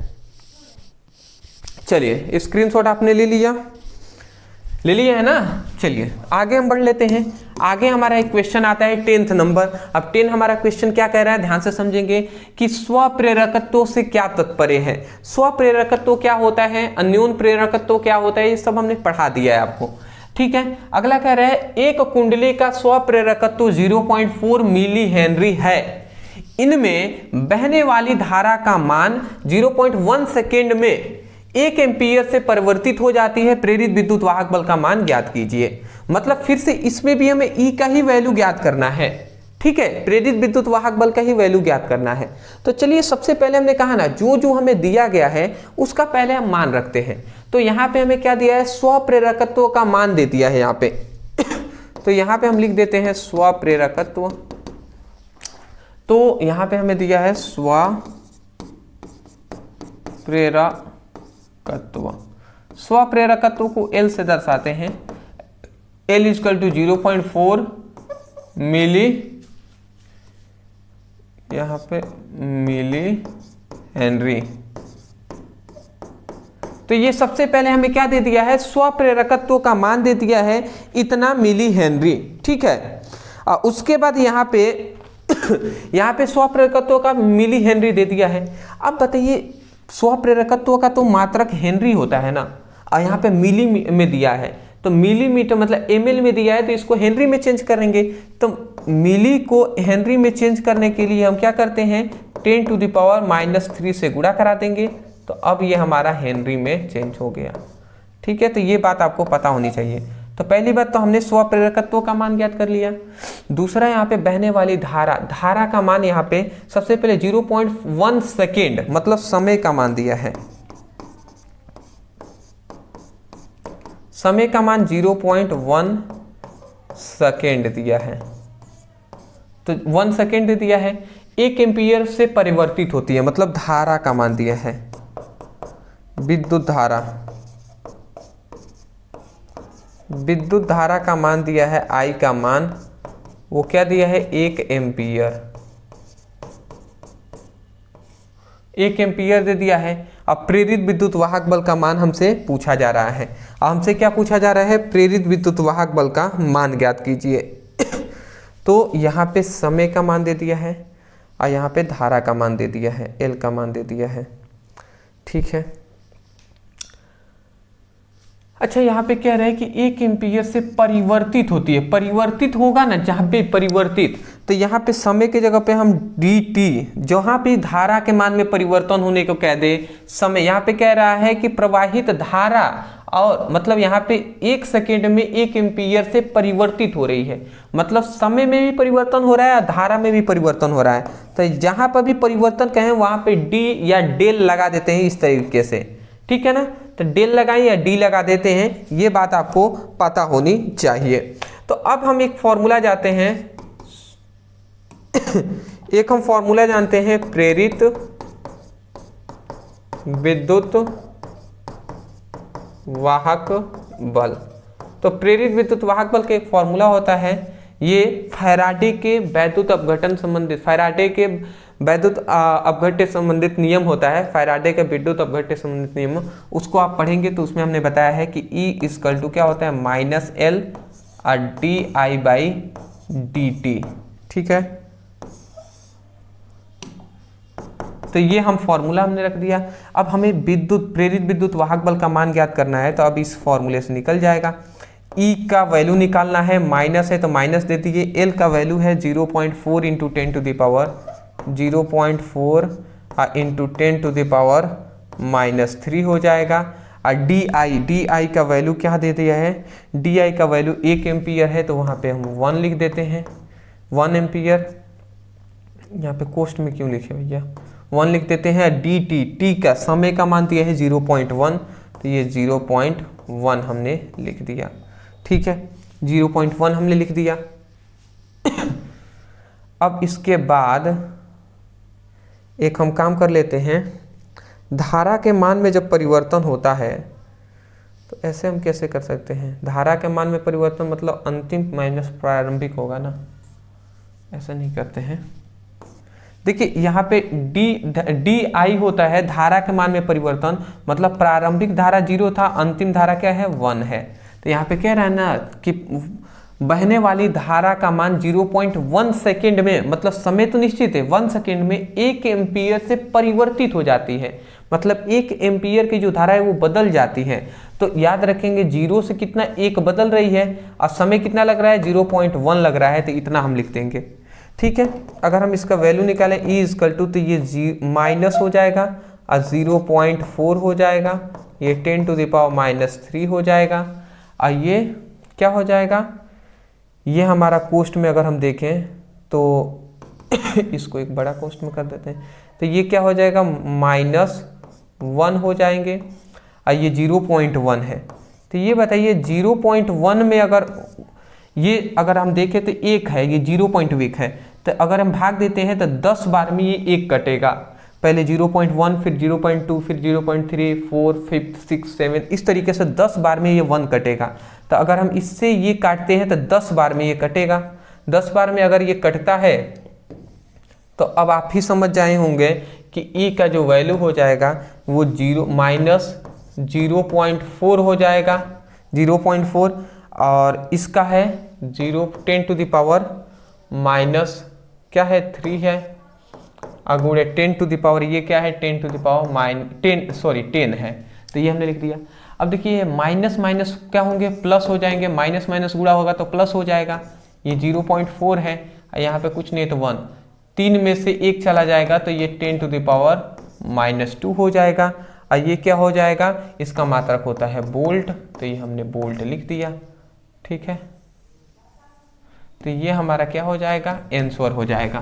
चलिए स्क्रीनशॉट आपने ले लिया। ले लिया है ना। चलिए आगे हम बढ़ लेते हैं। आगे हमारा एक क्वेश्चन आता है 10th नंबर। अब 10 हमारा क्वेश्चन क्या कह रहा है, ध्यान से समझेंगे कि स्वप्रेरकत्व से क्या तात्पर्य है। स्वप्रेरकत्व क्या होता है, अन्योन प्रेरकत्व क्या होता है, ये सब हमने पढ़ा दिया है आपको। ठीक है, अगला कह रहा है एक कुंडली का स्वप्रेरकत्व 0.4 मिली हेनरी है, इनमें बहने वाली धारा का मान 0.1 सेकेंड में 1 एम्पीयर से परिवर्तित हो जाती है, प्रेरित विद्युत वाहक बल का मान ज्ञात कीजिए। मतलब फिर से इसमें भी हमें ई का ही वैल्यू ज्ञात करना है। ठीक है, प्रेरित विद्युत वाहक बल का ही वैल्यू ज्ञात करना है। तो चलिए सबसे पहले हमने कहा ना, जो जो हमें दिया गया है उसका पहले हम मान रखते हैं। तो यहाँ पे हमें क्या दिया है, स्वप्रेरकत्व का मान दे दिया है यहाँ पे। तो यहाँ पे हम लिख देते हैं स्वप्रेरकत्व। तो यहाँ पे हमें दिया है स्वप्रेरकत्व। स्वप्रेरकत्व को L से दर्शाते हैं। L = 0.4 मिली, यहाँ पे मिली हेनरी। तो ये सबसे पहले हमें क्या दे दिया है, स्वप्रेरकत्व का मान दे दिया है इतना मिली हेनरी। ठीक है, उसके बाद यहाँ पे यहाँ पे स्वप्रेरकत्व का मिली हेनरी दे दिया है। अब बताइए स्वप्रेरकत्व का तो मात्रक हेनरी होता है ना, और यहाँ पे मिली में दिया है, तो मिलीमीटर मतलब ml में दिया है, तो इसको हेनरी में चेंज करेंगे। तो मिली को हेनरी में चेंज करने के लिए हम क्या करते हैं, 10⁻³ से गुणा करा देंगे। तो अब ये हमारा हेनरी में चेंज हो गया। ठीक है, तो ये बात आपको पता होनी चाहिए। तो पहली बात तो हमने स्वप्रेरकत्व का मान ज्ञात कर लिया। दूसरा यहाँ पे बहने वाली धारा का मान यहाँ पे सबसे पहले 0.1 सेकेंड मतलब समय का मान दिया है। समय का मान 0.1 सेकेंड दिया है। तो 1 सेकेंड दिया है, 1 एम्पीयर से परिवर्तित होती है, मतलब धारा का मान दिया है, विद्युत धारा का मान दिया है, I का मान वो क्या दिया है, 1 एम्पीयर। 1 एम्पीयर दे दिया है। अब प्रेरित विद्युत वाहक बल का मान हमसे पूछा जा रहा है। अब हमसे क्या पूछा जा रहा है, प्रेरित विद्युत वाहक बल का मान ज्ञात कीजिए। तो यहाँ पे समय का मान दे दिया है और यहाँ पे धारा का मान दे दिया है, L का मान दे दिया है। ठीक है, अच्छा यहाँ पे कह रहे हैं कि 1 एम्पीयर से परिवर्तित होती है। परिवर्तित होगा ना जहाँ पे परिवर्तित, तो यहाँ पे समय के जगह पे हम dt, जहाँ पे धारा के मान में परिवर्तन होने को कह दे समय। यहाँ पे कह रहा है कि प्रवाहित धारा, और मतलब यहाँ पे 1 सेकेंड में 1 एम्पीयर से परिवर्तित हो रही है, मतलब समय में भी परिवर्तन हो रहा है, धारा में भी परिवर्तन हो रहा है। तो जहाँ पर भी परिवर्तन कहें वहाँ पे d या डेल लगा देते हैं इस तरीके से। ठीक है ना, तो डेल लगाएं या डी लगा देते हैं, ये बात आपको पता होनी चाहिए। तो अब हम एक फॉर्मूला जाते हैं एक हम फॉर्मूला जानते हैं, प्रेरित विद्युत वाहक बल। तो प्रेरित विद्युत वाहक बल का एक फॉर्मूला होता है, ये फैराडे के वैद्युत अपघटन संबंधित, फैराडे के वैद्युत अपघट्य संबंधित नियम होता है, फैराडे का विद्युत अपघट्य संबंधित नियम, उसको आप पढ़ेंगे तो उसमें हमने बताया है कि E = क्या होता है, -L dI/dt। ठीक है, तो ये हम फॉर्मूला हमने रख दिया। अब हमें प्रेरित विद्युत वाहक बल का मान ज्ञात करना है, तो अब इस फॉर्मूले से निकल जाएगा। E का वैल्यू निकालना है, माइनस है तो माइनस दे दीजिए। L का वैल्यू है 0.4 × 10⁻³ हो जाएगा। और DI का वैल्यू क्या दे दिया है, DI का वैल्यू 1 एम्पीयर है, तो वहाँ पे हम 1 लिख देते हैं, 1 एम्पीयर। यहाँ पे कोष्ठ में क्यों लिखे भैया, 1 लिख देते हैं। T का समय का मान दिया है 0.1, तो ये 0.1 हमने लिख दिया। ठीक है, 0.1 हमने लिख दिया। अब इसके बाद एक हम काम कर लेते हैं, धारा के मान में जब परिवर्तन होता है तो ऐसे हम कैसे कर सकते हैं, धारा के मान में परिवर्तन मतलब अंतिम माइनस प्रारंभिक होगा ना, ऐसा नहीं करते हैं। देखिए यहाँ पे DI होता है धारा के मान में परिवर्तन, मतलब प्रारंभिक धारा 0 था, अंतिम धारा क्या है 1 है। तो यहाँ पे कह रहा है ना कि बहने वाली धारा का मान 0.1 सेकेंड में, मतलब समय तो निश्चित है, 1 सेकेंड में 1 एम्पियर से परिवर्तित हो जाती है। मतलब 1 एम्पियर की जो धारा है वो बदल जाती है। तो याद रखेंगे 0 से कितना 1 बदल रही है और समय कितना लग रहा है 0.1 लग रहा है, तो इतना हम लिख देंगे। ठीक है, अगर हम इसका वैल्यू निकालें E इक्वल टू, तो ये माइनस हो जाएगा और 0.4 हो जाएगा, ये 10⁻³ हो जाएगा और ये क्या हो जाएगा, ये हमारा कोष्ठ में अगर हम देखें तो इसको एक बड़ा कोष्ठ में कर देते हैं, तो ये क्या हो जाएगा -1 हो जाएंगे और ये 0.1 है। तो ये बताइए 0.1 में अगर हम देखें तो 1 है, ये 0.1 है, तो अगर हम भाग देते हैं तो 10 बार में ये 1 कटेगा। पहले 0.1, फिर 0.2, फिर 0.3, 4, 5, 6, 7, इस तरीके से 10 बार में ये 1 कटेगा। तो अगर हम इससे ये काटते हैं तो 10 बार में ये कटेगा। 10 बार में अगर ये कटता है तो अब आप ही समझ जाए होंगे कि E का जो वैल्यू हो जाएगा वो -0.4 हो जाएगा, 0.4, और इसका है 10⁻³ है, अगुणे 10⁻, ये क्या है 10 है, तो ये हमने लिख दिया। अब देखिए माइनस माइनस क्या होंगे, प्लस हो जाएंगे, माइनस माइनस गुणा होगा तो प्लस हो जाएगा। ये 0.4 है, यहाँ पे कुछ नहीं तो 1, 3 में से 1 चला जाएगा तो ये 10⁻² हो जाएगा। और ये क्या हो जाएगा, इसका मात्रक होता है वोल्ट, तो ये हमने वोल्ट लिख दिया। ठीक है, तो ये हमारा क्या हो जाएगा, आंसर हो जाएगा।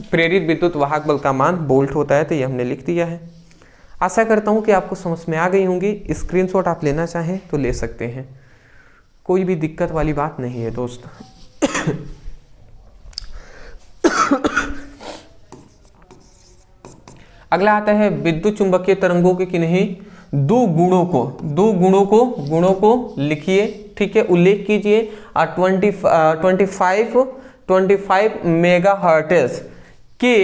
प्रेरित विद्युत वाहक बल का मान वोल्ट होता है, तो ये हमने लिख दिया है। आशा करता हूँ कि आपको समझ में आ गई होंगी। स्क्रीनशॉट आप लेना चाहें तो ले सकते हैं, कोई भी दिक्कत वाली बात नहीं है दोस्त। अगला आता है विद्युत चुंबकीय तरंगों के किन्हीं दो गुणों को लिखिए। ठीक है, उल्लेख कीजिए। 25 मेगाहर्ट्ज के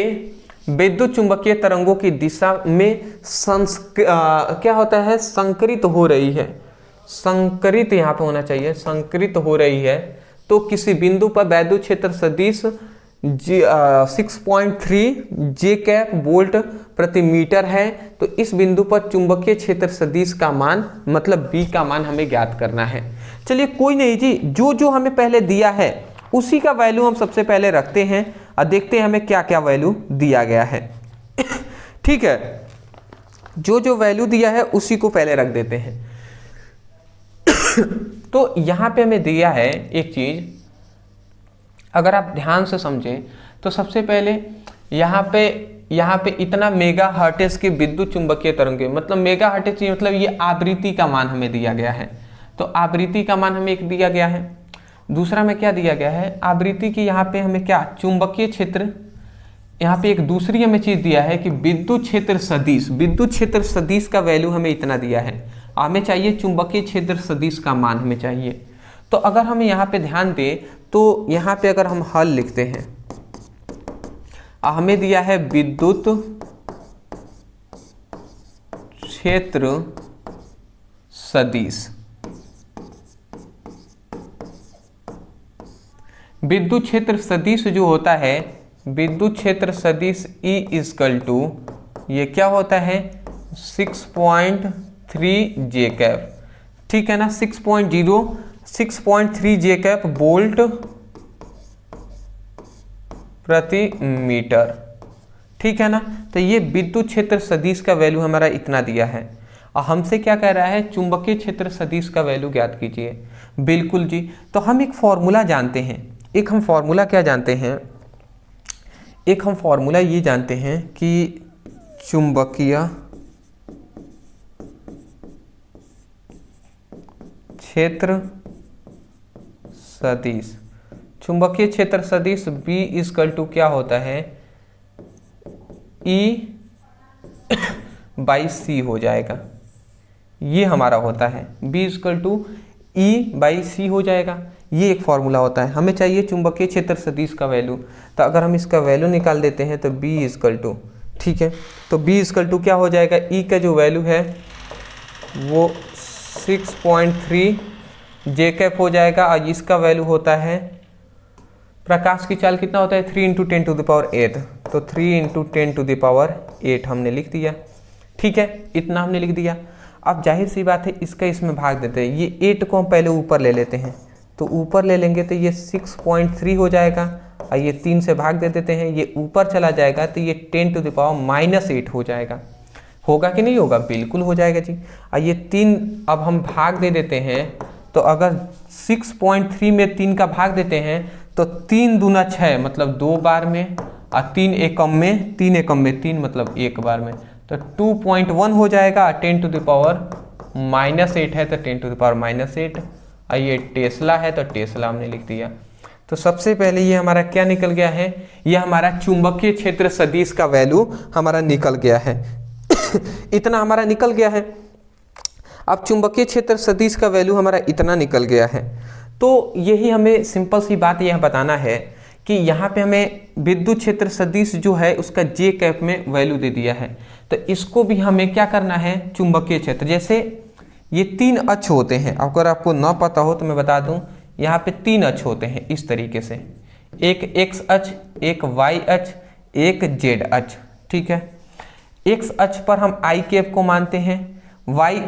विद्युत चुंबकीय तरंगों की दिशा में क्या होता है, संकरित हो रही है, संकरित यहाँ पे होना चाहिए, संकरित हो रही है। तो किसी बिंदु पर विद्युत क्षेत्र सदिश 6.3 J वोल्ट प्रति मीटर है। तो इस बिंदु पर चुंबकीय क्षेत्र सदिश का मान, मतलब B का मान हमें ज्ञात करना है। चलिए कोई नहीं जी, जो हमें पहले दिया है उसी का वैल्यू हम सबसे पहले रखते हैं और देखते हैं हमें क्या क्या वैल्यू दिया गया है। ठीक है, जो वैल्यू दिया है उसी को पहले रख देते हैं। तो यहाँ पे हमें दिया है एक चीज, अगर आप ध्यान से समझें तो सबसे पहले यहाँ पे इतना मेगाहर्ट्ज की विद्युत चुंबकीय तरंगे, मतलब मेगाहर्ट्ज मतलब ये आवृत्ति का मान हमें दिया गया है। तो आवृत्ति का मान हमें एक दिया गया है। दूसरा में क्या दिया गया है, आवृत्ति की यहाँ पे हमें क्या, चुंबकीय क्षेत्र। यहाँ पे एक दूसरी हमें चीज दिया है कि विद्युत क्षेत्र सदिश का वैल्यू हमें इतना दिया है। हमें चाहिए चुंबकीय क्षेत्र सदिश का मान हमें चाहिए। तो अगर हम यहाँ पे ध्यान दें तो यहाँ पे अगर हम हल लिखते हैं, हमें दिया है विद्युत क्षेत्र सदिश। विद्युत क्षेत्र सदिश जो होता है, विद्युत क्षेत्र सदिश E इक्वल टू, ये क्या होता है 6.3 J। ठीक है ना, 6.3 J वोल्ट प्रति मीटर। ठीक है ना, तो ये विद्युत क्षेत्र सदिश का वैल्यू हमारा इतना दिया है और हमसे क्या कह रहा है, चुंबकीय क्षेत्र सदिश का वैल्यू ज्ञात कीजिए। बिल्कुल जी, तो हम एक फॉर्मूला जानते हैं। एक हम फॉर्मूला क्या जानते हैं, एक हम फॉर्मूला ये जानते हैं कि चुंबकीय क्षेत्र सदिश, चुंबकीय क्षेत्र सदिश B इक्वल टू क्या होता है, E/C हो जाएगा। ये हमारा होता है B इक्वल टू E/C हो जाएगा। ये एक फॉर्मूला होता है। हमें चाहिए चुंबकीय क्षेत्र सदिश का वैल्यू, तो अगर हम इसका वैल्यू निकाल देते हैं तो B इक्वल टू, ठीक है, तो B इक्वल टू क्या हो जाएगा, E का जो वैल्यू है वो 6.3 जे कैप हो जाएगा और इसका वैल्यू होता है, प्रकाश की चाल कितना होता है 3 × 10⁸, तो 3 × 10⁸ हमने लिख दिया। ठीक है, इतना हमने लिख दिया। अब जाहिर सी बात है इसका इसमें भाग देते हैं, ये 8 को हम पहले ऊपर ले लेते हैं, तो ऊपर ले लेंगे तो ये 6.3 हो जाएगा और ये 3 से भाग दे देते हैं, ये ऊपर चला जाएगा तो ये 10⁻⁻8 हो जाएगा। होगा कि नहीं होगा? बिल्कुल हो जाएगा जी। और ये 3 अब हम भाग दे देते हैं, तो अगर 6.3 में 3 का भाग देते हैं तो 3 दूना 6 मतलब 2 बार में, और 3 एकम में 3 मतलब 1 बार में, तो 2.1 हो जाएगा। 10⁻⁻8 है तो 10⁻⁻8, और ये टेस्ला है तो टेस्ला हमने लिख दिया। तो सबसे पहले ये हमारा क्या निकल गया है, ये हमारा चुंबकीय क्षेत्र सदिश का वैल्यू हमारा निकल गया है। इतना हमारा निकल गया है। अब चुंबकीय क्षेत्र सदिश का वैल्यू हमारा इतना निकल गया है। तो यही हमें सिंपल सी बात यह बताना है कि यहाँ पे हमें विद्युत क्षेत्र सदिश जो है उसका जे कैप में वैल्यू दे दिया है, तो इसको भी हमें क्या करना है, चुंबकीय क्षेत्र, जैसे ये 3 अक्ष होते हैं, अगर आपको ना पता हो तो मैं बता दूं, यहाँ पे 3 अक्ष होते हैं इस तरीके से, एक एक्स अक्ष, एक वाई अक्ष, एक जेड अक्ष। ठीक है, एक्स अक्ष पर हम आई कैप को मानते हैं, वाई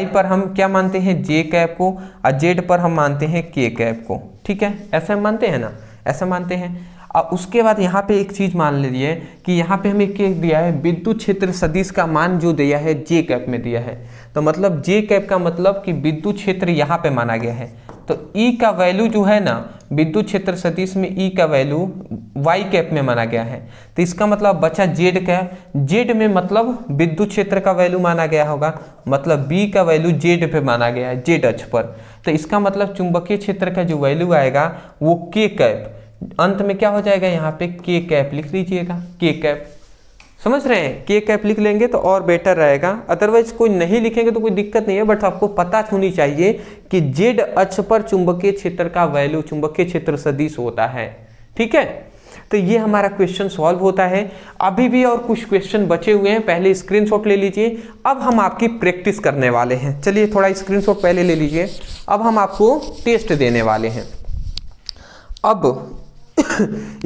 पर हम क्या मानते हैं, जे कैप को, और जेड पर हम मानते हैं के कैप को। ठीक है, ऐसे हम मानते हैं ना, ऐसा मानते हैं। और उसके बाद यहाँ पे एक चीज मान लीजिए कि यहाँ पे हमें क्या दिया है, विद्युत क्षेत्र सदिश का मान जो दिया है जे कैप में दिया है, तो मतलब जे कैप का मतलब कि विद्युत क्षेत्र यहाँ पे माना गया है। तो ई का वैल्यू जो है ना विद्युत क्षेत्र सदिश में, ई का वैल्यू वाई कैप में माना गया है, तो इसका मतलब बचा जेड का, जेड में मतलब विद्युत क्षेत्र का वैल्यू माना गया होगा, मतलब बी का वैल्यू जेड पे माना गया है, जेड अक्ष पर। तो इसका मतलब चुंबकीय क्षेत्र का जो वैल्यू आएगा वो के कैप, अंत में क्या हो जाएगा, यहाँ पे के कैप लिख लीजिएगा, के कैप। समझ रहे हैं, के कैप लिख लेंगे तो और बेटर रहेगा, अदरवाइज कोई नहीं लिखेंगे तो कोई दिक्कत नहीं है, बट आपको पता होनी चाहिए कि जेड अक्ष पर चुंबकीय क्षेत्र का वैल्यू चुंबकीय क्षेत्र सदिश होता है। ठीक है, तो ये हमारा क्वेश्चन सॉल्व होता है। अभी भी और कुछ क्वेश्चन बचे हुए हैं, पहले स्क्रीनशॉट ले लीजिए। अब हम आपकी प्रैक्टिस करने वाले हैं, चलिए थोड़ा स्क्रीनशॉट पहले ले लीजिए। अब हम आपको टेस्ट देने वाले हैं। अब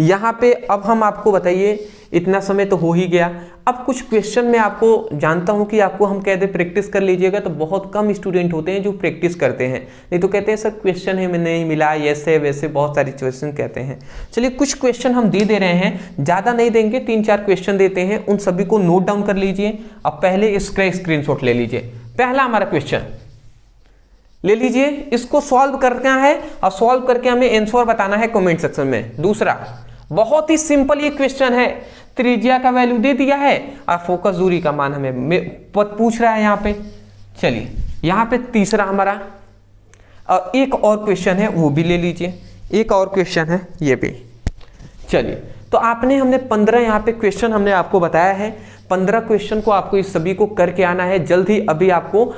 यहाँ पे अब हम आपको बताइए, इतना समय तो हो ही गया, अब कुछ क्वेश्चन में आपको जानता हूं कि आपको हम कहते प्रैक्टिस कर लीजिएगा, तो बहुत कम स्टूडेंट होते हैं जो प्रैक्टिस करते हैं, नहीं तो कहते हैं सर क्वेश्चन है नहीं मिला, ऐसे वैसे बहुत सारी क्वेश्चन कहते हैं। चलिए कुछ क्वेश्चन हम दे रहे हैं, ज़्यादा नहीं देंगे, 3-4 क्वेश्चन देते हैं, उन सभी को नोट डाउन कर लीजिए। अब पहले इसका स्क्रीनशॉट ले लीजिए। पहला हमारा क्वेश्चन ले लीजिए, इसको सॉल्व करना है और सॉल्व करके हमें आंसर बताना है कमेंट सेक्शन में। दूसरा बहुत ही सिंपल ये क्वेश्चन है, त्रिज्या का वैल्यू दे दिया है और फोकस दूरी का मान हमें पूछ रहा है यहाँ पे। चलिए यहाँ पे तीसरा हमारा और एक और क्वेश्चन है वो भी ले लीजिए, एक और क्वेश्चन है ये भी। चलिए तो हमने 15 यहाँ पे क्वेश्चन हमने आपको बताया है, 15 क्वेश्चन को आपको इस सभी को करके आना है। जल्द ही अभी आपको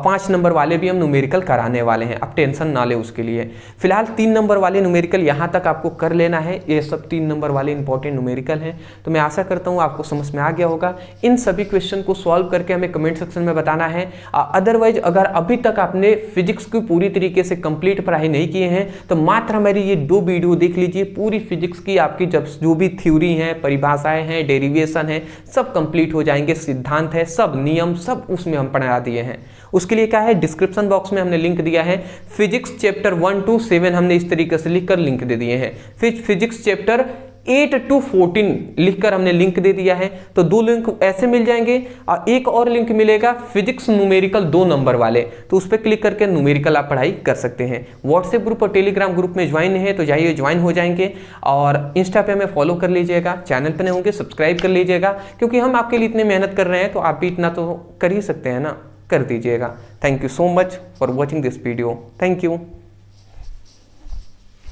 5 नंबर वाले भी हम न्यूमेरिकल कराने वाले हैं, अब टेंशन ना ले उसके लिए। फिलहाल 3 नंबर वाले न्यूमेरिकल यहाँ तक आपको कर लेना है, ये सब 3 नंबर वाले इंपॉर्टेंट न्यूमेरिकल हैं। तो मैं आशा करता हूँ आपको समझ में आ गया होगा। इन सभी क्वेश्चन को सॉल्व करके हमें कमेंट सेक्शन में बताना है। अदरवाइज अगर अभी तक आपने फिजिक्स की पूरी तरीके से कंप्लीट पढ़ाई नहीं किए हैं तो मात्र हमारी ये 2 वीडियो देख लीजिए, पूरी फिजिक्स की आपकी जब जो भी थ्योरी हैं, परिभाषाएं हैं, डेरिवेशन है, सब कंप्लीट हो जाएंगे। सिद्धांत है, सब नियम सब उसमें हम पढ़ा दिए हैं। उसके लिए क्या है, डिस्क्रिप्शन बॉक्स में हमने लिंक दिया है। फिजिक्स चैप्टर 1 to 7 हमने इस तरीके से लिखकर लिंक दे दिए हैं। फिर फिजिक्स चैप्टर 8 to 14 लिखकर हमने लिंक दे दिया है। तो 2 लिंक ऐसे मिल जाएंगे और एक और लिंक मिलेगा फिजिक्स न्यूमेरिकल 2 नंबर वाले, तो उस पर क्लिक करके न्यूमेरिकल आप पढ़ाई कर सकते हैं। व्हाट्सएप ग्रुप और टेलीग्राम ग्रुप में ज्वाइन है तो जाइए ज्वाइन हो जाएंगे, और इंस्टा पे हमें फॉलो कर लीजिएगा, चैनल पे नए होंगे सब्सक्राइब कर लीजिएगा, क्योंकि हम आपके लिए इतने मेहनत कर रहे हैं तो आप भी इतना तो कर ही सकते हैं ना, कर दीजिएगा। Thank you so much for watching this video. Thank you.